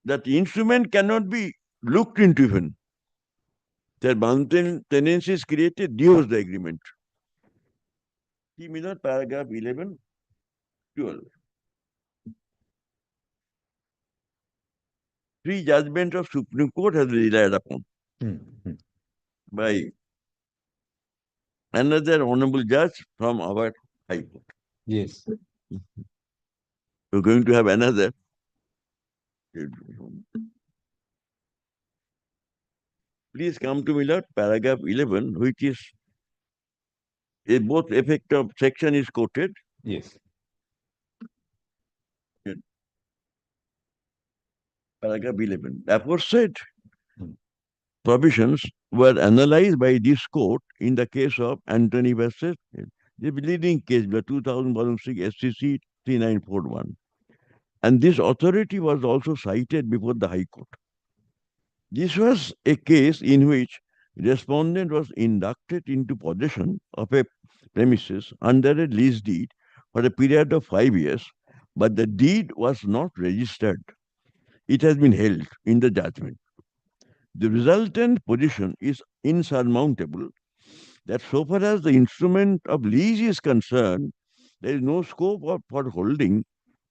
that instrument cannot be looked into even. That monthly tenancy is created during the agreement. See, Miller, paragraph 11, 12. Three judgments of Supreme Court has been relied upon by another honorable judge from our High Court. Yes. We're going to have another. Please come to Miller, paragraph 11, which is both effect of section is quoted. Yes. Paragraph 11. Aforesaid provisions were analyzed by this court in the case of Anthony versus the leading case, the 2006 SCC 3941. And this authority was also cited before the High Court. This was a case in which respondent was inducted into possession of a premises under a lease deed for a period of 5 years, but the deed was not registered. It has been held in the judgment. The resultant position is insurmountable that so far as the instrument of lease is concerned, there is no scope for holding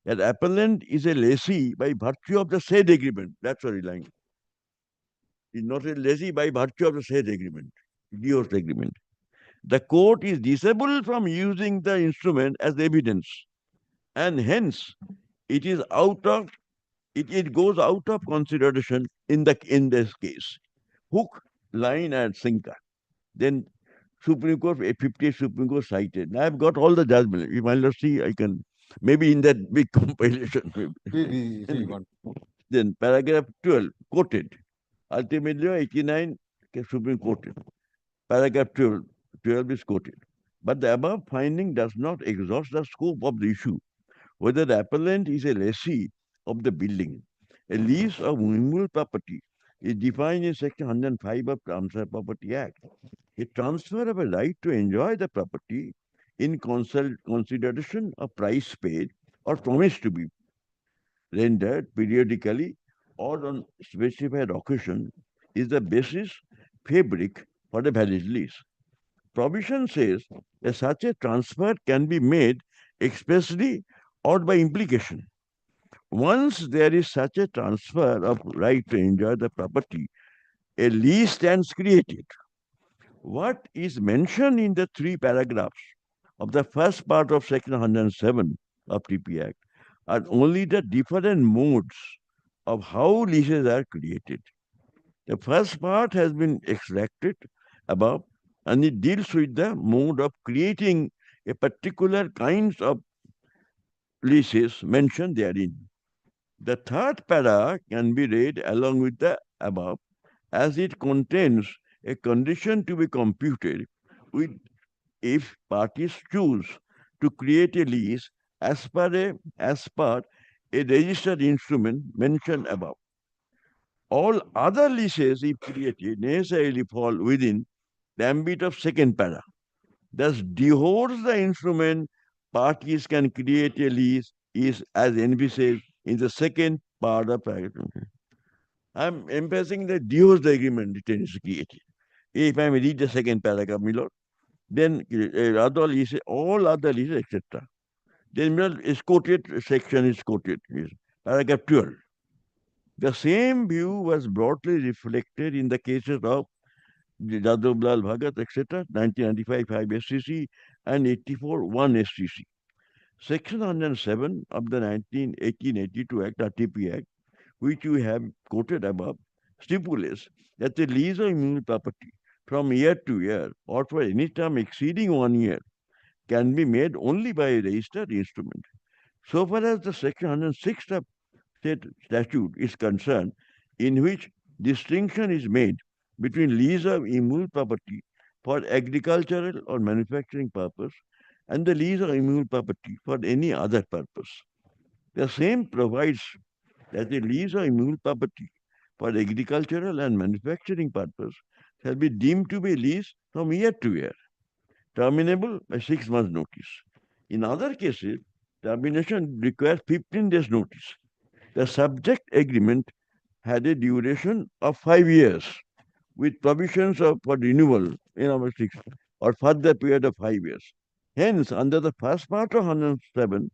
that appellant is a lessee by virtue of the said agreement. That's a relying. Is not a lessee by virtue of the said agreement, divorce agreement. The court is disabled from using the instrument as evidence, and hence it is out of it goes out of consideration in this case. Hook, line, and sinker. Then Supreme Court, 58 Supreme Court cited. Now I've got all the judgment. If I'll see, I can maybe in that big compilation. Then paragraph 12 quoted. Ultimately 89 Supreme Court. Paragraph 12 is quoted. But the above finding does not exhaust the scope of the issue, whether the appellant is a lessee of the building. A lease of movable property is defined in Section 105 of Transfer Property Act. A transfer of a right to enjoy the property in consideration of price paid or promised to be rendered periodically or on specified occasion is the basis fabric for the valid lease. Provision says that such a transfer can be made expressly or by implication. Once there is such a transfer of right to enjoy the property, a lease stands created. What is mentioned in the 3 paragraphs of the first part of Section 107 of TP Act are only the different modes of how leases are created. The first part has been extracted above, and it deals with the mode of creating a particular kinds of leases mentioned therein. The third para can be read along with the above, as it contains a condition to be computed with if parties choose to create a lease as per a registered instrument mentioned above. All other leases, if created, necessarily fall within the ambit of second para. Thus, divorce the instrument parties can create a lease is as envisaged in the second part of paragraph. I'm emphasizing the divorce agreement it is created. If I may read the second paragraph, my lord, then other leases, all other leases, etc. Then is quoted, section is quoted, paragraph 12. The same view was broadly reflected in the cases of Jadhav Lal Bhagat, etc., 1995 5 SCC and 84 1 SCC. Section 107 of the 1882 Act, RTP Act, which you have quoted above, stipulates that the lease of immune property from year to year or for any term exceeding 1 year can be made only by a registered instrument. So far as the Section 106 of state statute is concerned, in which distinction is made between lease of immune property for agricultural or manufacturing purpose and the lease of immune property for any other purpose. The same provides that the lease of immune property for agricultural and manufacturing purpose shall be deemed to be lease from year to year, terminable by 6 months' notice. In other cases, termination requires 15 days' notice. The subject agreement had a duration of 5 years with provisions for renewal in our 6 or further period of 5 years. Hence, under the first part of 107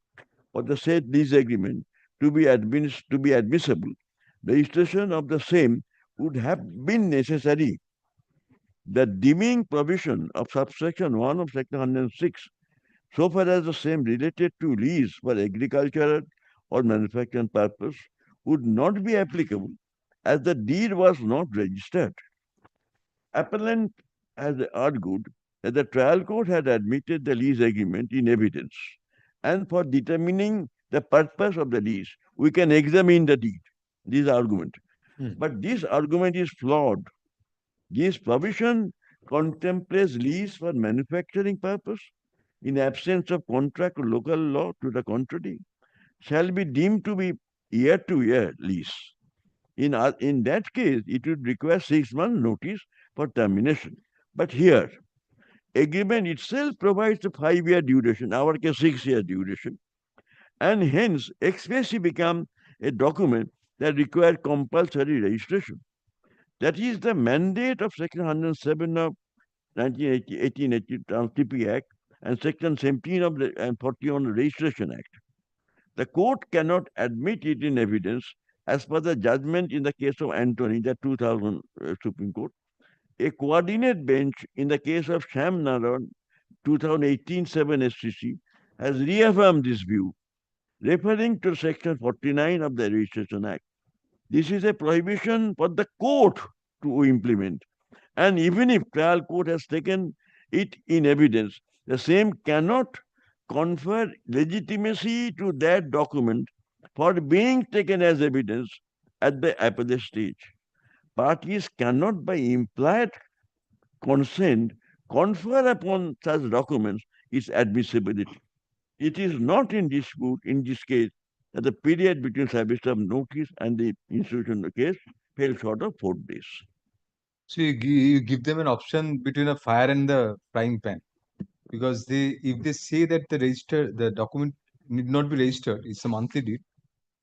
of the said lease agreement to be admissible, registration of the same would have been necessary. The deeming provision of subsection 1 of section 106, so far as the same related to lease for agricultural or manufacturing purpose, would not be applicable as the deed was not registered. Appellant has argued that the trial court had admitted the lease agreement in evidence, and for determining the purpose of the lease, we can examine the deed. This argument. But this argument is flawed. This provision contemplates lease for manufacturing purpose in absence of contract or local law to the contrary, shall be deemed to be year-to-year lease. In that case, it would require 6 months notice for termination. But here, agreement itself provides a 5-year duration, our case 6-year duration, and hence expressly become a document that requires compulsory registration. That is the mandate of Section 107 of 1880 TP Act and Section 17 of the and 41 Registration Act. The court cannot admit it in evidence as per the judgment in the case of Anthony, the 2000 Supreme Court. A coordinate bench in the case of Sham Naran, 2018-7 SCC, has reaffirmed this view, referring to Section 49 of the Registration Act. This is a prohibition for the court to implement. And even if trial court has taken it in evidence, the same cannot confer legitimacy to that document for being taken as evidence at the appellate stage. Parties cannot, by implied consent, confer upon such documents its admissibility. It is not in dispute in this case that the period between service of notice and the institution of the case fell short of 4 days. So you give them an option between a fire and the frying pan, because if they say that the document need not be registered, it's a monthly deed,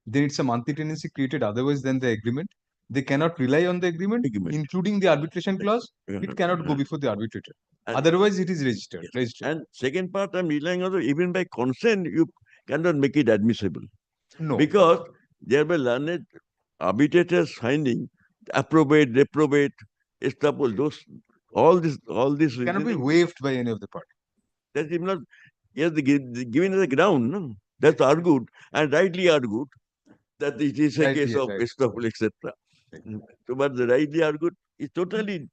then it's a monthly tenancy created otherwise than the agreement. They cannot rely on the agreement. Including the arbitration clause. It cannot go before the arbitrator. Otherwise, it is registered. And second part, I'm relying on even by consent, you cannot make it admissible. No. Because there were learned arbitrators finding approbate, reprobate, estoppel, all this Cannot be waived by any of the parties. That's even not given as a ground. No? That's argued and rightly argued that it is a case of estoppel, etc. So, but the rightly argued is totally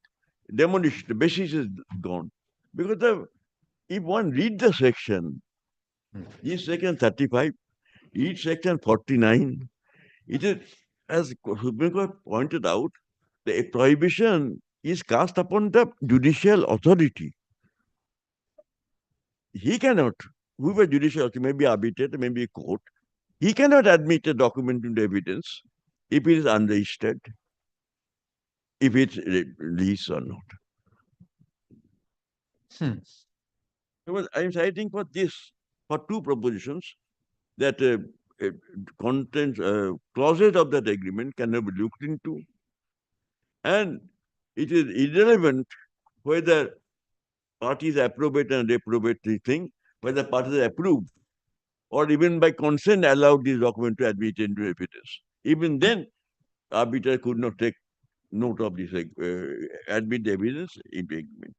demolished. The basis is gone. Because if one read the section, each section 35, each section 49, it is, as Supreme Court pointed out, the prohibition is cast upon the judicial authority. He cannot, whoever judicial authority, maybe arbitrator, maybe a court, he cannot admit a document into evidence if it is unregistered, if it's lease or not. Because I'm citing for this, for two propositions, that contents, clauses of that agreement cannot be looked into, and it is irrelevant whether parties approbate and reprobate the thing, whether parties approve or even by consent allowed this document to admit into evidence. Even then, arbiter could not take note of this, admit the evidence in the agreement.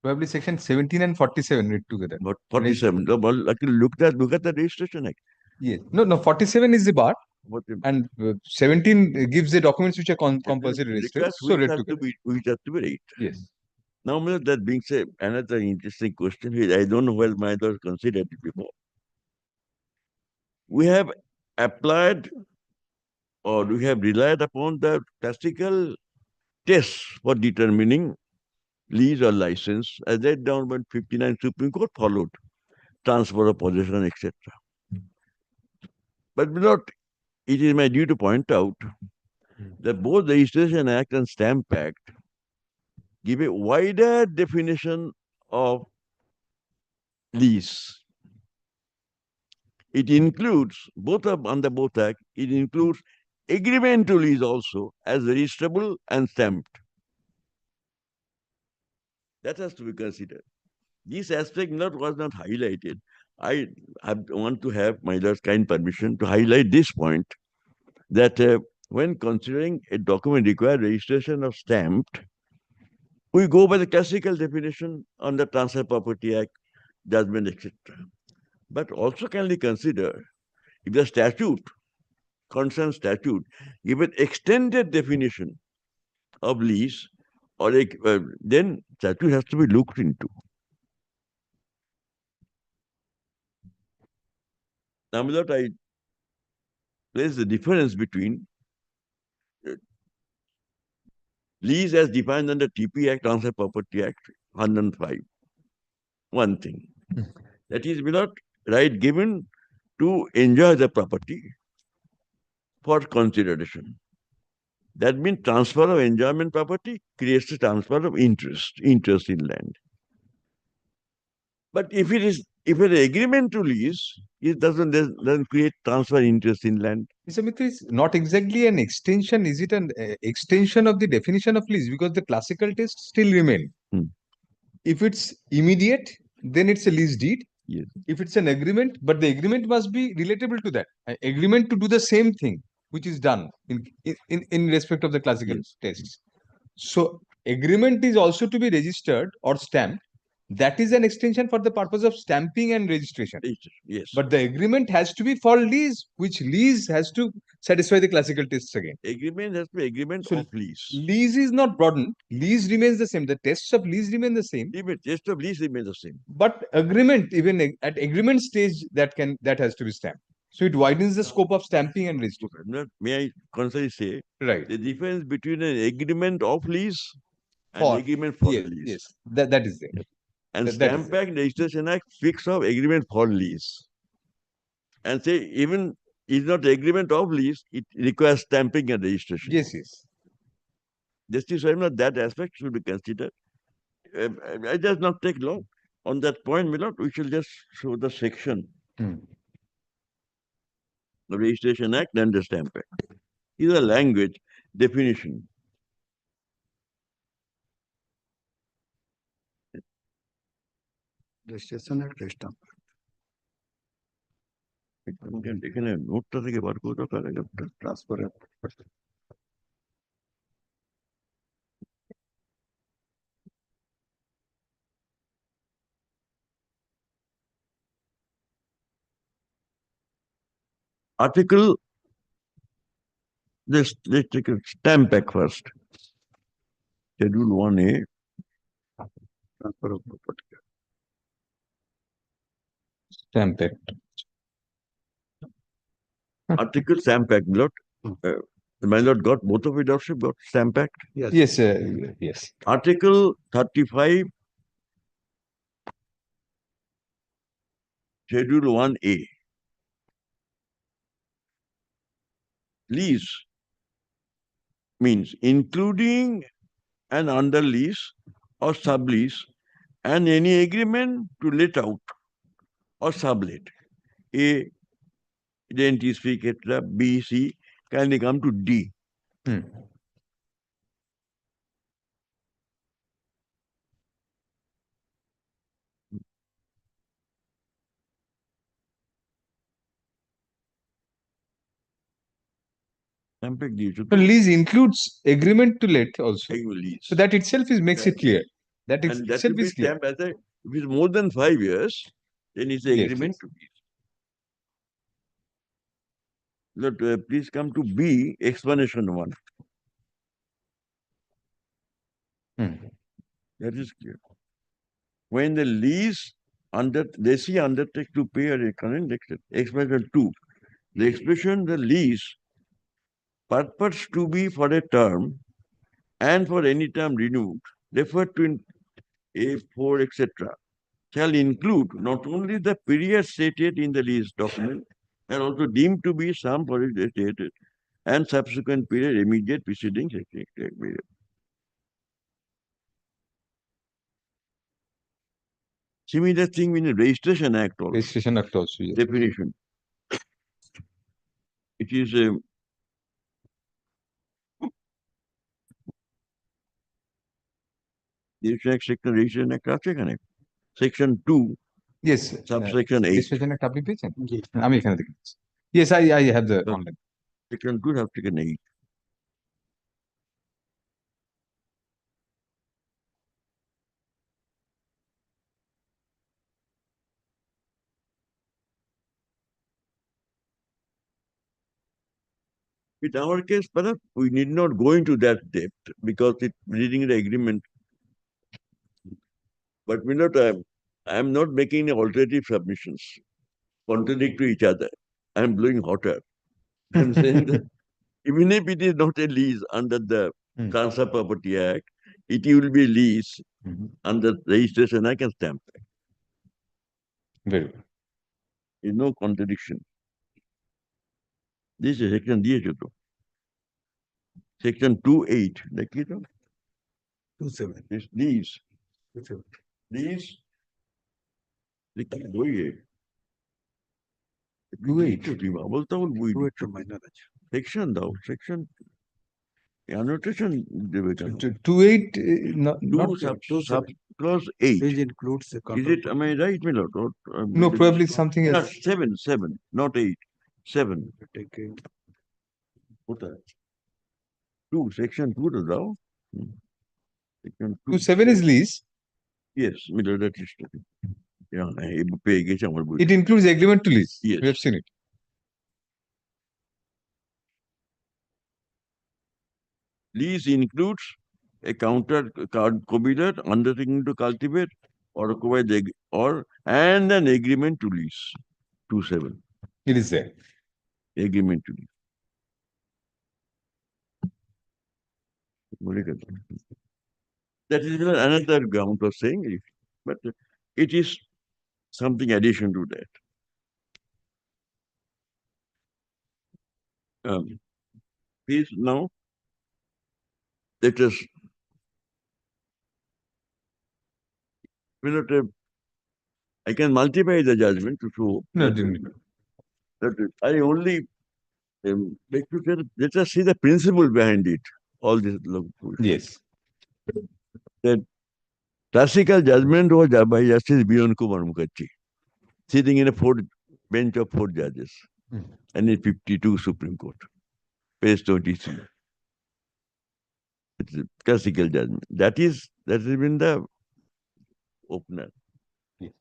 Probably section 17 and 47 read together. But 47, look at the Registration Act. Yes. No, 47 is the bar. And 17 gives the documents which are compulsory registered. So read together. Which have to be read. Yes. Now, that being said, another interesting question is, I don't know whether my others considered it before. We have applied or we have relied upon the classical tests for determining lease or license, as laid down by 59 Supreme Court followed, transfer of possession, etc. But it is my duty to point out that both the Registration Act and Stamp Act give a wider definition of lease. It includes, under both acts, it includes agreement to lease also as registrable and stamped. That has to be considered. This aspect was not highlighted. I want to have my Lord's kind permission to highlight this point, that when considering a document require registration of stamped, we go by the classical definition on the Transfer Property Act, judgment, etc. But also can we consider if the statute, concerned statute, give an extended definition of lease, or then statute has to be looked into. Now, that I place the difference between lease as defined under TP Act, Transfer Property Act 105. One thing. That is without right given to enjoy the property for consideration. That means transfer of enjoyment property creates a transfer of interest in land. But if an agreement to lease, it doesn't create transfer interest in land. Mr. Mitra, is not exactly an extension. Is it an extension of the definition of lease? Because the classical test still remain. If it's immediate, then it's a lease deed. Yes. If it's an agreement, but the agreement must be relatable to that. An agreement to do the same thing, which is done in respect of the classical tests. So agreement is also to be registered or stamped. That is an extension for the purpose of stamping and registration. Yes. But the agreement has to be for lease, which lease has to satisfy the classical tests again. Agreement has to be agreement of lease. Lease is not broadened. Lease remains the same. The tests of lease remain the same. Test of lease remains the same. But agreement, even at agreement stage, that has to be stamped. So it widens the scope of stamping and registration. May I concisely say, right, the difference between an agreement of lease and For- agreement for yes, lease. yes, that is there. And That is Stamp Act, Registration Act fix of agreement for lease. And say even is not agreement of lease, it requires stamping and registration. Yes, yes. Justice Swami, that aspect should be considered. I just not take long. On that point, my lord, we shall just show the section. The Registration Act and the Stamp Act. Is a language definition. Registration Act, Stamp এখানে নোটটা থেকে বার করে দাও প্যারাগ্রাফটা transfer Article, let's take a Stamp Act first. Schedule 1A. Transfer of property. Stamp Act. Article Stamp Act, my lord. My lord got both of it, lordship, got Stamp Act. Yes. Yes, yes. Article 35, Schedule 1A. Lease means including an under lease or sublease and any agreement to let out or sublet. A, identity speak, etc. B, C, can they come to D? So lease includes agreement to let also. Lease. So that itself makes it clear. That And that itself will be is clear. stamped as a, if it's more than 5 years, then it's Yes, agreement yes. to lease. Let, please come to B, explanation 1. That is clear. When the lease lessee undertakes to pay a recurrent explanation 2, the expression the lease purports to be for a term and for any term renewed, referred to in A4, etc., shall include not only the period stated in the lease document and also deemed to be some for it stated and subsequent period immediate preceding period. Similar thing in the Registration Act also. Registration Act also, yes. Definition. It is Section Registration Act আছে এখানে Section 2 Yes. Subsection 8 Disposition Act আপনি পেয়েছেন? আমি এখানে দেখে নিচ্ছি। Yes, I have the online. Section 2 Subsection 8 In our case, perhaps we need not go into that depth because it reading the agreement. But we not, I am not making any alternative submissions contradict to each other. I am blowing hotter. I am saying that even if it is not a lease under the Transfer Property Act, it will be lease under registration. I can stamp that. Very good. There is no contradiction. This is section দিয়েছো তো Section 2.8 দেখি তো 2.7 It's these দেখি বইয়ে 2.8 তুই bubble তাবল বই 2.8 minor আছে section দাও সেকশন annotation দেবে কেন 2.8 not 2 8 Which includes the is it am I right my lord or, no, probably something no, else. 7 not 8 7 taking কোথায় 2 section 2 তো দাও section 2.7 is lease. yes middle that is yeah পেয়ে গেছে আমার বই It includes agreement to lease. Yes. We have seen it. Lease includes a counter copyright undertaking to cultivate or acquire the and an agreement to lease. 2.7 It is there. agreement to lease. That is another ground for saying it, but it is something addition to that. Please now let us I can multiply the judgment to show No, that I only let us see the principle behind it. All this. Yes. That classical judgment was by Justice Bion Kumar Mukherjee, sitting in a bench of 4 judges, and in 52 Supreme Court, page 23. It's a classical judgment. That has been the opener. Yes.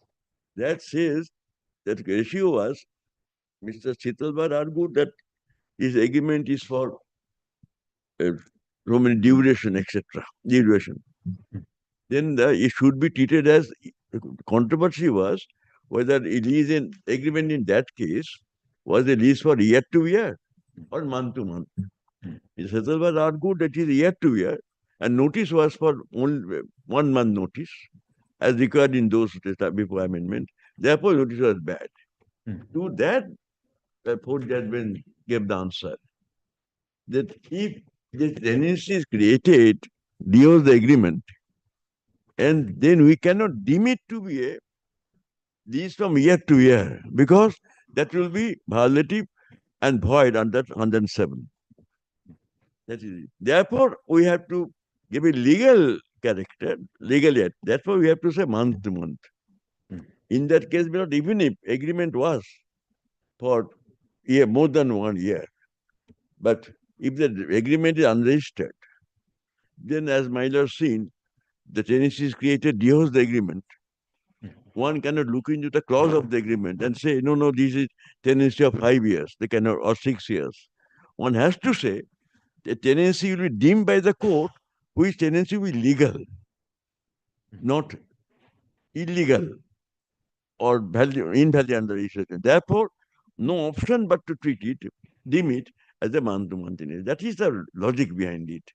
That says that ratio was Mr. Chitalbar argued that his agreement is for Roman duration, etc. Duration. Then it should be treated as controversy was whether a lease in agreement in that case was a lease for year to year or month to month. Mr. Chitalbar argued that it is year to year, and notice was for only 1 month notice, as required in those before amendment. Therefore, notice was bad. To that, the 4th judgment gave the answer that if the tenancy is created during the agreement, and then we cannot deem it to be a lease from year to year because that will be violative and void under 107. That is it. Therefore, we have to give a legal character, legal yet. Therefore, we have to say month to month. In that case, even if agreement was for more than 1 year, but if the agreement is unregistered, then as Myler seen, the tenancy is created during the agreement. One cannot look into the clause of the agreement and say, no, this is tenancy of 5 years, they cannot, or 6 years. One has to say the tenancy will be deemed by the court which tenancy will be legal, not illegal or invalid under registration. Therefore, no option but to treat it, deem it as a month-to-month tenancy. That is the logic behind it.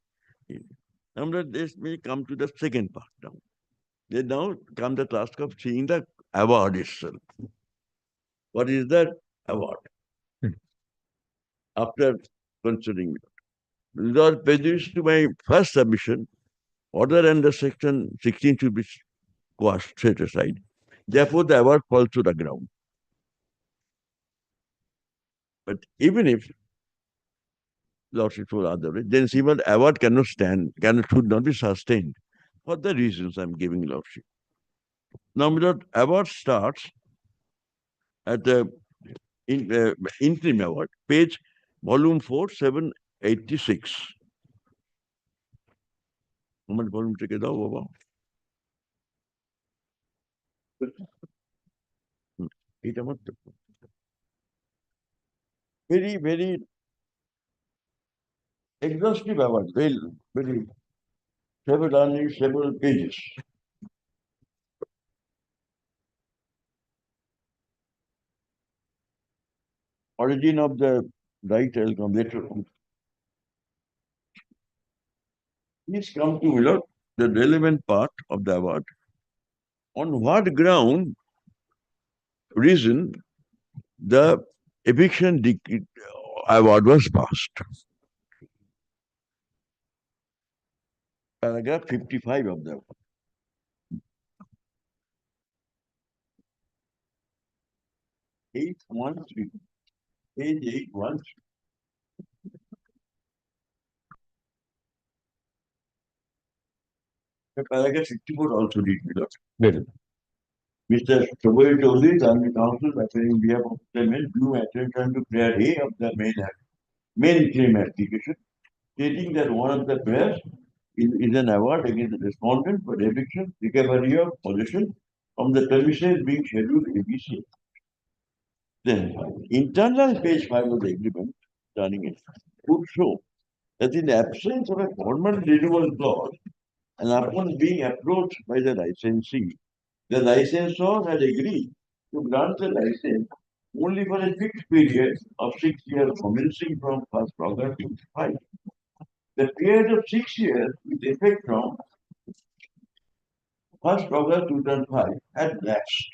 Now, let me come to the second part now. Then now come the task of seeing the award itself. What is that award? After considering it. Without prejudice to my first submission, order under section 16 should be quashed, set aside. Therefore, the award falls to the ground. But even if lordship for other way, then civil award cannot stand, should not be sustained. for the reasons I'm giving, Lordship. Now, my lord, award starts at the interim award, page volume 4, 786. How much volume take it out? Very, very exhaustive award, very several pages. Origin of the right, I'll come later on. Please come to Willard, the relevant part of the award. On what ground, reason, the eviction award was passed? Paragraph 55 of the award. Page 813. Paragraph 64 also read me, Lord. Mr. Subodhi Chaudhary, the counsel, appearing on behalf of the men, drew attention to prayer A of the main claim application, stating that one of the prayers is an award against the respondent for eviction, recovery of possession from the premises being scheduled ABC. Then, internal page 5 of the agreement, turning it, would show that in the absence of a formal renewal clause, and upon being approached by the licensee, the licensor had agreed to grant the license only for a fixed period of 6 years commencing from 1st August 2025. The period of 6 years with effect from 1st August 2005 had lapsed.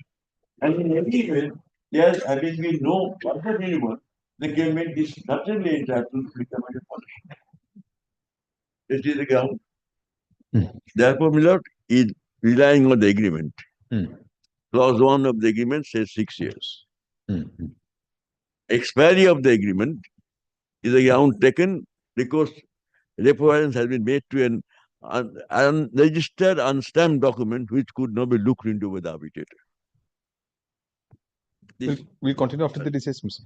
And in any event, there having been no further renewal, the government is certainly entitled to recover a policy. This is the ground. Therefore, my lord, is relying on the agreement. Clause 1 of the agreement says 6 years. Expiry of the agreement is a ground taken because reference has been made to an unregistered, unstamped document which could not be looked into by the arbitrator. We'll continue after the recess, Mr.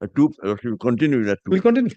We'll continue that. We'll continue.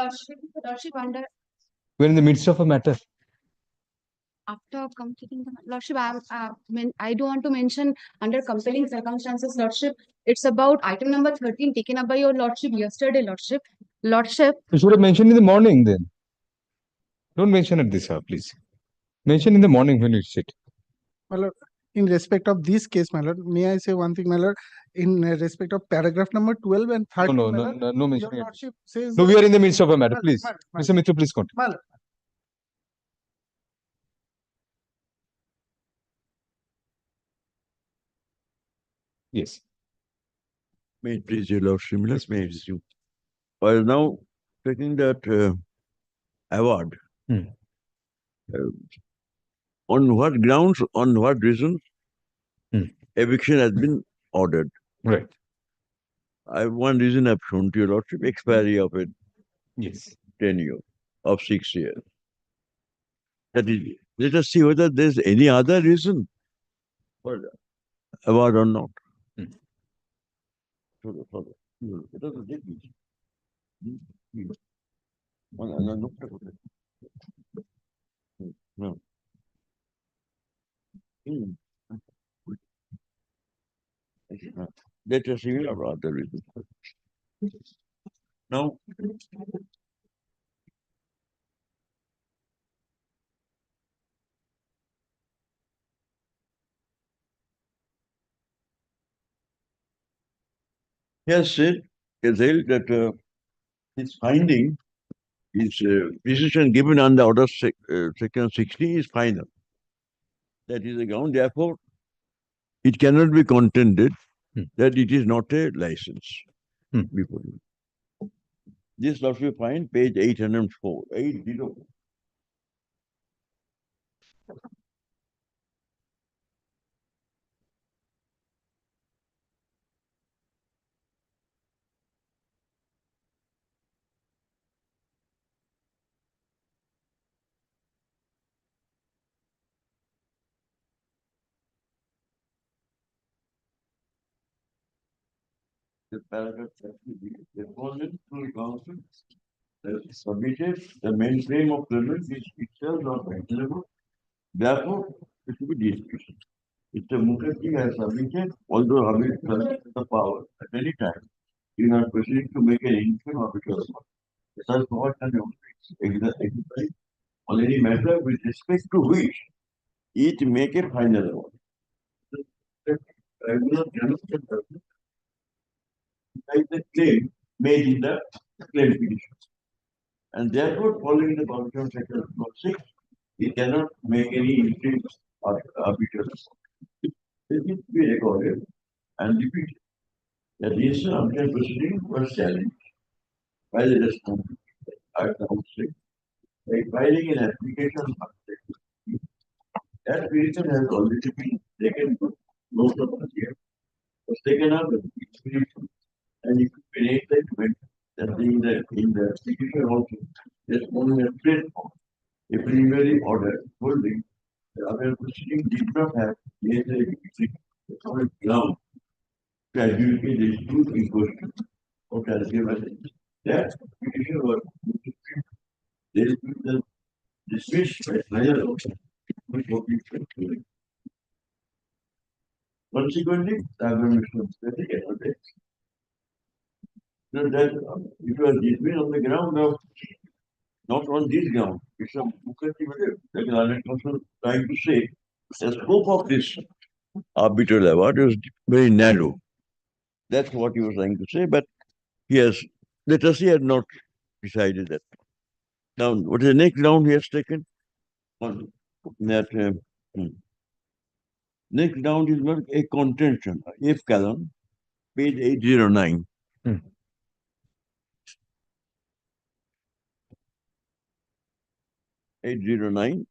Lordship, under We're in the midst of a matter. after completing the Lordship, I do want to mention under compelling circumstances, Lordship, it's about item number 13 taken up by your Lordship yesterday, Lordship. Lordship, You should have mentioned in the morning then. Don't mention at this hour, please. Mention in the morning when you sit. My lord, in respect of this case, my lord, may I say one thing, my lord? In respect of paragraph number 12 and 13, No, my no, lord, no, no your mentioning it. lordship says. No, we are in the midst of a matter, My- please. my- Mr. Mitra, please continue. my lord, Yes. May it please your lordship, may I resume? I was now taking that award. Hmm. On what grounds, on what reasons, Hmm. eviction has been ordered? Right. I have one reason I've shown to your lordship, expiry of a Yes. tenure of 6 years. That is, let us see whether there's any other reason for the award or not. Hmm. Let us take this. No. Let us see other reasons. Now, he has said, that his finding, his decision given under order section 60 is final. That is the ground. Therefore, it cannot be contended that it is not a license. Before you. This lordship find page 804. 80. The paragraph responded to the council that submitted the main frame of claimant is itself not available. Therefore, it should be disputed. Mr. Mukherjee has submitted, although having the power at any time, he is not proceeding to make an interim arbitral. Such power can only exercise on any matter with respect to which it make a final award. Tribunal cannot the claim made in the claim petition. And therefore, following the provision section 6, he cannot make any interim arbitral. This needs to be recorded and repeated. The reason arbitral proceeding was challenged by the respondent at counsel by filing an application of arbitration. That petition has already been taken to most of the year. Was taken up with petition and it could be made statement that in the petition also respondent has placed a preliminary order holding the other proceeding did not have the solid ground to adjudicate the dispute in question or calculation. That petition was dismissed by final order, which was being. Consequently, the adjournment was taken. So that it was dismissed on the ground of not on this ground. It's a that the Army Council trying to say the scope of this arbitral award is very narrow. That's what he was trying to say, but he has, let us see, had not decided that. Now, what is the next ground he has taken? On that next ground is not a contention. If column, page 809. 809.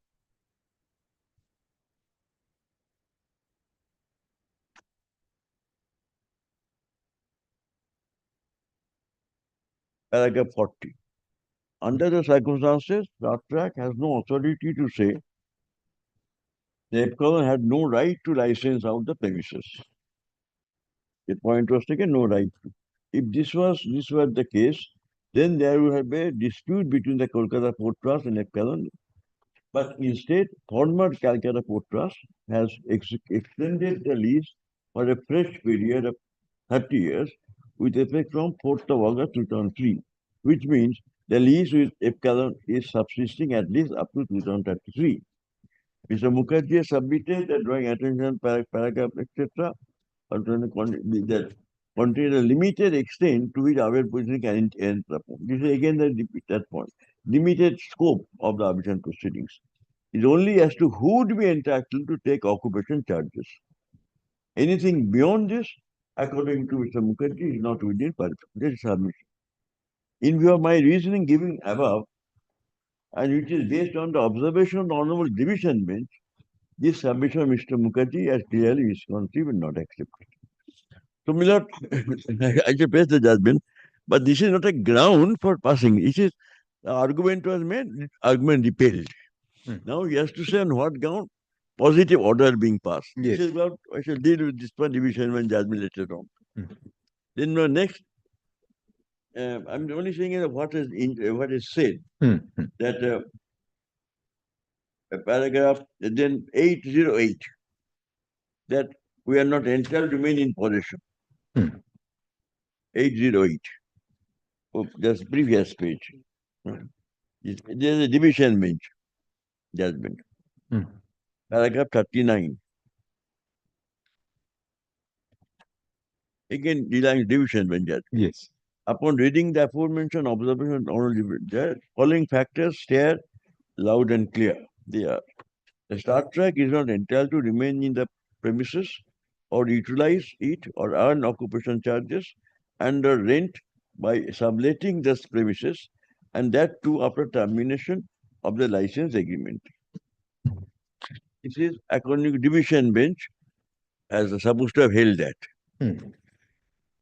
Paragraph 40. Under the circumstances, the track has no authority to say the applicant had no right to license out the premises. The point was taken, no right to. If this was the case, then there will have a dispute between the Kolkata Port Trust and Epsilon. But instead, former Calcutta Port Trust has extended the lease for a fresh period of 30 years with effect from 4th of August 2003, which means the lease with Epsilon is subsisting at least up to 2033. Mr. Mukherjee has submitted the drawing attention paragraph, etc. That contain a limited extent to which our position can enter upon. This is again that point. Limited scope of the arbitration proceedings is only as to who would be entitled to take occupation charges. Anything beyond this, according to Mr. Mukherjee, is not within this submission. In view of my reasoning given above, and which is based on the observation of the Honorable Division Bench, this submission of Mr. Mukherjee as clearly is conceived and not accepted. So, my lord, I should press the judgment, but this is not a ground for passing. It is the argument was made, argument repelled. Now he has to say on what ground positive order being passed. Yes. This is what I shall deal with this one division when judgment later on. Then the next, I'm only saying what is said that paragraph then 808 that we are not entitled to remain in possession. 808. Oh, that's previous page. There's a division bench judgment. Paragraph 39. Again, dealing division bench judgment. Yes. Upon reading the aforementioned observation, the following factors stare loud and clear. They are: the Star Trek is not entitled to remain in the premises or utilize it or earn occupation charges under rent by subletting the premises, and that too after termination of the license agreement. This is according to division bench as supposed to have held that.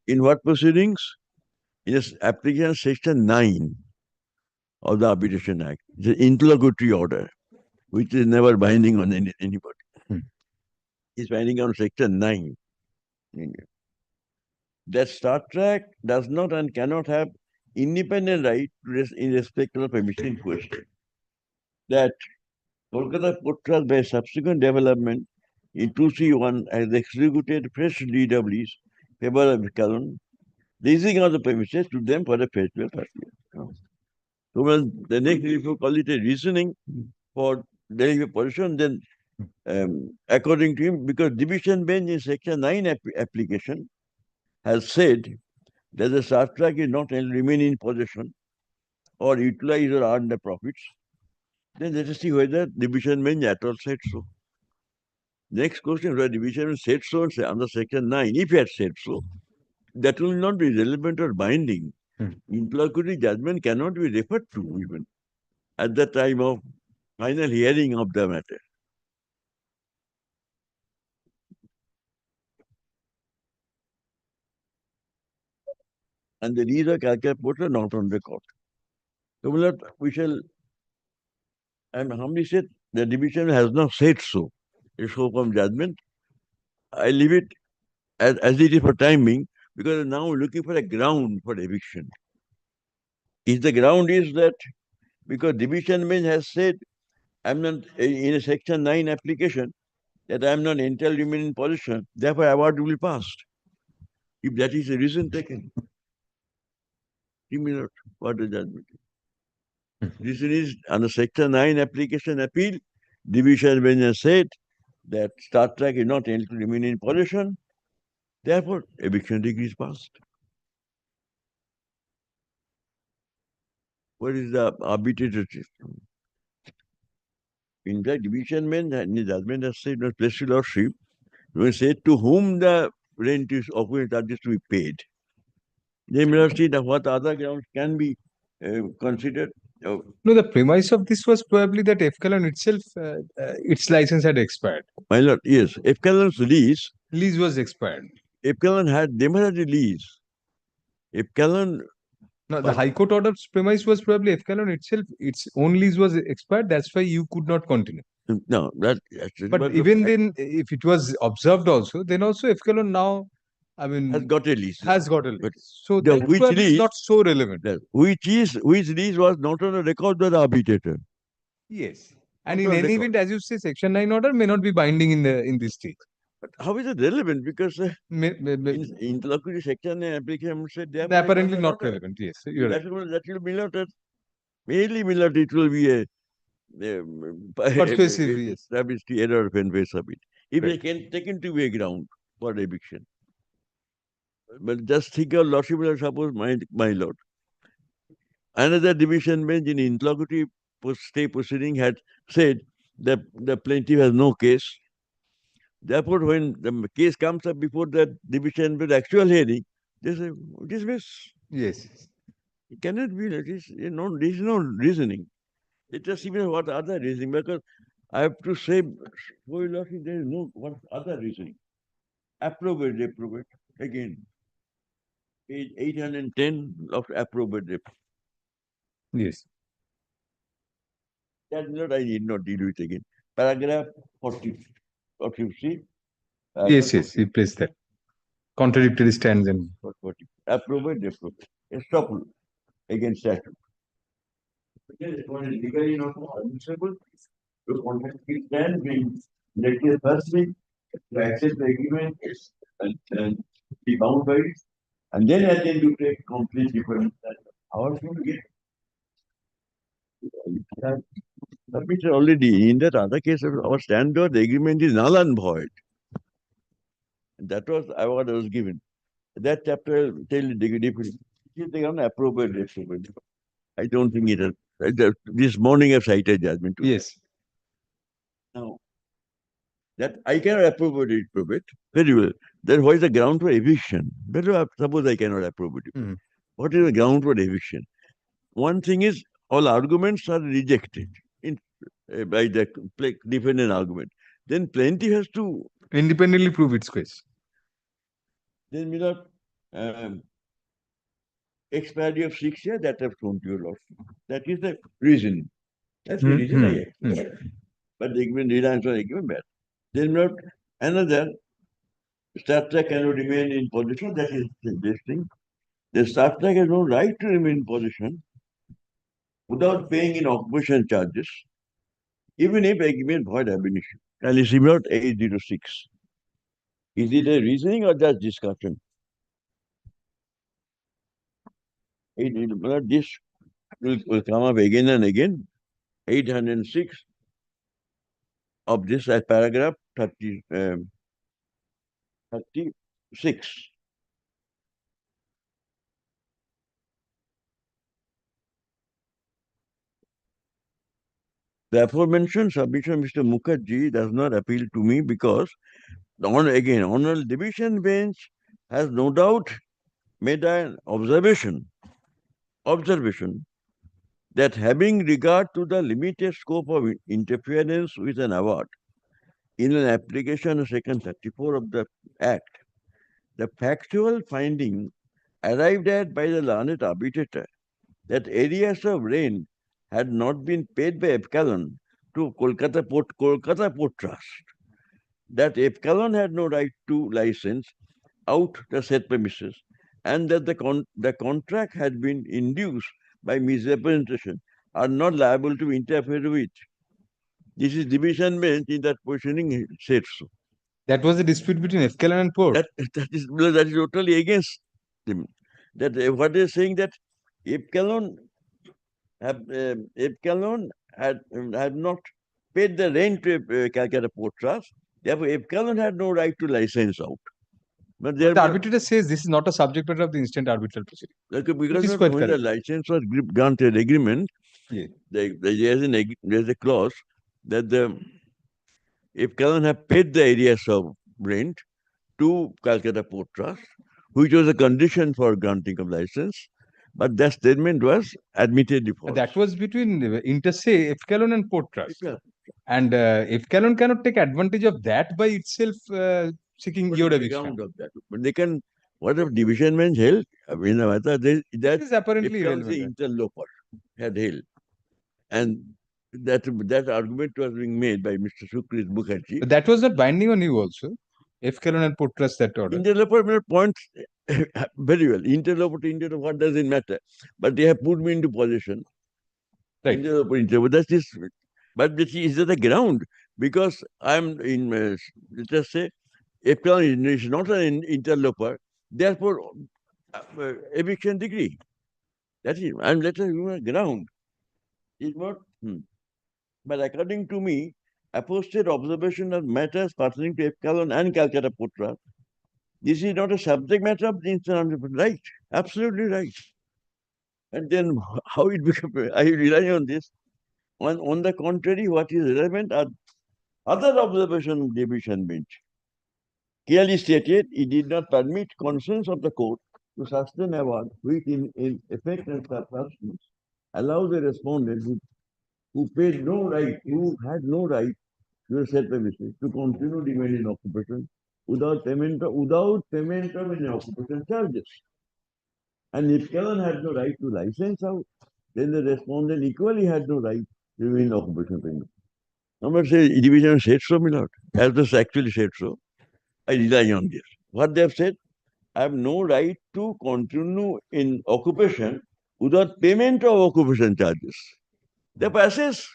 In what proceedings? In this application section 9 of the Arbitration Act. It's an interlocutory order, which is never binding on anybody. It's binding on section 9. That Star Trek does not and cannot have independent right to rest in respect of the permission in question. That Kolkata Port Trust by subsequent development in 2C1 has executed fresh DWs favor of Calon, leasing of the premises to them for a festival 30 years. So when the next, if you call it a reasoning for dealing with position, then according to him, because division bench in section 9 application has said that the Star Trek is not remain in possession or utilize or earn the profits, then let us see whether division bench at all said so. Next question, whether division bench said so under section 9, if it had said so, that will not be relevant or binding. Interlocutory judgment cannot be referred to even at the time of final hearing of the matter. And the lease of Calcutta Port are not on record. So we shall, and humbly said, the division has not said so. It's hope of judgment. I leave it as it is for time being, because now we're looking for a ground for eviction. If the ground is that because division bench has said, I'm not in a section 9 application that I'm not entitled to remain in possession, therefore award will be passed. If that is the reason taken. Give me not what the judgment is. Reason is under section 9 application appeal, division bench has said that Star Trek is not entitled to remain in possession, therefore eviction decree is passed. What is the arbitrator system? In fact, division bench in the judgment has said, blessed lordship, when said to whom the rent is offered charges to be paid. They may not see that what other grounds can be considered. No, the premise of this was probably that Epsilon itself, its license had expired. My lord, yes, Epsilon's lease was expired. Epsilon had never had a lease. Epsilon. No, the High Court order's premise was probably Epsilon itself, its own lease was expired. That's why you could not continue. No, but even then, if it was observed also, then also Epsilon now I mean, has got a lease. has got a lease. But So the that which probably is lease, not so relevant. which lease was not on a record by the arbitrator. Yes. And Not in on any record. event, as you say, Section 9 order may not be binding in this state. But how is it relevant? Because in interlocutory section application said they are Apparently not relevant. Yes, you're right. That will be not mainly it will be a Persuasive, yes. travesty error when we submit. If they Right. can take into a ground for eviction. But just think of lordship, suppose my lord. Another division bench in interlocutory stay proceeding had said that the plaintiff has no case. Therefore, when the case comes up before the division with actual hearing, they say dismiss. Yes. It cannot be. There is no reasoning. It just even what other reasoning, because I have to say, for your lordship, there is no what other reasoning. Appropriate, reprobate. Again, page 810 of appropriate, reprobate. Yes. That note I need not deal with again. Paragraph 40 of 50. Yes, yes, he placed that. Contradictory stands and 40. Appropriate, reprobate. Estoppel against statute. Legally not admissible. The contract can be let the firstly to accept the agreement and be bound by it, and then attend to take complete different. How should we get? Submitted already in that other case of our standard, the agreement is null and void. And that was what I was given. That chapter tell you different. They are appropriate. I don't think it is. This morning I've cited judgment. Yes. Now, that I cannot approve it, very well. Then what is the ground for eviction? Better suppose I cannot approve it. What is the ground for eviction? One thing is all arguments are rejected by the defendant argument. Then plaintiff has to independently prove its case. Then without expiry of 6 years, that I've shown to your lordship. That is the reason. That's the reason I accept. But the agreement reliance on agreement bad. Then not another staff track cannot remain in position. That is this thing. The staff track has no right to remain in position without paying in occupation charges, even if agreement void ab initio. And it's not 806. Is it a reasoning or just discussion? This will come up again and again. 806 of this paragraph 36. The aforementioned submission of Mr. Mukherjee does not appeal to me because, Honorable Division Bench has no doubt made an observation that having regard to the limited scope of interference with an award in an application of Section 34 of the Act, the factual finding arrived at by the learned arbitrator that areas of rent had not been paid by Epsilon to Kolkata Port Trust, that Epsilon had no right to license out the said premises, and that the contract had been induced by misrepresentation, are not liable to interfere with. This is division bench in that positioning said so. That was the dispute between Epsilon and Port. That is totally against them. That what they are saying that Epsilon had not paid the rent to Calcutta Port Trust. Therefore, Epsilon had no right to license out. But the arbitrator says this is not a subject matter of the instant arbitral proceeding. Because when the license was granted agreement, there's a clause that the Epsilon have paid the areas of rent to Calcutta Port Trust, which was a condition for granting of license. But that statement was admitted false. That was between inter se, Epsilon and Port Trust. And Epsilon cannot take advantage of that by itself seeking your eviction. But they can, what if division bench held? I mean, that is apparently the interloper had held. And that argument was being made by Mr. Sukrit Mukherjee. But that was not binding on you also. Efkalon and put trust that order. Interloper points very well. Interloper to interloper, what does it matter? But they have put me into position. Right. Interloper, that's this. But this is the ground because I'm in, let us say, Efkalon is not an interloper. Therefore, eviction degree. That is, and let us use ground. Is not. But according to me, apostate observation of matters pertaining to Efkalon and Calcutta Putra, this is not a subject matter of the instance, right? Absolutely right. And then how it becomes, I rely on this. On the contrary, what is relevant are other observation of division bench. Clearly stated, it did not permit conscience of the court to sustain award, which in effect and substance allows the respondent who paid no right, who had no right to a set premises to continue remaining in occupation without payment of any occupation charges. And if Kellen had no right to license out, then the respondent equally had no right to remain in occupation payment. I'm not saying division said so, my lord. As this actually said so, I rely on this. What they have said, I have no right to continue in occupation without payment of occupation charges. The passage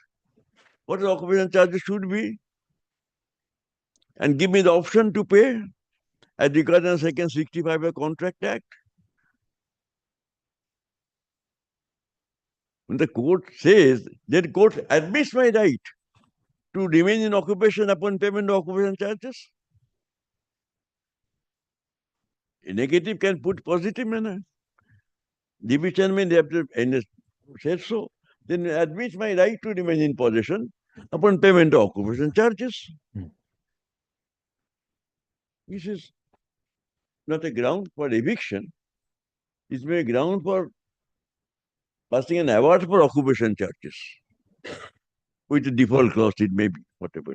what the occupation charges should be and give me the option to pay as regarding the section 65 of Contract Act. When the court says, then court admits my right to remain in occupation upon payment of occupation charges. A negative can put positive manner. Division means they have to say so. Then admits my right to remain in possession upon payment of occupation charges. This is not a ground for eviction. It's a ground for passing an award for occupation charges. With a default clause, it may be, whatever.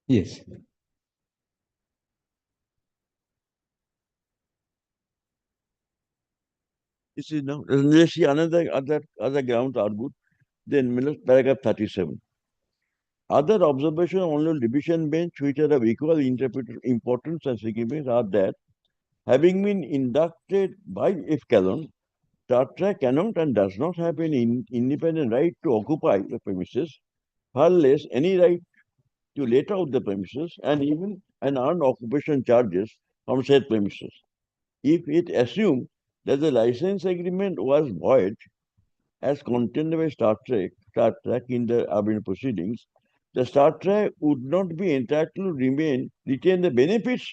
Yes. This is now. Let's see other grounds are good. Then paragraph 37. Other observations on the division bench which are of equal importance and significance are that having been inducted by Efkalon, Star Trek cannot and does not have any independent right to occupy the premises, far less any right to let out the premises and even and earn occupation charges from said premises. If it assumed that the license agreement was void as contained by Star Trek in the Arbitration proceedings, the Star Trek would not be entitled to retain the benefits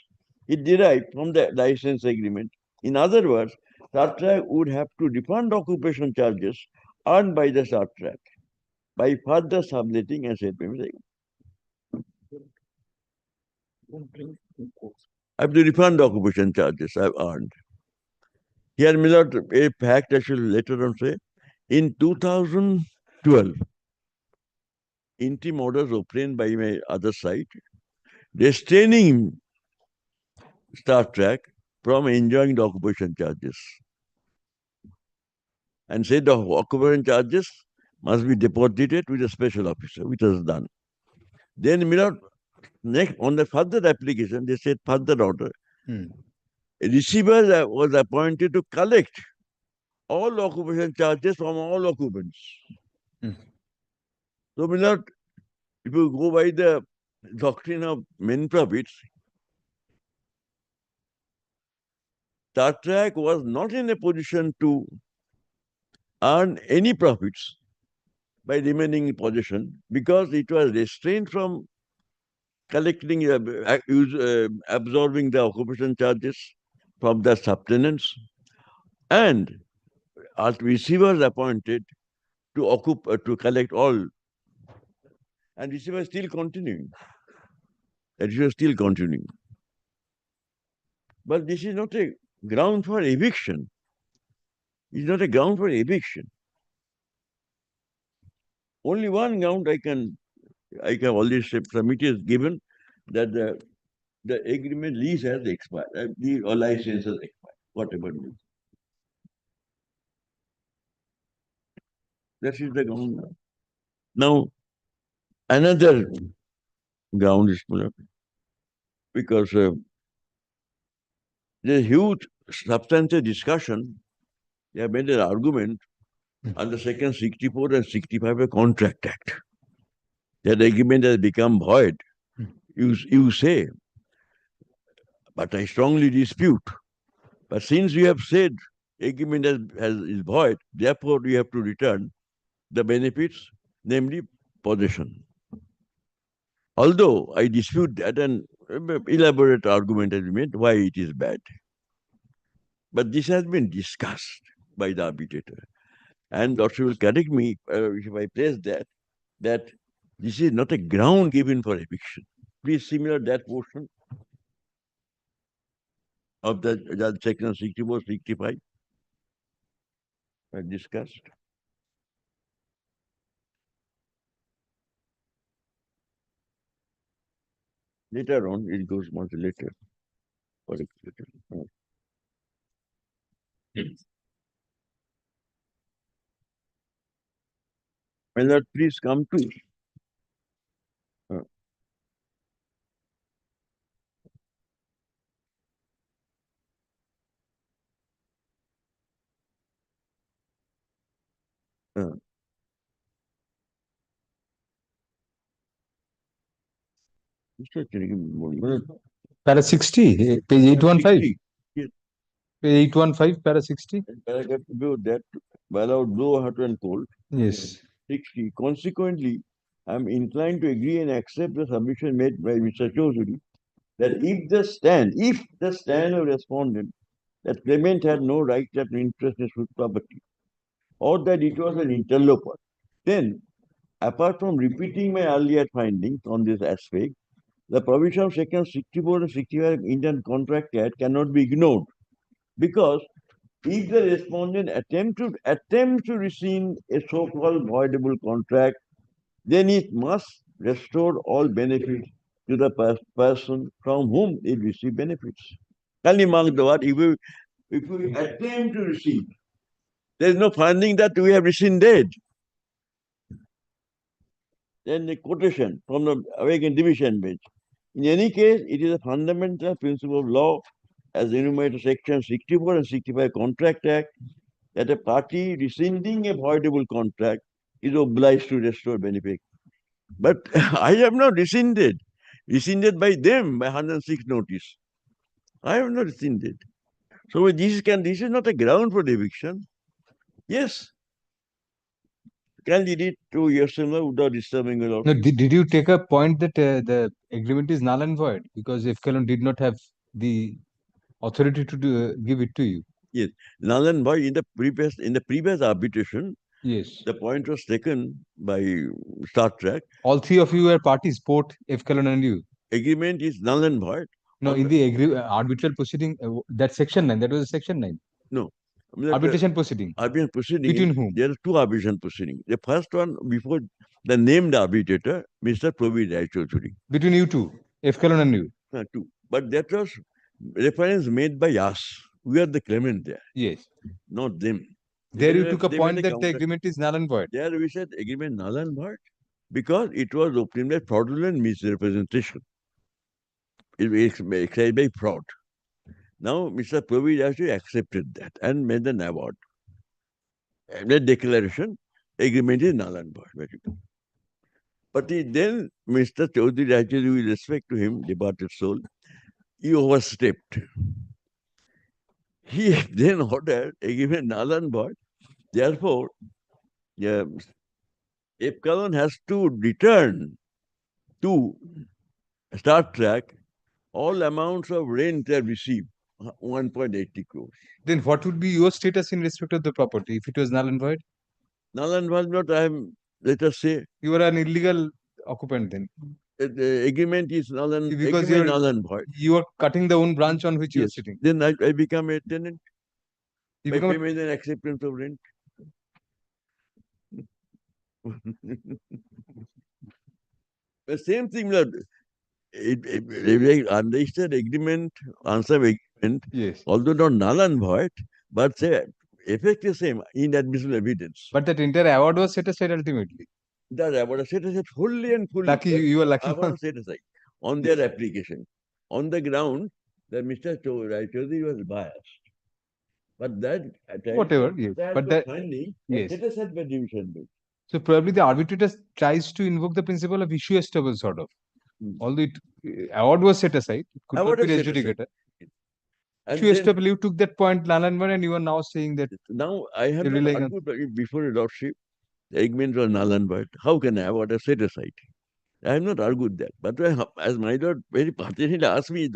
it derived from the license agreement. In other words, Star Trek would have to refund occupation charges earned by the Star Trek by further subletting and said premises. I have to refund occupation charges I've earned. Here, Millard, a fact I shall later on say, in 2012, interim orders obtained by my other side, restraining Star Trek from enjoying the occupation charges. And said the occupation charges must be deposited with a special officer, which was done. Then, Millard, next, on the further application, they said further order. A receiver was appointed to collect all occupation charges from all occupants. So, Millard, if you go by the doctrine of main profits, Star Trek was not in a position to earn any profits by remaining in possession because it was restrained from collecting, absorbing the occupation charges from the subtenants, and receivers appointed to collect all, and receivers still continuing. That is still continuing. But this is not a ground for eviction. It's not a ground for eviction. Only one ground I can always say from it is given that the agreement lease has expired, the license has expired, whatever it is. That is the ground. Now, another ground is because there's huge substantive discussion. They have made an argument under Section 64 and 65 of the Contract Act. That agreement has become void. You say, but I strongly dispute. But since you have said agreement is void, therefore we have to return the benefits, namely possession. Although I dispute that, and elaborate argument has been made why it is bad. But this has been discussed by the arbitrator. And Doctor will correct me if I place that this is not a ground given for eviction. Please similar that portion of the Section 64, 65 discussed. Later on, it goes much later. My Lord, please come to. Para 60, page 815. Yes. Page 815, para 60. Paragraph below that, allowed blow, hot and cold. Yes. 60. Consequently, I am inclined to agree and accept the submission made by Mr. Choudhury that if the stand of respondent that claimant had no right and interest in his property, or that it was an interloper, then, apart from repeating my earlier findings on this aspect, the provision of Section 64 and 65 Indian Contract Act cannot be ignored, because if the respondent attempts to rescind a so-called voidable contract, then it must restore all benefits to the person from whom it received benefits. Kindly mark the word, if we attempt to rescind, there is no finding that we have rescinded. Then the quotation from the Awakened Division bench. In any case, it is a fundamental principle of law, as enumerated Section 64 and 65 Contract Act, that a party rescinding a voidable contract is obliged to restore benefit. But I have not rescinded by them by 106 notice. I have not rescinded. So this is not a ground for the eviction. Yes. Can lead it to yourself without disturbing a lot. No, did you take a point that the agreement is null and void because Eviction did not have the authority to give it to you? Yes, null and void in the previous arbitration. Yes, the point was taken by Star Trek. All three of you were parties, Port, Eviction, and you. Agreement is null and void. No, in the arbitral proceeding, that section 9, that was section 9. No. Arbitration proceeding. Arbitration proceeding. Between whom? There are two arbitration proceedings. The first one before the named arbitrator, Mr. Proceed Choudhury. Between you two, Eviction and you. Two. But that was reference made by us. We are the claimant there. Yes. Not them. There you took a point that the agreement is null and void. There we said agreement null and void because it was obtained by fraudulent misrepresentation. It was excited by fraud. Now, Mr. Proceed actually accepted that and made an award. And the declaration, agreement is null and void. But then Mr. Choudhury, actually, with respect to him, departed soul, he overstepped. He then ordered agreement null and void. Therefore, Eviction has to return to Star Trek all amounts of rent they have received, 1.80 crores. Then what would be your status in respect of the property if it was null and void? Null and void, not let us say. You are an illegal occupant then. The agreement is null and, because null and void. You are cutting the own branch on which you are sitting. Then I become a tenant. You by become payment and acceptance of rent. The same thing, Lord. Understood agreement, answer agreement, yes. although not null and void, but say effect is same, inadmissible evidence. But that entire award was set aside ultimately. That award was set aside fully and fully. Lucky you were lucky. Award was set aside on their application, on the ground that Mr. Chaudhary was biased. But that Whatever, yes. But that finding yes. set aside by division bench. So probably the arbitrator tries to invoke the principle of issue estable sort of. Although award was set aside, it could Award not be was set adjudicated. And Issue then- estable, you took that point, Lalanbar, and you are now saying that. Now I have You're not relying on- argued that before your lordship, the agreement was null and void. How can I award a set aside? I have not argued that. But as my lord very partially asked me,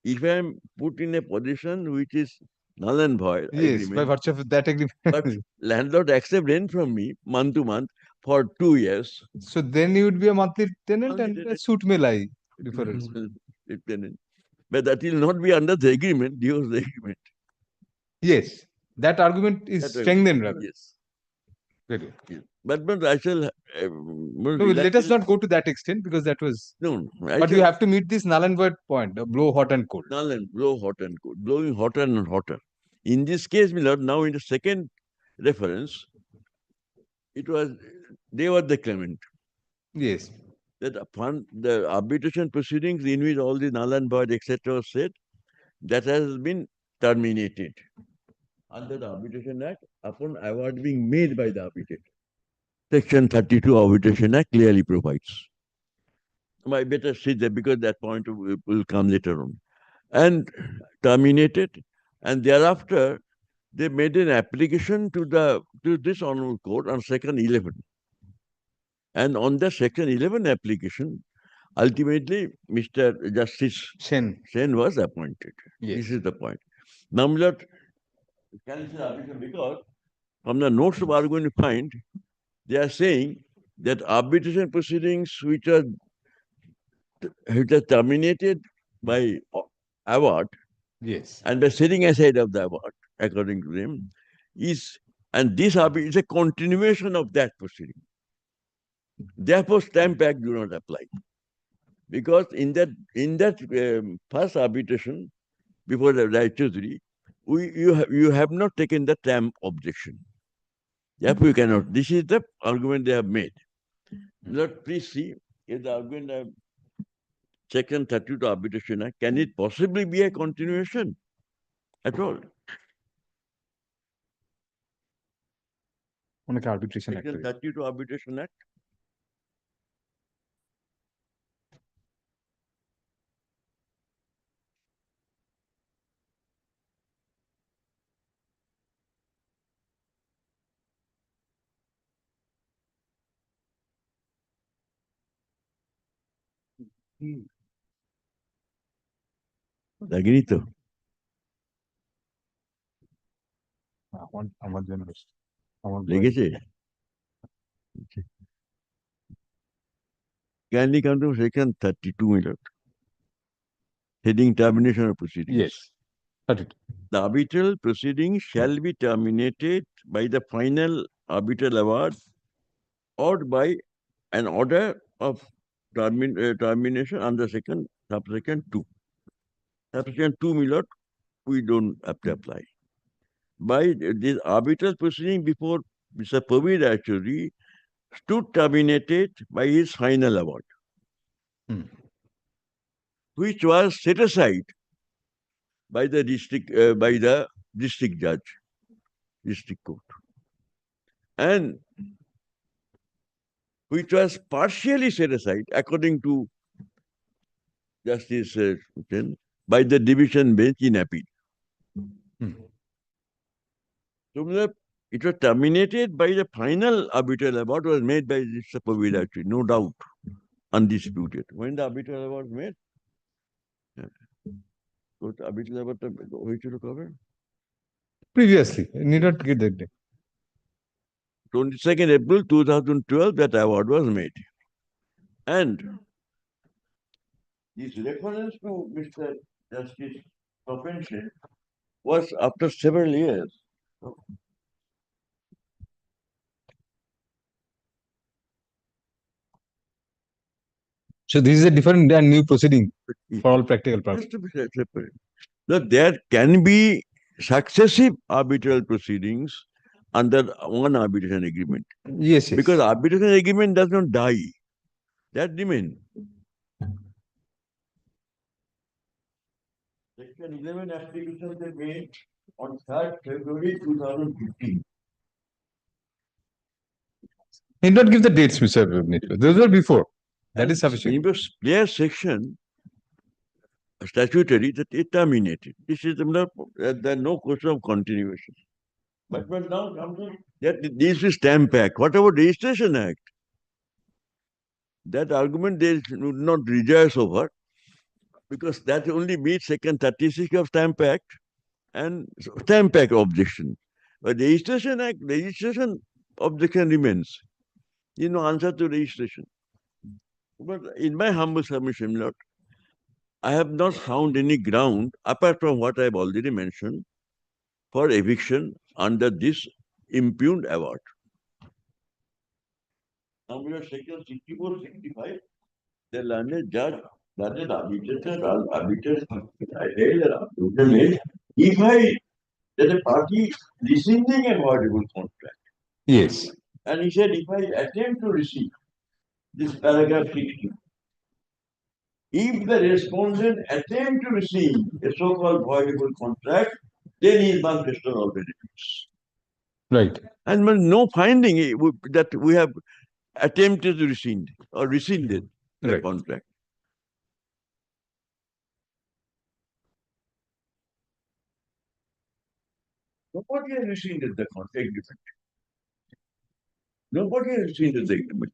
if I am put in a position which is null and void Yes, by agreement, virtue of that agreement. but landlord accept rent from me month to month for 2 years. So then you would be a monthly tenant Monthly and a tenant. suit may lie reference. Tenant. But that will not be under the agreement, due to the agreement. Yes, that argument is That strengthened rather. Yes. Very Yes. But I shall. No, let us not go to that extent because that was. No, But you have to meet this null and void point, blow hot and cold. Null and blow hot and cold, blowing hotter and hotter. In this case, my lord, now in the second reference, it was they were the claimant. Yes. That upon the arbitration proceedings in which all the null and void etc. was said, that has been terminated under the Arbitration Act upon award being made by the arbitrator. Section 32 Arbitration Act clearly provides. I better sit there because that point will come later on. And terminated, and thereafter they made an application to this honorable court on Section 11. And on the Section 11 application, ultimately Mr. Justice Sen was appointed. Yes. This is the point. Now, my lord, cancel arbitration because from the notes we are going to find, they are saying that arbitration proceedings which are terminated by award, yes, and by setting aside of the award, according to them, this arbitration is a continuation of that proceeding. Therefore, Stamp Act do not apply. Because in that first arbitration before the right Chaudhary, you have not taken the stamp objection. Therefore, you cannot. This is the argument they have made. Lord, please see if the argument of Section 32 Arbitration Act, can it possibly be a continuation at all? on arbitration act. Section 32 Arbitration Act. লাগেনি তো আমার জন্য আমার লেগেছে Kindly come to Section 32, my lord. Heading termination of proceedings. Yes. 32. The arbitral proceedings shall be terminated by the final arbitral award or by an order of termination under subsection 2. Subsection 2, my lord, we don't have to apply. By this arbitral proceeding before Mr. Praveer actually stood terminated by his final award, which was set aside by the district judge, district court, and which was partially set aside according to Justice by the division bench in appeal. So it was terminated by the final arbitral award was made by Mr. Praveer actually, no doubt, undisputed. When the arbitral award was made, so the arbitral award which you cover? Previously, need not get that day. 22nd April 2012, that award was made. And this reference to Mr. Justice Propension was after several years. So this is a different and new proceeding for all practical purposes. Just to be separate. So there can be successive arbitral proceedings under one arbitration agreement. Yes, yes. Because arbitration agreement does not die. That remains. Section 11 applications were made on 3rd February 2015. Need not give the dates, Mr. Nitro. Those were before. That is sufficient. In the player section, statutory, that it terminated. This is there are no question of continuation. But now comes that this is Stamp Act. What about Registration Act? That argument they would not rejoice over, because that only meets Section 36 of Stamp Act and Stamp Act objection. But Registration Act, registration objection remains. No answer to registration. But in my humble submission, Lord, I have not found any ground, apart from what I have already mentioned, for eviction under this impugned award. Now we are Section 64, 65. The learned judge, learned arbitrator, if I that a party rescinding a voidable contract. Yes. And he said, if I attempt to rescind this paragraph 60, if the respondent attempt to rescind a so-called voidable contract, then he must restore all benefits. Right. And no finding that we have attempted to rescind or rescinded the contract. Nobody has rescinded the agreement. Nobody has rescinded the agreement.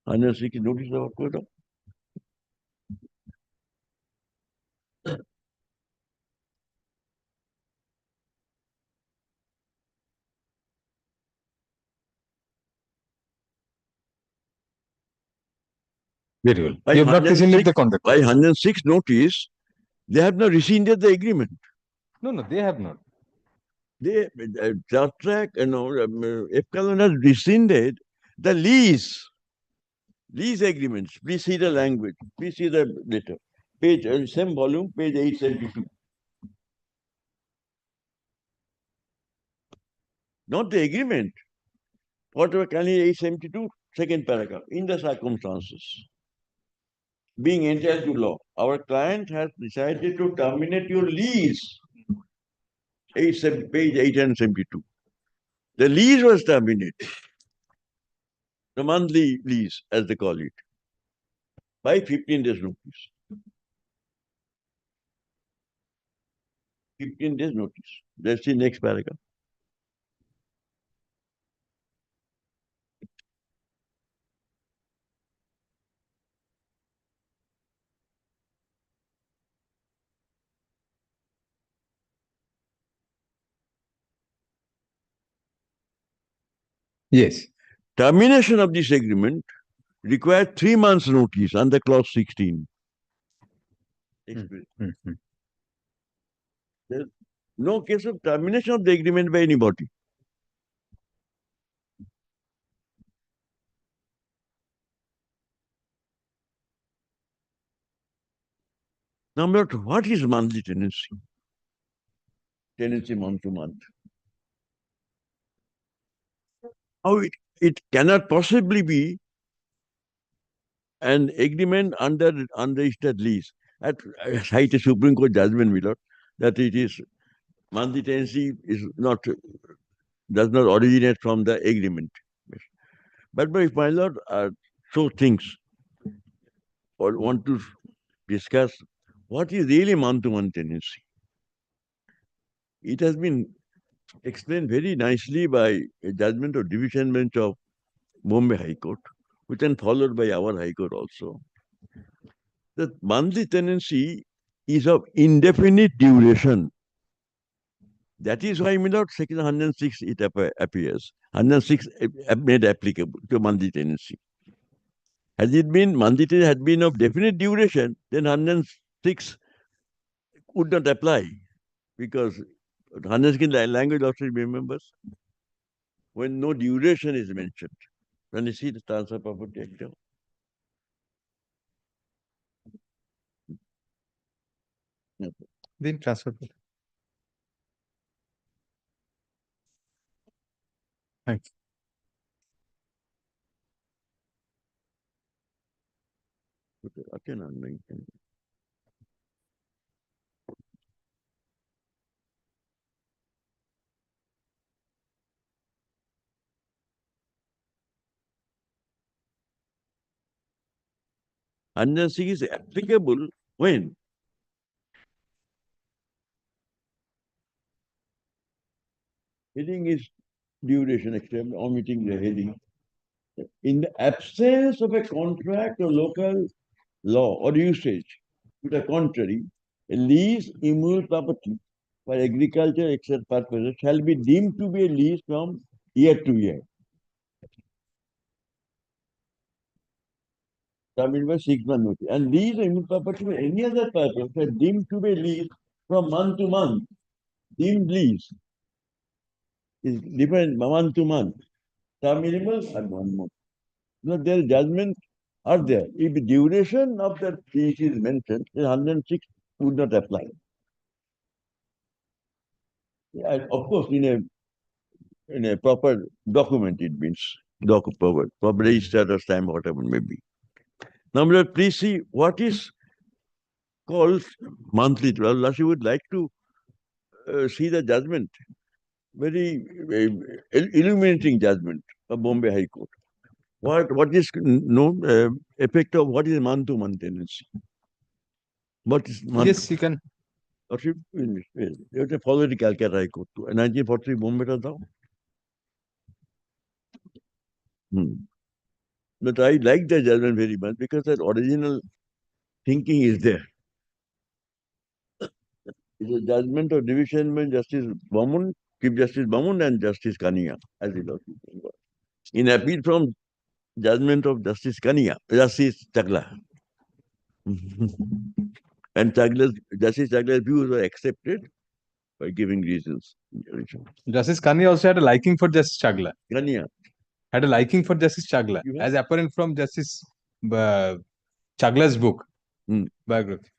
Unless he can notice our code. Very well. You have not rescinded the contract. By 106 notice, they have not rescinded the agreement. No, they have not. They, Track, Epsilon has rescinded the lease agreements. Please see the language. Please see the letter. Page, same volume, page 872. Not the agreement. Whatever can 872, second paragraph. In the circumstances being entitled to law, our client has decided to terminate your lease. Page 872. The lease was terminated. The monthly lease, as they call it, by 15 days notice. 15 days notice. That's the next paragraph. Yes. Termination of this agreement required 3 months notice under clause 16. There's no case of termination of the agreement by anybody. Number two, what is monthly tenancy? Tenancy month to month. How it cannot possibly be an agreement under unregistered lease. At cite a Supreme Court judgment, my lord, that it is monthly tenancy does not originate from the agreement. But if my lord so thinks or want to discuss what is really month-to-month tenancy, it has been explained very nicely by a judgment of Division Bench of Bombay High Court, which then followed by our High Court also. The monthly tenancy is of indefinite duration. That is why, my lord, Section 106 it appears. 106 made applicable to monthly tenancy. Had it been monthly tenancy had been of definite duration, then 106 would not apply, because 106 language also remembers when no duration is mentioned. When you see the transfer property act. Then transfer. Thanks. Okay, no, no, Understanding is applicable when heading is duration, except omitting the heading. In the absence of a contract or local law or usage, to the contrary, a lease immutable property for agriculture etc. purposes shall be deemed to be a lease from year to year. Determined by 6 month notice. And lease immutable property for any other purpose are deemed to be a lease from month to month. Deemed lease is different month to month. Term minimal and 1 month. Now their judgment are there. If the duration of the lease is mentioned, 106 would not apply. Yeah, of course, in a proper document, it means proper registered or stamp, whatever it may be. Now, please see what is called monthly. Well, Lashi would like to see the judgment, very illuminating judgment of Bombay High Court. What is effect of what is month-to-month tenancy? What is month? Yes, you can. You have to follow the Calcutta High Court. 1943 Bombay ta thao. But I like the judgment very much because that original thinking is there. It's a judgment of division by Justice Bamun, Chief Justice Bamun and Justice Kania, as it was. In appeal from judgment of Justice Kania, Justice Chagla. And Justice Chagla's views were accepted by giving reasons. Justice Kania also had a liking for Justice Chagla. Kania had a liking for Justice Chagla, as apparent from Justice Chagla's book, biography.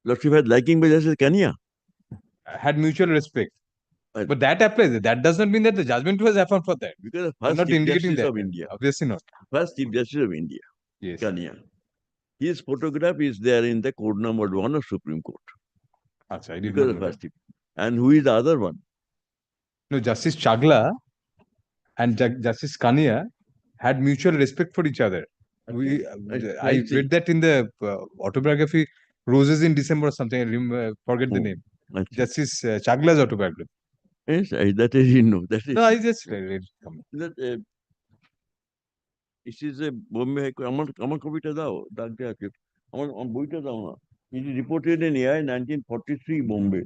Lordship had liking by Justice Kania. Had mutual respect. But that applies. That does not mean that the judgment was affirmed for that. Because the I'm first not Chief indicating Justice that. of India. Obviously not. First Chief Justice of India. Yes. Kania. His photograph is there in the Code Number 1 of Supreme Court. Achha, I did Because not the know first Chief. And who is the other one? No, Justice Chagla and Justice Kania had mutual respect for each other. I read that in the autobiography, Roses in December or something. I forget the name. Justice Chagla's autobiography. Yes, that I didn't know. That is, No, I just read that, this is a Bombay High Court. আমার কবিতা দাও ডাকতে আছে আমার বইটা দাও না it is reported in AI 1943 Bombay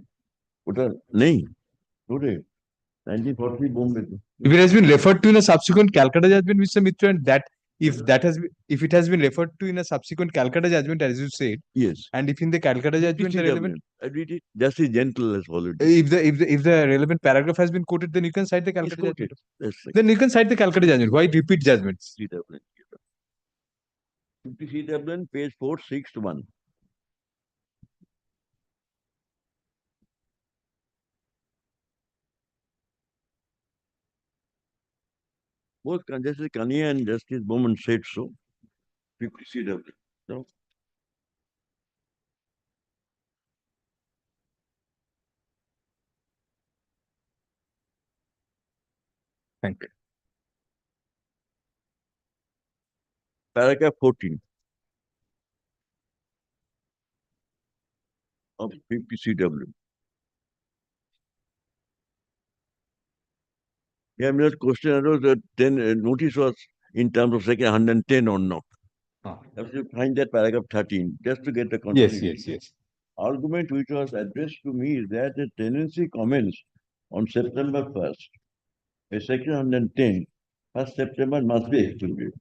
ওটা নেই ওরে 1943 Bombay If it has been referred to in a subsequent Calcutta judgment, Mr. Mitra, and that if it has been referred to in a subsequent Calcutta judgment, as you said, yes, and if in the Calcutta judgment the relevant, I read it. Justice Gentle has followed. If the relevant paragraph has been quoted, then you can cite the Calcutta judgment. That's right. Then you can cite the Calcutta judgment. Why repeat judgments? 53 Dublin, page 461. Both Justice Kania and Justice Bowman said so. 53 Dublin. So, thank you. Paragraph 14 of PPCW. Yeah, my question arose that then notice was in terms of section 110 or not. I have to find that paragraph 13 just to get the continuity. Yes. Argument which was addressed to me is that the tenancy commenced on September 1st. A section 110, 1st September must be excluded.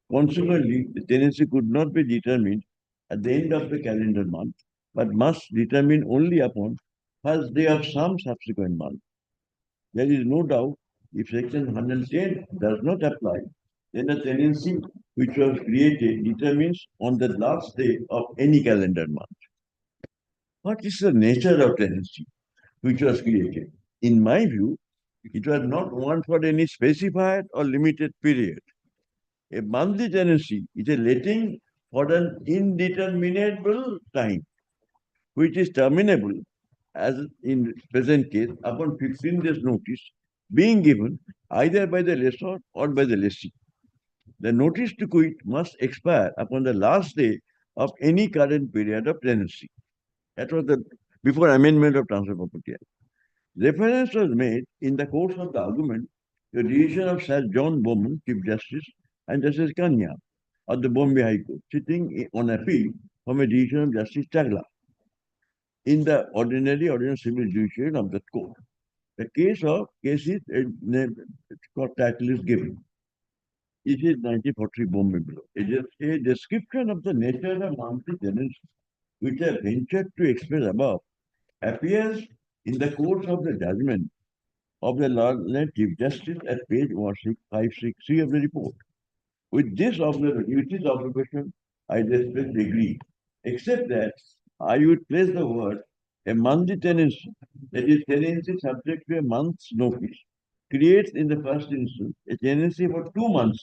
Consequently, the tenancy could not be determined at the end of the calendar month, but must determine only upon first day of some subsequent month. There is no doubt if section 110 does not apply, then the tenancy which was created determines on the last day of any calendar month. What is the nature of tenancy which was created? In my view, it was not one for any specified or limited period. A monthly tenancy is a letting for an indeterminable time, which is terminable, as in present case, upon 15 days notice being given either by the lessor or by the lessee. The notice to quit must expire upon the last day of any current period of tenancy. That was the before amendment of Transfer Property Act. Reference was made in the course of the argument to the decision of Sir John Bowman, Chief Justice, and Justice Kanya of the Bombay High Court, sitting on appeal from a decision of Justice Chagla in the ordinary civil judiciary of that court. The case court title is given. It is 1940 Bombay below. It is a description of the nature of monthly tenancy, which I ventured to express above, appears in the course of the judgment of the Lord Chief Justice at page 563 of the report. With this observation, I respectfully agree, except that I would place the word a monthly tenancy, that is tenancy subject to a month's notice, creates in the first instance a tenancy for 2 months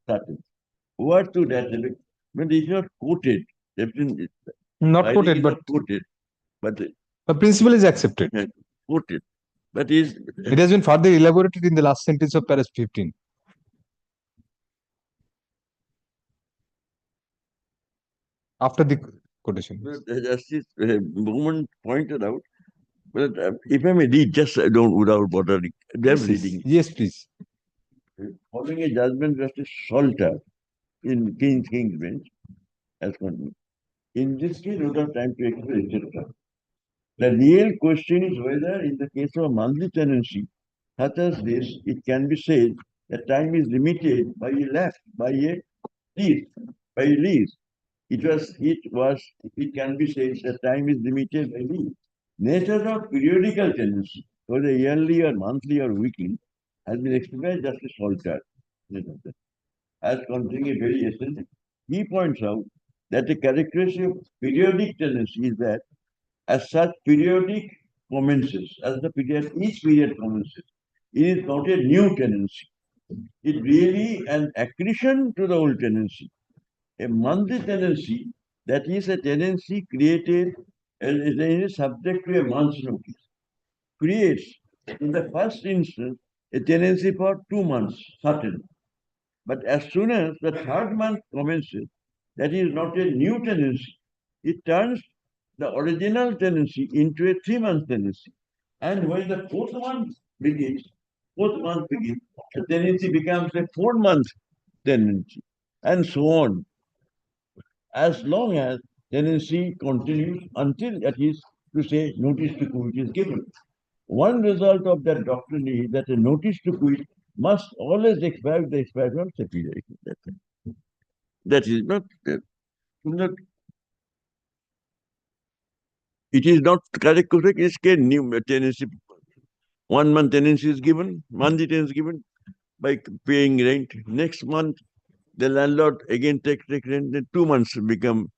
certain. Word to that effect, but it is not quoted. Not quoted, but quoted. But the principle is accepted. Quoted. But is it has been further elaborated in the last sentence of paragraph 15. After the quotation. Justice Bowman pointed out, but if I may read, just without bothering, reading. Yes, please. Following a judgment, Justice Salter in King's Bench, as continued. In this case, we have time to explain, etc. The real question is whether, in the case of a monthly tenancy, such as this, it can be said that time is limited by a lease. It can be said that time is limited by lease. Nature of periodical tenancy, whether yearly or monthly or weekly, has been explained by Justice Salter as containing a very essential. He points out that the characteristic of periodic tenancy is that as such periodic commences, each period commences, it is not a new tenancy. It really an accretion to the old tenancy. A monthly tenancy, that is a tenancy created and is subject to a month's notice, creates in the first instance a tenancy for 2 months, certain. But as soon as the 3rd month commences, that is not a new tenancy. It turns the original tenancy into a 3-month tenancy. And when the 4th month begins, the tenancy becomes a 4-month tenancy, and so on. As long as tenancy continues until, that is to say, notice to quit is given. One result of that doctrine is that a notice to quit must always expire with the expiration of separation. That is not. It is not correct. It's a new tenancy. 1 month tenancy is given, monthly tenancy given by paying rent. Next month, the landlord again takes rent. Then 2 months become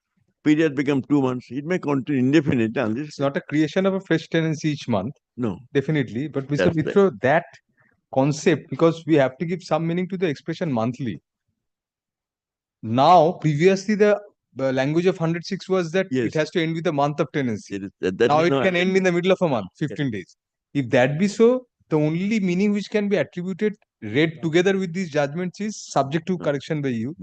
2 months. It may continue indefinitely. Unless it's not a creation of a fresh tenancy each month. No, definitely. But Mr. Mitro, that concept, because we have to give some meaning to the expression monthly. Now, previously the language of 106 was that it has to end with a month of tenancy. Now it can end in the middle of a month, 15 days. If that be so, the only meaning which can be attributed, read together with these judgments is subject to correction by you.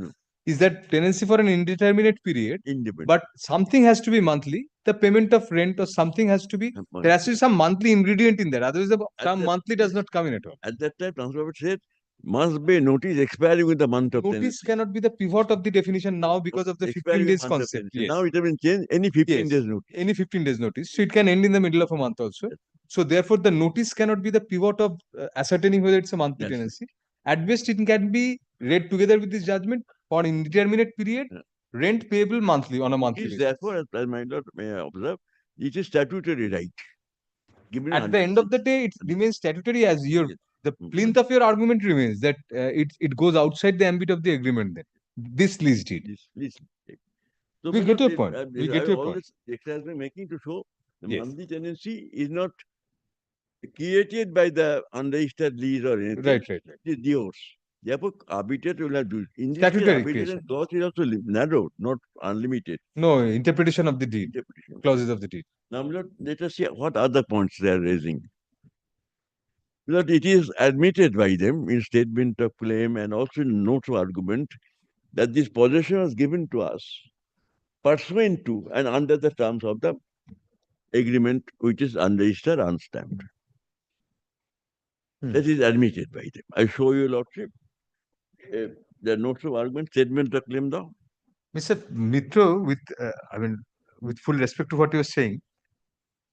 Is that tenancy for an indeterminate period, but something has to be monthly. The payment of rent or something has to be, there has to be some monthly ingredient in there. Otherwise, the term monthly does not come in at all. At that time, Transfer said, must be notice expiring with the month of tenancy. Notice cannot be the pivot of the definition now because of the 15 days concept. Yes. Now it has been changed, any 15 days notice. Any 15 days notice. So it can end in the middle of a month also. So therefore, the notice cannot be the pivot of ascertaining whether it's a monthly tenancy. At best, it can be read together with this judgment for indeterminate period, rent payable monthly on a monthly basis. Therefore, as my lord may observe, it is statutory right. Given at the end of the day, it remains statutory as your the plinth of your argument remains that it goes outside the ambit of the agreement. Then this lease deed. So We my get lord, your point. We get I your all point. this exercise I'm making to show the Yes. monthly tenancy is not created by the unregistered lease or anything. Right. It is yours. Therefore, arbitrator will have to. In this case, Statutory arbitration creation. clause is also narrow, not unlimited. No, interpretation of the deed. Interpretation. Clauses of the deed. Now, my lord, let us see what other points they are raising. That it is admitted by them in statement of claim and also in notes of argument that this possession was given to us pursuant to and under the terms of the agreement which is unregistered, unstamped. That is admitted by them. I show you, Lordship, the notes of argument, statement of claim now. Mr. Mitro, with full respect to what you are saying,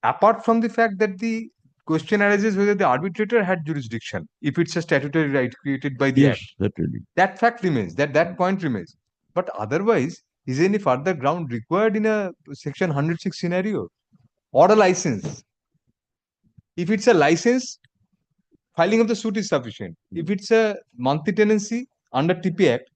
apart from the fact that the question arises whether the arbitrator had jurisdiction, if it's a statutory right created by the Yes, Act, certainly. that fact remains, that point remains. But otherwise, is any further ground required in a section 106 scenario or a license? If it's a license, filing of the suit is sufficient. If it's a monthly tenancy under TP Act,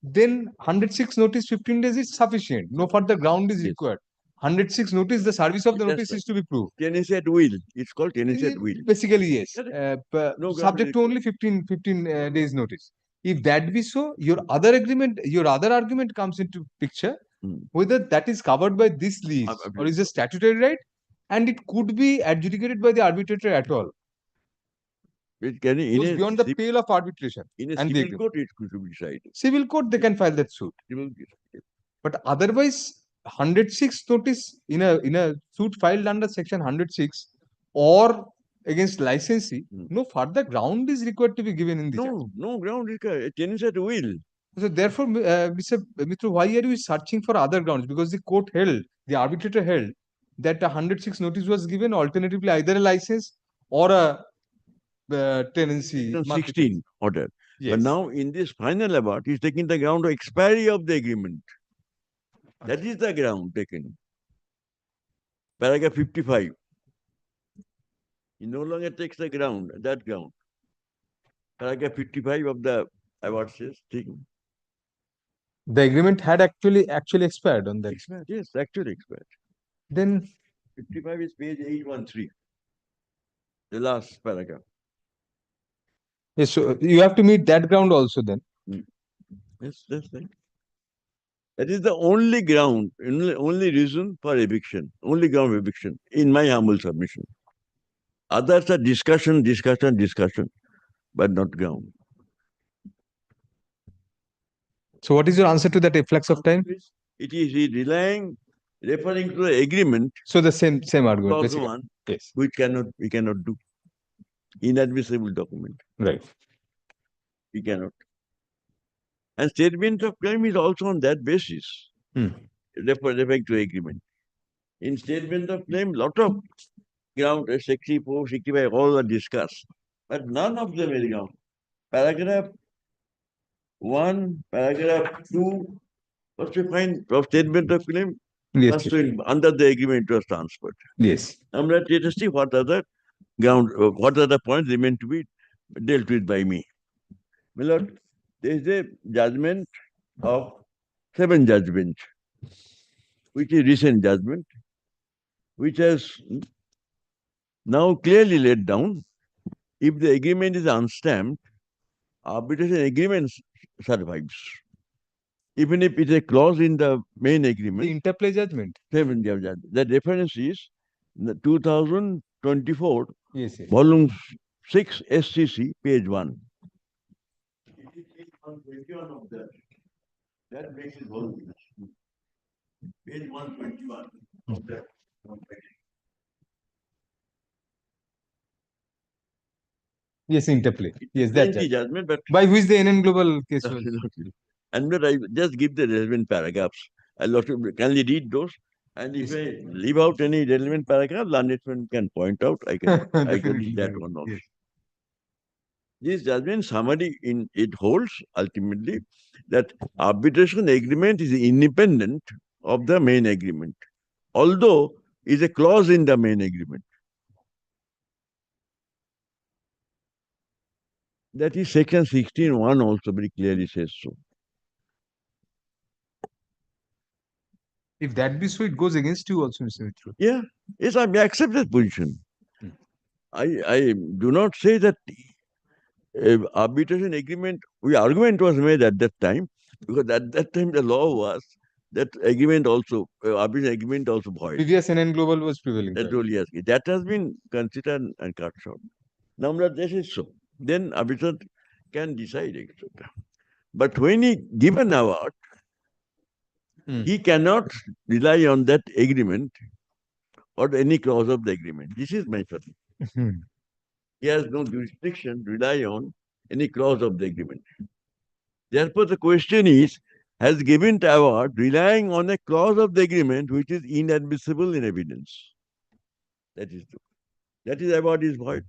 then 106 notice 15 days is sufficient. No further ground is required. 106 notice, the service of the notice is to be proved. Tenancy at will. It's called tenancy at will. Basically, yes. No Subject to only 15 days notice. If that be so, your other argument comes into picture, whether that is covered by this lease or is a statutory right, and it could be adjudicated by the arbitrator at all. It can Goes beyond the pale of arbitration. In a and the civil agreement. court, it could be decided. Civil court, they can file that suit. But otherwise, 106 notice in a suit filed under section 106 or against licensee, no further ground is required to be given in this. No ground required. Tenancy at will. So therefore, Mr. Mitro, why are you searching for other grounds? Because the court held, the arbitrator held that a 106 notice was given, alternatively either a license or a tenancy. Section monthly 16 order. Yes. But now in this final abort, he's taking the ground of expiry of the agreement. That is the ground taken. Paragraph 55. He no longer takes the ground, that ground. Paragraph 55 of the award says, taken. The agreement had actually expired on that. Expired, yes, actually expired. Then 55 is page 813. The last paragraph. yes, so you have to meet that ground also then. Yes, that's right. That is the only ground, only reason for eviction, only ground of eviction, in my humble submission. Others are discussion, but not ground. So what is your answer to that efflux of time? It is referring to the agreement. So the same argument. Clause Basically. 1, yes. Which we cannot do. Inadmissible document. Right. We cannot. And statement of claim is also on that basis. Referring to agreement. In statement of claim, lot of ground, 64, 65, all are discussed. But none of them is ground. Paragraph 1, paragraph 2, what you find of statement of claim? Yes. Under the agreement was transferred. Yes. I'm not yet to see what other ground, what other points remain to be dealt with by me. My lord, there is a judgment of 7 judge bench, which is recent judgment, which has now clearly laid down, if the agreement is unstamped, arbitration agreement survives. Even if it's a clause in the main agreement. The interplay judgment. 7 judge. The reference is 2024, yes. volume 6 SCC, page 1. That makes it volume. Page 121 of that. Yes, interplay. Yes, that's the judgment, but by which the NN Global case was. And but I just give the relevant paragraphs. I'll kindly read those. And if I leave out any relevant paragraph, learned friend can point out. I can read that one also. Yes. This judgment summary it holds ultimately that arbitration agreement is independent of the main agreement, although is a clause in the main agreement. That is section 16(1) also very clearly says so. If that be so, it goes against you also, Mr. Mitra. Yeah, yes, I may accept that position. I do not say that arbitration agreement, argument was made at that time, because at that time the law was that agreement also, arbitration agreement also void. Previous NN Global was prevailing. That rule, yes. That has been considered and cut short. Now that this is so, then arbitration can decide, etc. But when he given award, he cannot rely on that agreement or any clause of the agreement. This is my feeling. He has no jurisdiction to rely on any clause of the agreement. Therefore, the question is, has given the award relying on a clause of the agreement which is inadmissible in evidence. That is true. That is award is void.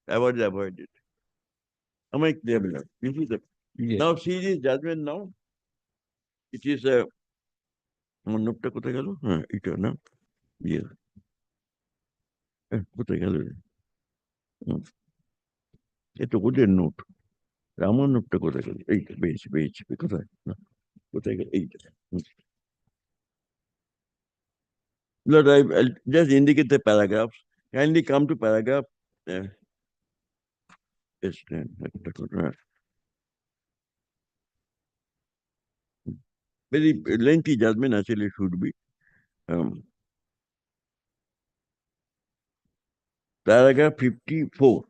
Award is avoided. Am I clear, beloved? This is the now see this judgment now. It is a নোটটা কোথায় গেল? হ্যাঁ, এটা না? ইয়ে কোথায় গেল? এটা ওদের নোট। আমার নোটটা কোথায় গেল? এইটা পেয়েছি কোথায়? না কোথায় গেল? এইটা। Lord, I'll just indicate the paragraphs. Kindly come to paragraph. Very lengthy judgment actually should be. Paragraph 54.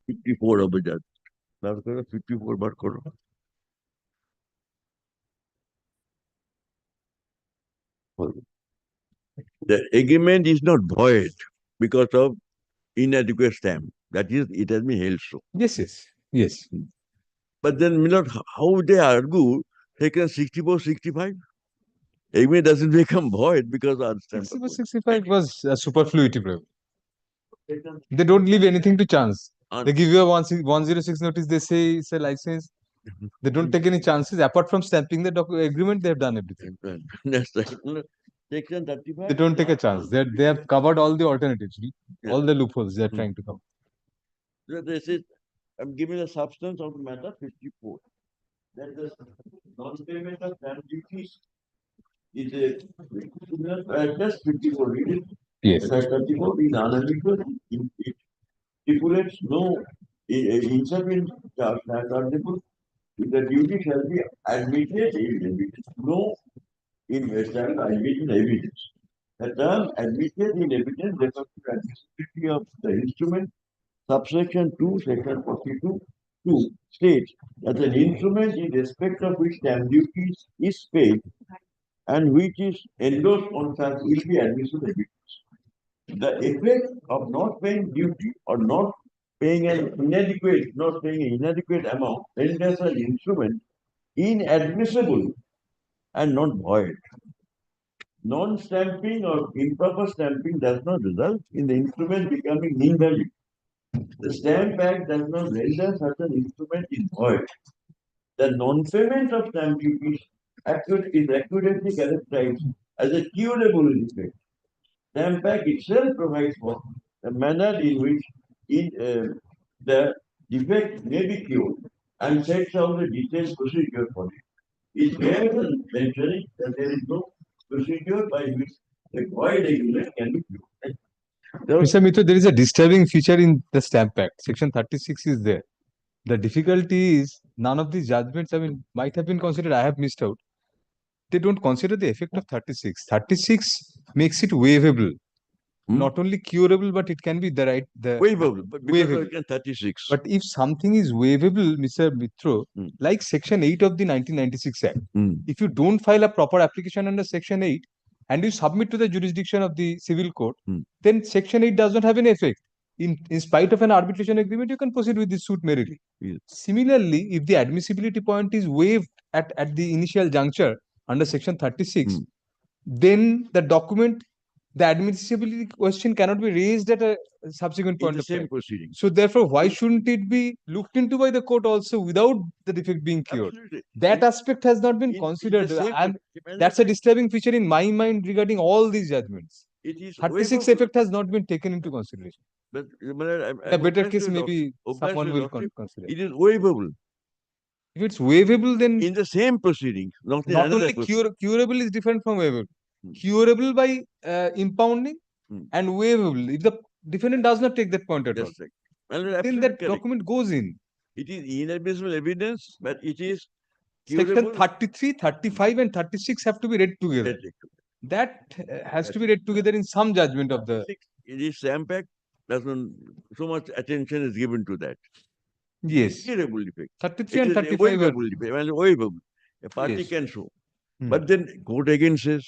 54 of the judgment. Paragraph 54 bar karo. The agreement is not void because of inadequate stamp. That is, it has been held so. Yes. But then, Milord, how they argue, section 64, 65? Agreement doesn't become void because our stamp. 64, 65 was a superfluity problem. They don't leave anything to chance. They give you a 106 notice, they say it's a license. They don't take any chances. Apart from stamping the agreement, they have done everything. That's right. Section 35. They don't take a chance. They have covered all the alternatives, all the loopholes they are trying to cover. So this is, I'm giving the substance of the matter 54. That the non-payment of stamp duties is a just 54. Read it. Yes. 54 is unambiguous. It stipulates no insufficient chargeable. The duty shall be admitted in evidence. No investment admitted in evidence. The term admitted in evidence refers to the admissibility of the instrument. Subsection 2, section 42, 2 states that an instrument in respect of which stamp duties is paid and which is endorsed on such will be admissible evidence. The effect of not paying duty or not paying an inadequate amount renders an instrument inadmissible and not void. Non-stamping or improper stamping does not result in the instrument becoming invalid. The Stamp Act does not render such an instrument in void. The non-payment of stamp duties is accurately characterized as a curable defect. Stamp Act itself provides for the manner in which the defect may be cured and sets out the detailed procedure for it. It bears mentioning that there is no procedure by which a void agreement can be cured. Mr. Mitra, there is a disturbing feature in the Stamp Act. Section 36 is there. The difficulty is none of these judgments, might have been considered. I have missed out. They don't consider the effect of 36. 36 makes it waivable. Not only curable, but it can be waivable. But because of 36. But if something is waivable, Mr. Mitra, like Section 8 of the 1996 Act, if you don't file a proper application under Section 8 and you submit to the jurisdiction of the civil court, then Section 8 does not have any effect. In spite of an arbitration agreement, you can proceed with this suit merrily. Similarly, if the admissibility point is waived at the initial juncture under Section 36, then the document, the admissibility question cannot be raised at a subsequent point of time. So therefore, why shouldn't it be looked into by the court also without the defect being cured? That aspect has not been considered. That's a disturbing feature in my mind regarding all these judgments. 36 effect has not been taken into consideration. But a better case, maybe someone will consider. It is waivable. If it's waivable, then in the same proceedings, not in not another only proceeding. curable is different from waivable. Curable by impounding and waivable. If the defendant does not take that point at all, That's right. And then absolutely that correct. document goes in. It is inadmissible evidence, but it is Section curable. 33, 35 and 36 have to be read together. That has to be read together in some judgment of the... It is stamp act, doesn't, so much attention is given to that. Yes. Curable defect. 33 It and is 35 a are... waivable defect. Well, waivable. A party Yes. can show. But then court again says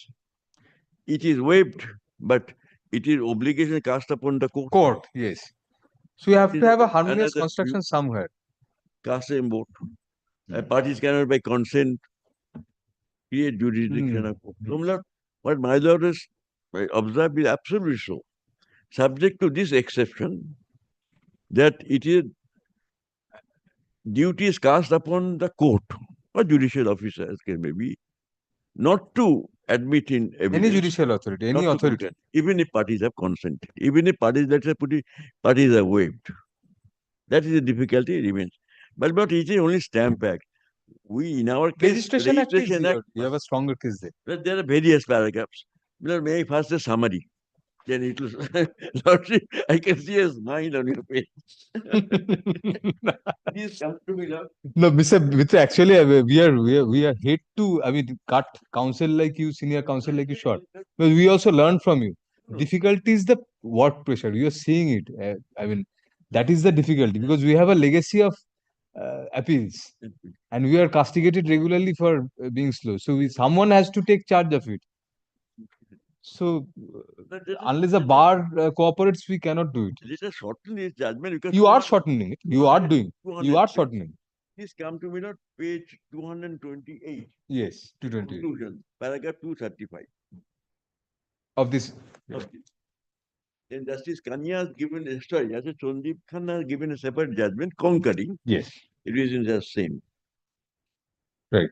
it is waived, but it is obligation cast upon the court. Court, yes. So you have It to is have a harmonious another construction view. somewhere. Cast a vote. Parties cannot by consent create jurisdiction of court. So, my lord, what my lord has observed is absolutely so. Subject to this exception, that it is duties cast upon the court or judicial officer, as can be, not to admit in evidence. Any judicial authority, any not to authority. look at, even if parties have consented, even if parties, let's say, parties are waived. That is the difficulty remains. But it is only stamp act. We, in our case, Registration Act is Registration Act, you have a stronger case there. but there are various paragraphs. May I first a summary? Then it will. Lordship, I can see a smile on your face. Please come to me, Lord. No, Mr. Actually, we are hate to, I mean, cut counsel like you, senior counsel like you short. But we also learn from you. Difficulty is the work pressure. You are seeing it. I mean, that is the difficulty because we have a legacy of appeals, and we are castigated regularly for being slow. So someone has to take charge of it. So unless the bar cooperates, we cannot do it. Let us shorten this judgment because You are shortening it. You are doing. You are shortening. Please come to me, Lord, page 228. Yes, 228 Conclusion, paragraph 235. of this. Okay. Then Justice Kanya has given a story. As Sandeep Khanna has given a separate judgment concurring. Yes. The reasons are same. Right.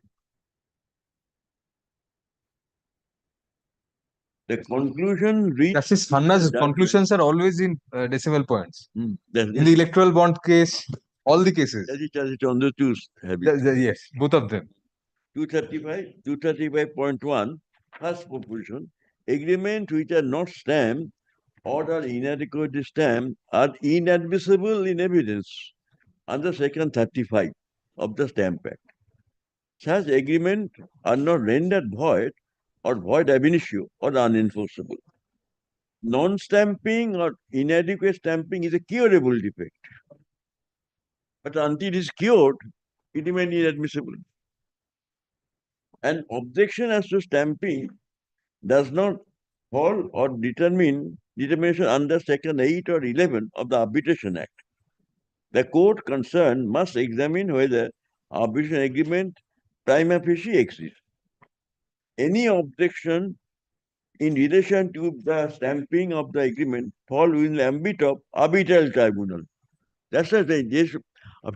The conclusion reached. Justice Khanna's conclusions are always in decimal points. In the electoral bond case, all the cases. On the two have it. Yes, both of them. 235.1, first proposition, agreement which are not stamped or are inadequately stamped are inadmissible in evidence under section 35 of the Stamp Act. Such agreement are not rendered void or void ab initio or unenforceable. Non-stamping or inadequate stamping is a curable defect. But until it is cured, it remains inadmissible. An objection as to stamping does not fall or determination under section 8 or 11 of the Arbitration Act. The court concerned must examine whether arbitration agreement prima facie exists. Any objection in relation to the stamping of the agreement fall within the ambit of arbitral tribunal. That's why the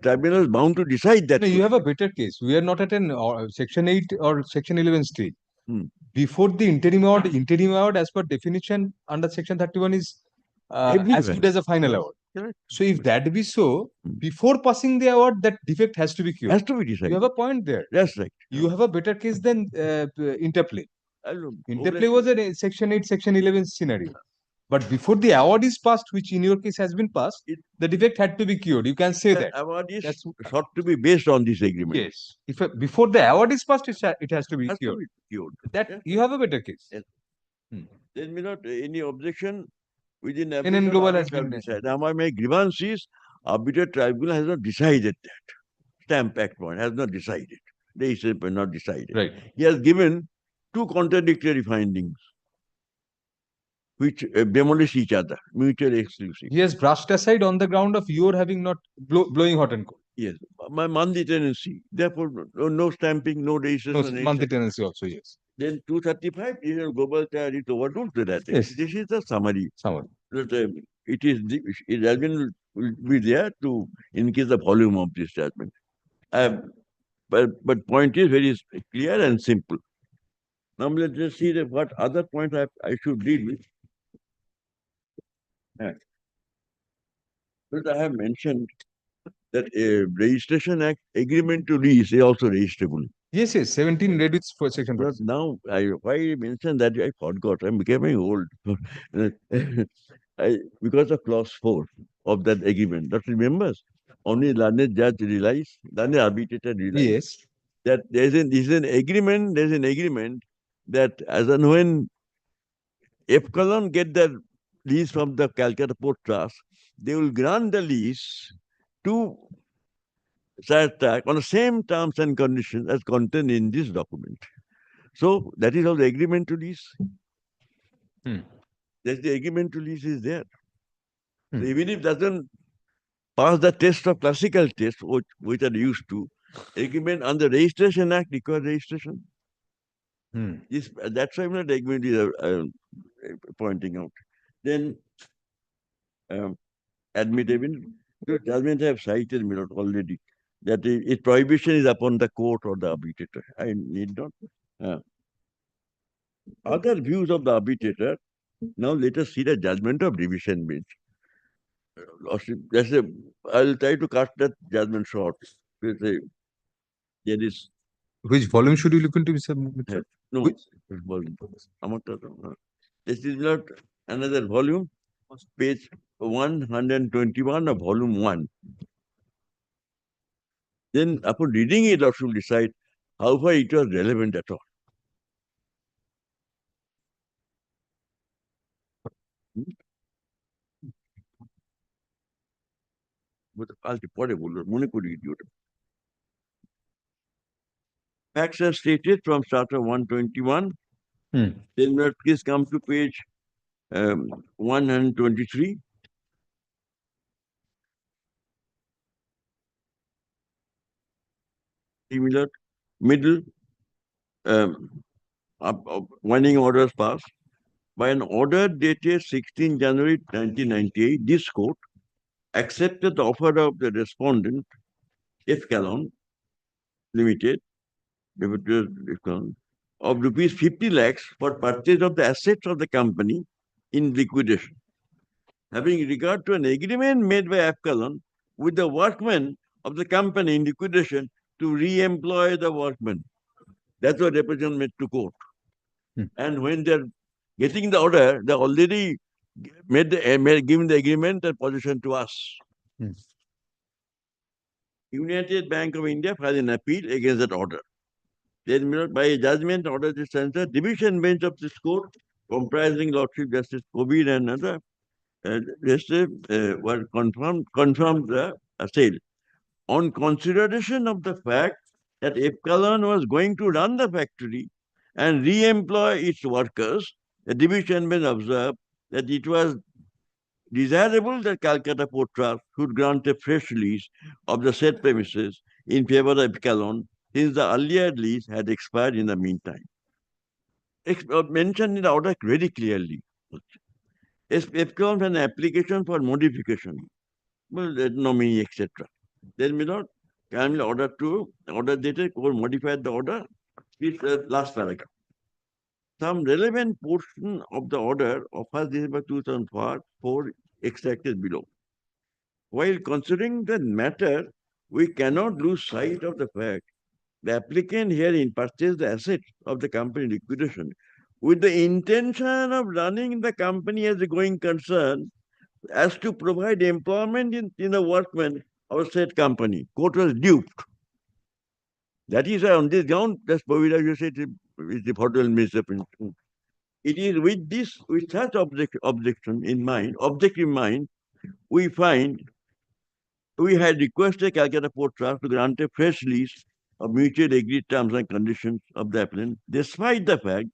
tribunal is bound to decide that. No, you have a better case. We are not at an section 8 or section 11 stage. Before the interim award as per definition under section 31 is as good as a final award. So if that be so, before passing the award, that defect has to be cured. Has to be decided. You have a point there. That's right. You have a better case than interplay. Interplay Obviously. was a section 8, section 11 scenario. But before the award is passed, which in your case has been passed, the defect had to be cured. You can say that. Award is sought to be based on this agreement. Yes. If before the award is passed, it has to be cured. That you have a better case. Yes. There may not any objection within NN Global has been decided. Now my grievance is arbitral tribunal has not decided that. Stamp Act one has not decided. They say not decided. Right. He has given two contradictory findings which demolish each other, mutually exclusive. He has brushed aside on the ground of your having not blowing hot and cold. Yes, my monthly tenancy. Therefore, no stamping, no registration. No, monthly tenancy also, yes. Then 235 is a global tariff it overruled to that. Yes. This is the summary. Summary. That, it has been will be there to increase the volume of this judgment. But point is very clear and simple. Now let's just see what other point I should deal with. But I have mentioned that Registration Act agreement to lease is also registrable. Yes, yes, 17 read with section. But now, why I mentioned that I forgot. I'm becoming old. Because of clause 4 of that agreement. That remembers? Only learned judge realized, learned arbitrator realized Yes. that there's an agreement that as and when Epsilon get the lease from the Calcutta Port Trust, they will grant the lease to Sartak on the same terms and conditions as contained in this document. So that is how the agreement to lease. That's the agreement to lease is there. So even if it doesn't pass the test of classical test, which are used to, agreement on the Registration Act requires registration. That's why I'm not agreement is pointing out. Then admittability, the judgment have cited me not already that its prohibition is upon the court or the arbitrator. I need not. Other views of the arbitrator. Now let us see the judgment of division bench. I'll try to cut that judgment short. There is. Which volume should you look into, Mr. Mitra? No, which volume? This is not another volume, page 121 of volume 1. Then upon reading it, I should decide how far it was relevant at all. Facts are stated from Charter 121. Then please come to page 123. Similar, middle, warning orders passed. By an order dated 16 January 1998, this court accepted the offer of the respondent, Epsilon Limited, of rupees 50 lakhs for purchase of the assets of the company in liquidation. Having regard to an agreement made by Epsilon with the workmen of the company in liquidation to re-employ the workmen. That's what representative made to court. And when they're getting the order, they already given the agreement and position to us. United Bank of India filed an appeal against that order. Then, by a judgment order, this censor division bench of this court, comprising Lordship Justice Covid and other, were confirmed the sale. On consideration of the fact that Epsilon was going to run the factory and re-employ its workers, the division bench observed that it was desirable that Calcutta Port Trust should grant a fresh lease of the said premises in favor of Epsilon, since the earlier lease had expired in the meantime. Mentioned in the order very clearly. Epsilon had an application for modification, nominee, etc. Then, kindly order dated, court modified the order. Please, last paragraph. Some relevant portion of the order of 1st December 2004 extracted below. While considering the matter, we cannot lose sight of the fact the applicant herein purchased the assets of the company liquidation with the intention of running the company as a going concern as to provide employment in the workmen of said company. Court was duped. That is why on this ground, that's Pavida, you said, is the hotel misrepresentation. It is with such objective in mind, we find we had requested Calcutta Port Trust to grant a fresh lease of mutually agreed terms and conditions of the applicant, despite the fact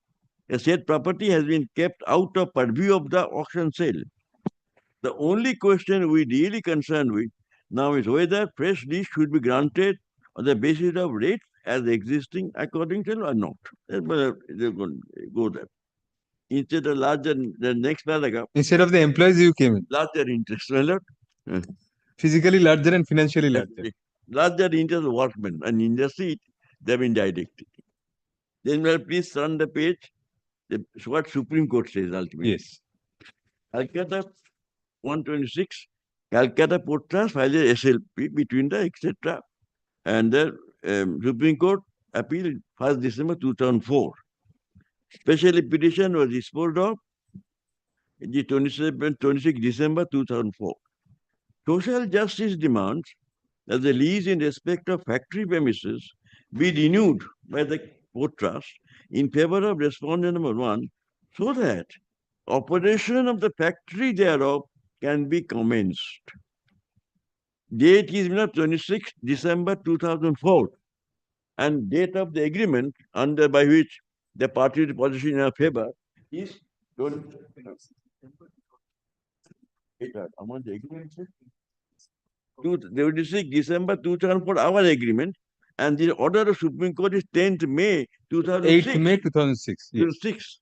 that said property has been kept out of purview of the auction sale. The only question we really concerned with now is whether fresh lease should be granted on the basis of rates as existing according to or not. Go there. Instead of the next paragraph. Instead of the employees, you came in. Larger interest, Physically larger and financially larger. Larger interest of workmen and industry, they have been directed. Then please turn the page. What Supreme Court says ultimately. Yes. Calcutta 126, Calcutta Port Trust filed a SLP between the etc. and the Supreme Court appeal 1st December 2004. Special petition was disposed of the 26 December 2004. Social justice demands that the lease in respect of factory premises be renewed by the Port Trust in favor of respondent number 1 so that operation of the factory thereof can be commenced. Date is 26 December 2004 and date of the agreement under by which the party position in our favor is 26 December 2004, our agreement, and the order of Supreme Court is 10th May 2006. 8th May 2006. Yes. 2006.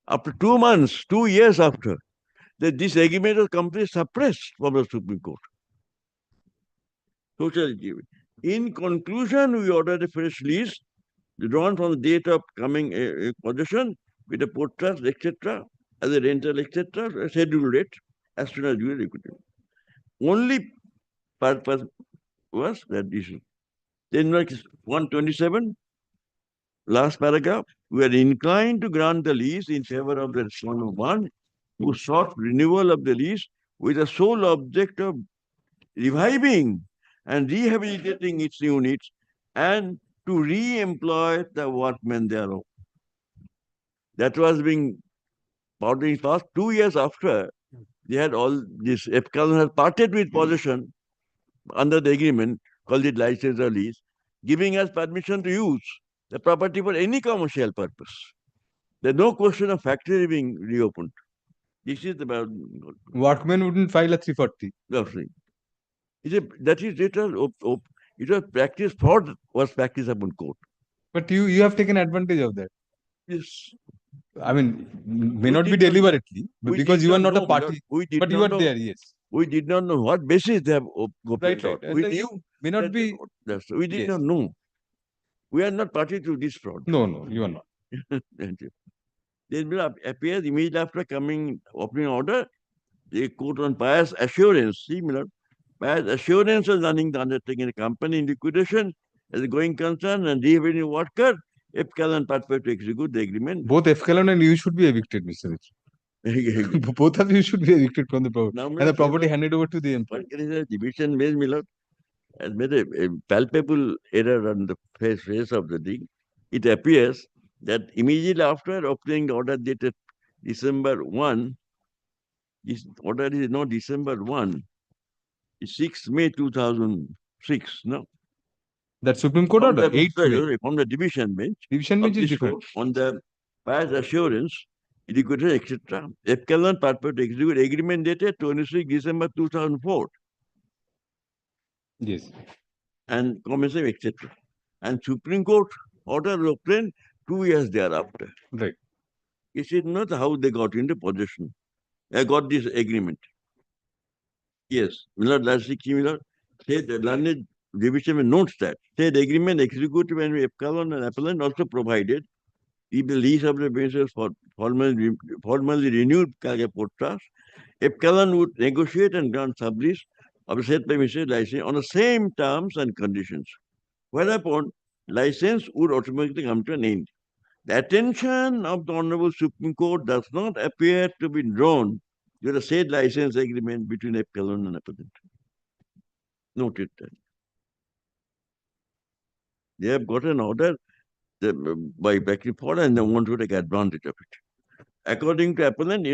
After 2 months, 2 years after, this agreement was completely suppressed from the Supreme Court. Social agreement. In conclusion, we ordered a fresh lease drawn from the date of coming possession with the Port Trust, etc., as a rental, etc., scheduled rate as soon as you are equitable. Only purpose was that issue. Then 127, last paragraph, we are inclined to grant the lease in favor of the respondent 1 who sought renewal of the lease with the sole object of reviving and rehabilitating its units and to re-employ the workmen thereof. That was being in past 2 years after they had all this, Epcalon had parted with possession under the agreement, called it license or lease, giving us permission to use the property for any commercial purpose. There's no question of factory being reopened. This is about workmen wouldn't file a 340. Roughly. That is it was practice fraud was practiced upon court. But you have taken advantage of that. Yes. I mean, may not be deliberately, but because you are not a party, but you are there, yes. We did not know what basis they have Right. We knew You may not be. we did not know. We are not party to this fraud. No, you are not. Thank you. Then will appears immediately after opening order, the court on pious assurance. See, pious assurance of running the undertaking a company in liquidation as a going concern and revenue worker, Epcalon purpose to execute the agreement. Both Epcalon and you should be evicted, Mr. Rich. Both of you should be evicted from the property. And the property handed over to the employer. Division based Miller has made a palpable error on the face of the thing. It appears that immediately after opening the order dated December 1, this order is not December 1, it's 6 May 2006, no? That Supreme Court order, 8 May. From the division bench. Division bench is different. On the pious assurance, liquidation, etc. Epcalon purpose to execute agreement dated 26 December 2004. Yes. And commencing, etc. And Supreme Court order was obtained 2 years thereafter. Right. It is not how they got into possession. I got this agreement. Yes, Miller, Miller said the learned division notes that said the agreement executed when Epcalon and appellant also provided if the lease of the premises for formally renewed Calcutta Port Trust, Epcalon would negotiate and grant sublease of the said premises license on the same terms and conditions, whereupon license would automatically come to an end. The attention of the Honorable Supreme Court does not appear to be drawn to the said license agreement between Epcalon and appellant. Noted that. They have got an order by backing forward and they want to take advantage of it. According to appellant,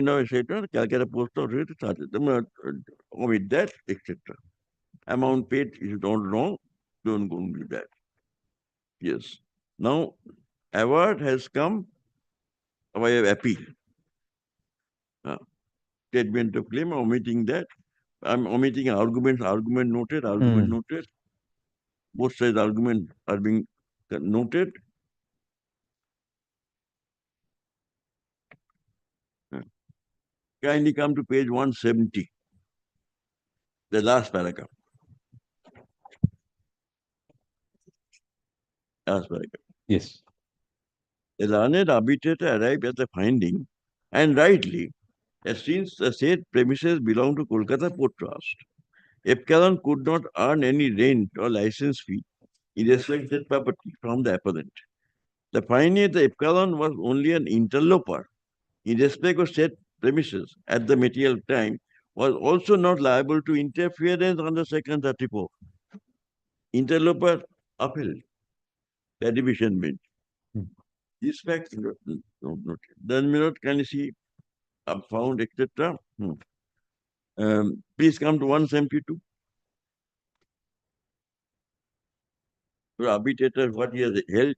Calcutta Post Office charges them with that, etc. Amount paid is not wrong, don't go and do that. Yes. Now, award has come by appeal. Statement of claim, omitting that. I'm omitting argument noted. Both sides argument are being noted. Kindly come to page 170, the last paragraph. Last paragraph. Yes. The learned arbitrator arrived at the finding, and rightly, that since the said premises belong to Kolkata Port Trust, Epsilon could not earn any rent or license fee in respect to property from the appellant. The finding that Epsilon was only an interloper in respect of said premises at the material time was also not liable to interference under Section 34. Interloper upheld the division bench. This fact noted. Then Milord, can you see found, etc. Please come to 172. The arbitrator, what he has held.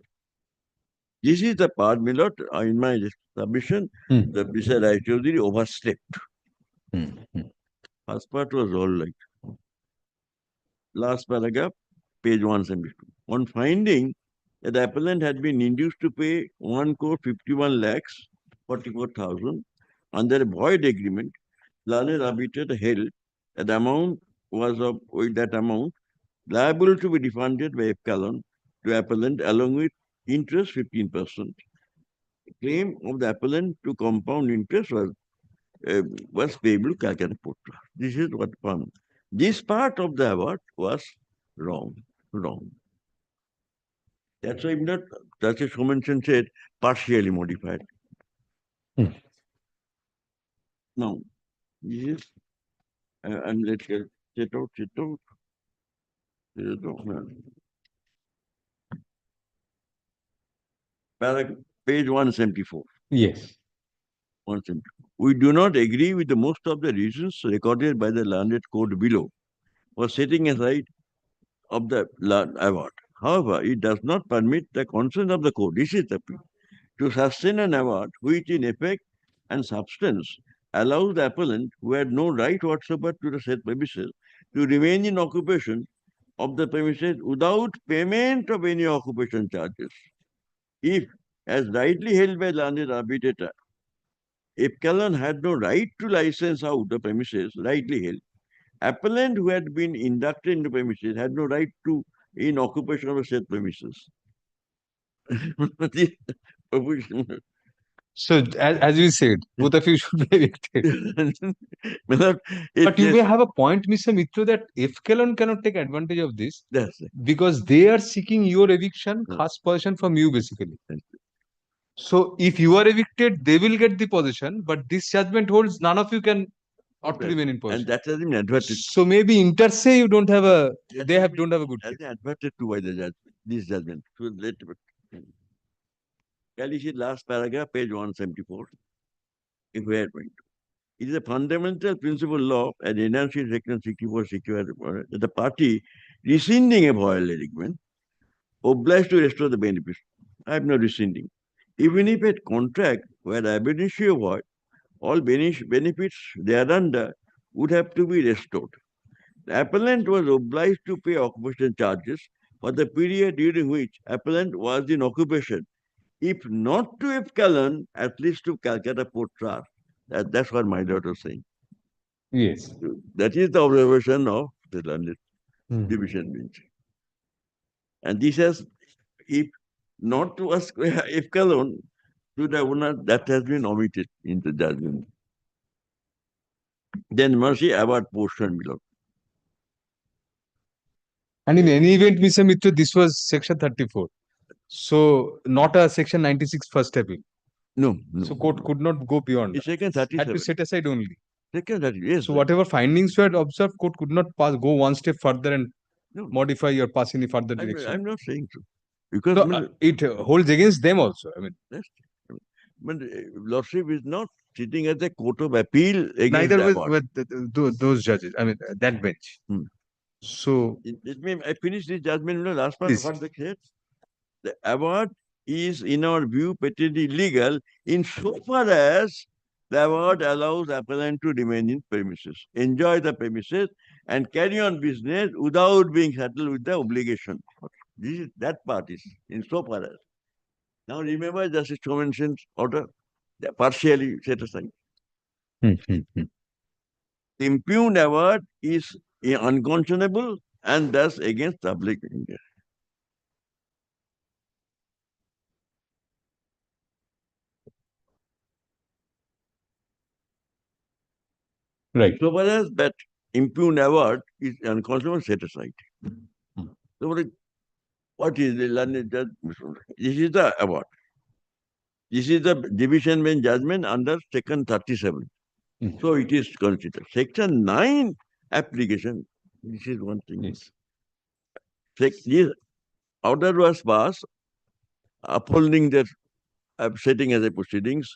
This is the part, Milord, in my submission, the Bishop Rai Chaudhary overstepped. First part was all right. Last paragraph, page 172. On finding that the appellant had been induced to pay 1,51,44,000 under a void agreement, learned arbitrator held that the amount was of with that amount liable to be refunded by Epsilon to appellant along with interest 15%. Claim of the appellant to compound interest was payable to Calcutta Port. This is what found. This part of the award was wrong. That's why Justice Commission said partially modified. Now, this is, and let's get it out. Page 174. Yes. 174. We do not agree with the most of the reasons recorded by the learned court below for setting aside of the award. However, it does not permit the consent of the court, this is the point, to sustain an award which in effect and substance allows the appellant who had no right whatsoever to the said premises to remain in occupation of the premises without payment of any occupation charges. If, as rightly held by learned arbitrator, Epsilon had no right to license out the premises, rightly held, appellant who had been inducted into premises had no right to in occupation of the said premises. So, as you said, both of you should be evicted. But you may have a point, Mr. Mitra, that Epsilon cannot take advantage of this because they are seeking your eviction, first possession from you, basically. So, if you are evicted, they will get the possession, but this judgment holds none of you can ought to remain in possession. And that has been adverted. So, maybe inter se you don't have a, they don't have a good case. Adverted to by the judge, this judgment. So, can you see last paragraph, page 174? If we are going to. It is a fundamental principle law and enacted in Section 64 that the party rescinding a void agreement obliged to restore the benefits. I am not rescinding. Even if a contract were ab initio void, all benefits thereunder would have to be restored. The appellant was obliged to pay occupation charges for the period during which appellant was in occupation, if not to Epsilon, at least to Calcutta Port Trust. That's what my daughter was saying. Yes. That is the observation of the learned division bench. And this has, if not to us, Epsilon, to the owner, that has been omitted in the judgment. Then mercy award portion below. And in any event, Mr. Mitra, this was section 34. So, not a section 96 first appeal. No. So, court could not go beyond. Section 37. Had to set aside only. Section 30, yes. So, whatever findings were observed, court could not go one step further and modify or pass any further direction. I'm not saying so. Because so, it holds against them also. I mean, but Lordship is not sitting at the court of appeal against neither with those judges. I mean, that bench. So, I finished this judgment. Last part, what they said. The award is, in our view, patently illegal insofar as the award allows appellant to remain in premises, enjoy the premises, and carry on business without being saddled with the obligation. That part is insofar as. Now remember Justice Convention's order, they partially set aside. The impugned award is unconscionable and thus against public interest. Right. So far as that impugn award is unconscionable set aside. So what is the learned judge? This is the award. This is the division bench judgment under section 37. So it is considered. Section 9 application, this is one thing. Yes. This order was passed upholding the setting as a proceedings.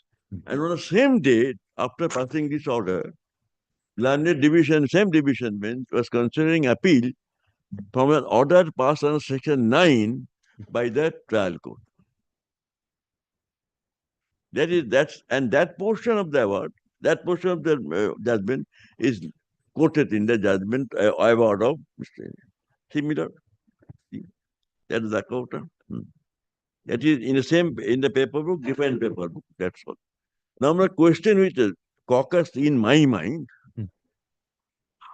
And on the same day, after passing this order, learned division, same division bench was considering appeal from an order passed on section 9 by the trial court. That portion of the award, that portion of the judgment is quoted in the judgment award of Mr. Similar. That is the quota. That is in the paper book, different paper book. That's all. Now, my question which is caucused in my mind,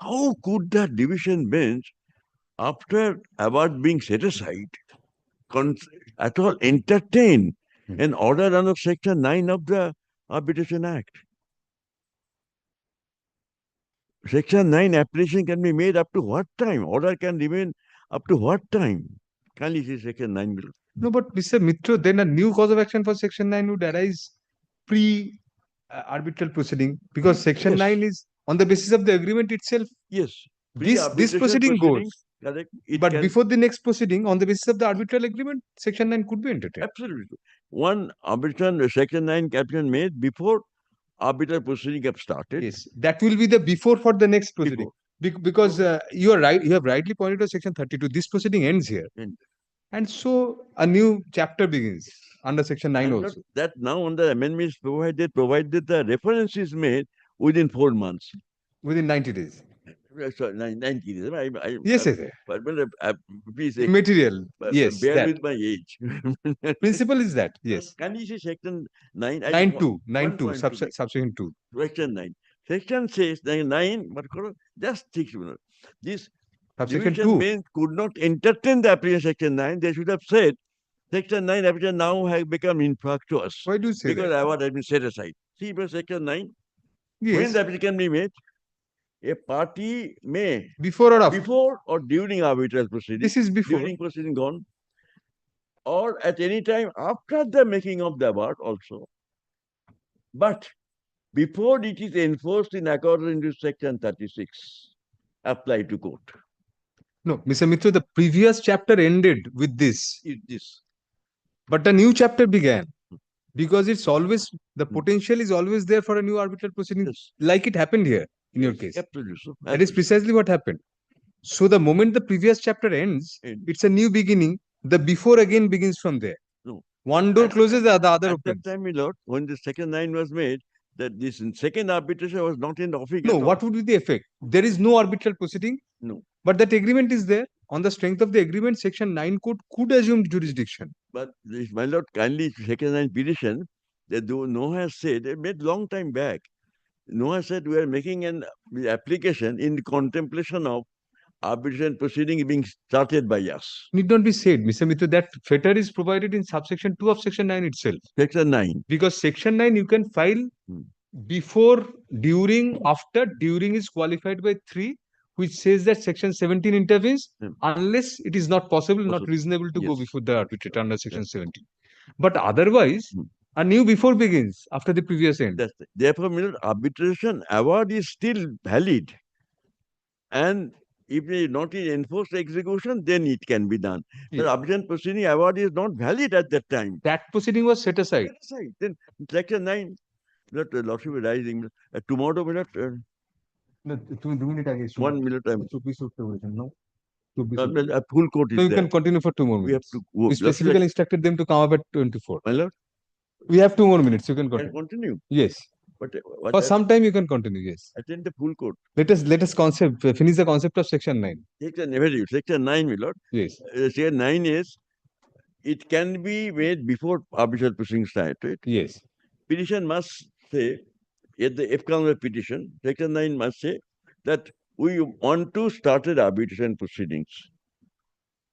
how could the division bench, after award being set aside, at all entertain an order under section 9 of the Arbitration Act? Section 9 application can be made up to what time? Order can remain up to what time? Can you see section 9 below? No, but Mr. Mitra, then a new cause of action for section 9 would arise pre-arbitral proceeding, because section 9 is on the basis of the agreement itself. Yes. This proceeding goes. Correct. But before the next proceeding, on the basis of the arbitral agreement, section 9 could be entertained. Absolutely. One arbitration, section 9 caption made before arbitral proceeding have started. Yes, that will be the before for the next proceeding. Because you are right, you have rightly pointed to section 32. This proceeding ends here. And so a new chapter begins under section 9 also. That now on the amendments provided the reference is made within 4 months. Within 90 days. Sorry, 90 days. Yes. Please, material. Yes. Bear with my age. Principle is that. Yes. Can you see section 9? 9.2, subsection 2. Section 9. Section says 9, but just 6 minutes. This division bench could not entertain the application section 9. They should have said section 9 application now has become infructuous. Why do you say because that? award has been set aside. See, but section 9. Yes. When the application can be made, a party may before or after, before or during arbitral proceeding. This is before. During proceeding gone, or at any time after the making of the award also. But before it is enforced in accordance with section 36, apply to court. No, Mr. Mitra, the previous chapter ended with this. But a new chapter began. Because it's always, the potential is always there for a new arbitral proceeding, like it happened here in your case. Absolutely. That is precisely what happened. So the moment the previous chapter ends, it's a new beginning. The before again begins from there. No. One door closes, the other opens. At that time, my lord, when the second 9 was made, that this second arbitration was not in the office. No, what would be the effect? There is no arbitral proceeding. No. But that agreement is there. On the strength of the agreement, section 9 could assume jurisdiction. But this, my lord, kindly section 9 petition, that though Noah has said, they made long time back. Noah said we are making an application in contemplation of arbitration proceeding being started by us. Need not be said, Mr. Mitra, that fetter is provided in subsection 2 of section 9 itself. Section 9. Because section 9 you can file before, during, after. During is qualified by 3, which says that section 17 intervenes unless it is not possible, not reasonable to go before the arbitrator under section 17. But otherwise, a new before begins after the previous end. Therefore, arbitration award is still valid. And if it is not in enforced execution, then it can be done. But arbitration proceeding award is not valid at that time. That proceeding was set aside. Then section 9, Lordship is rising. Tomorrow, 1 minute. No? A full court is So you there. can continue for 2 more minutes. We We specifically instructed them to come up at 24. My lord? We have 2 more minutes. You can continue. Can continue? Yes. But For some time you can continue. Yes. Attend the full court. Let us finish the concept of section 9. Section 9, my lord. Yes. Section 9 is, it can be made before arbitral proceedings started. Yes. Petition must say, if comes a petition, section 9 must say that we want to start arbitration proceedings.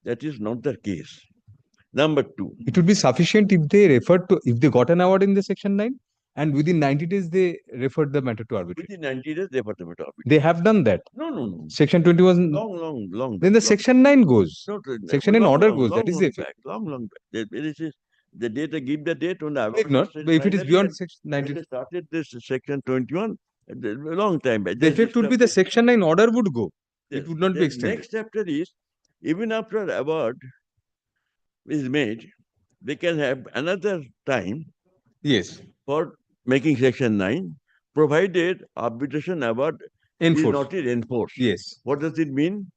That is not the case. Number 2. It would be sufficient if they referred to, if they got an award in the section 9, and within 90 days they referred the matter to arbitration. Within 90 days, they put them to arbitration. They have done that. No. Section 21. Long. Then the section 9 goes. No, Section 9 order goes. That is the effect. Long back. This is the date. I give the date on the. If not, but if it is beyond section 90, they started this section 21 a long time back. the effect would be the section 9 order would go. It would not be The extended. next chapter is, even after award is made, they can have another time. Yes. For making section 9, provided arbitration award is not enforced. Yes. What does it mean?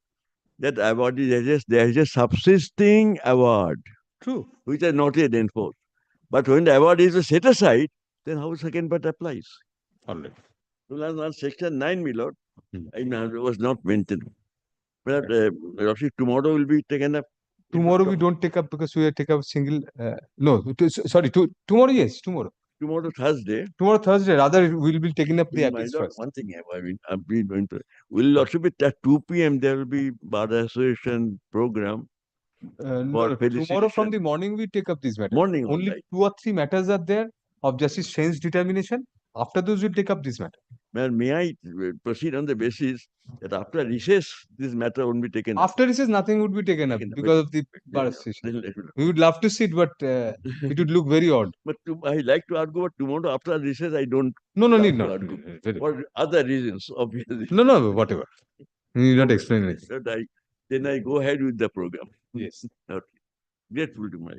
That award is there is a subsisting award. True. Which is not yet enforced. But when the award is set aside, then how second part applies? All right. So section 9, my lord, was not mentioned. But tomorrow will be taken up. Tomorrow we don't take up because we will take up single. Tomorrow, yes, tomorrow. Tomorrow Thursday. Tomorrow Thursday, rather we will be taking up the My appeals lord, first. one thing I've been going to. Will also be at 2 p.m. there will be Bar Association program. No, tomorrow from the morning we take up these matters. Morning, Only right. 2 or 3 matters are there of Justice Shane's determination. After those, we'll take up this matter. Man, may I proceed on the basis that after recess, this matter won't be taken up? After recess, nothing would be taken up because of the Bar Association. We would love to sit, but it would look very odd. But I like to argue, but tomorrow after recess, I don't. No, like need to not. argue. For other reasons, obviously. No, whatever. You need not explain anything. Then I go ahead with the program. Yes. Okay. Grateful to my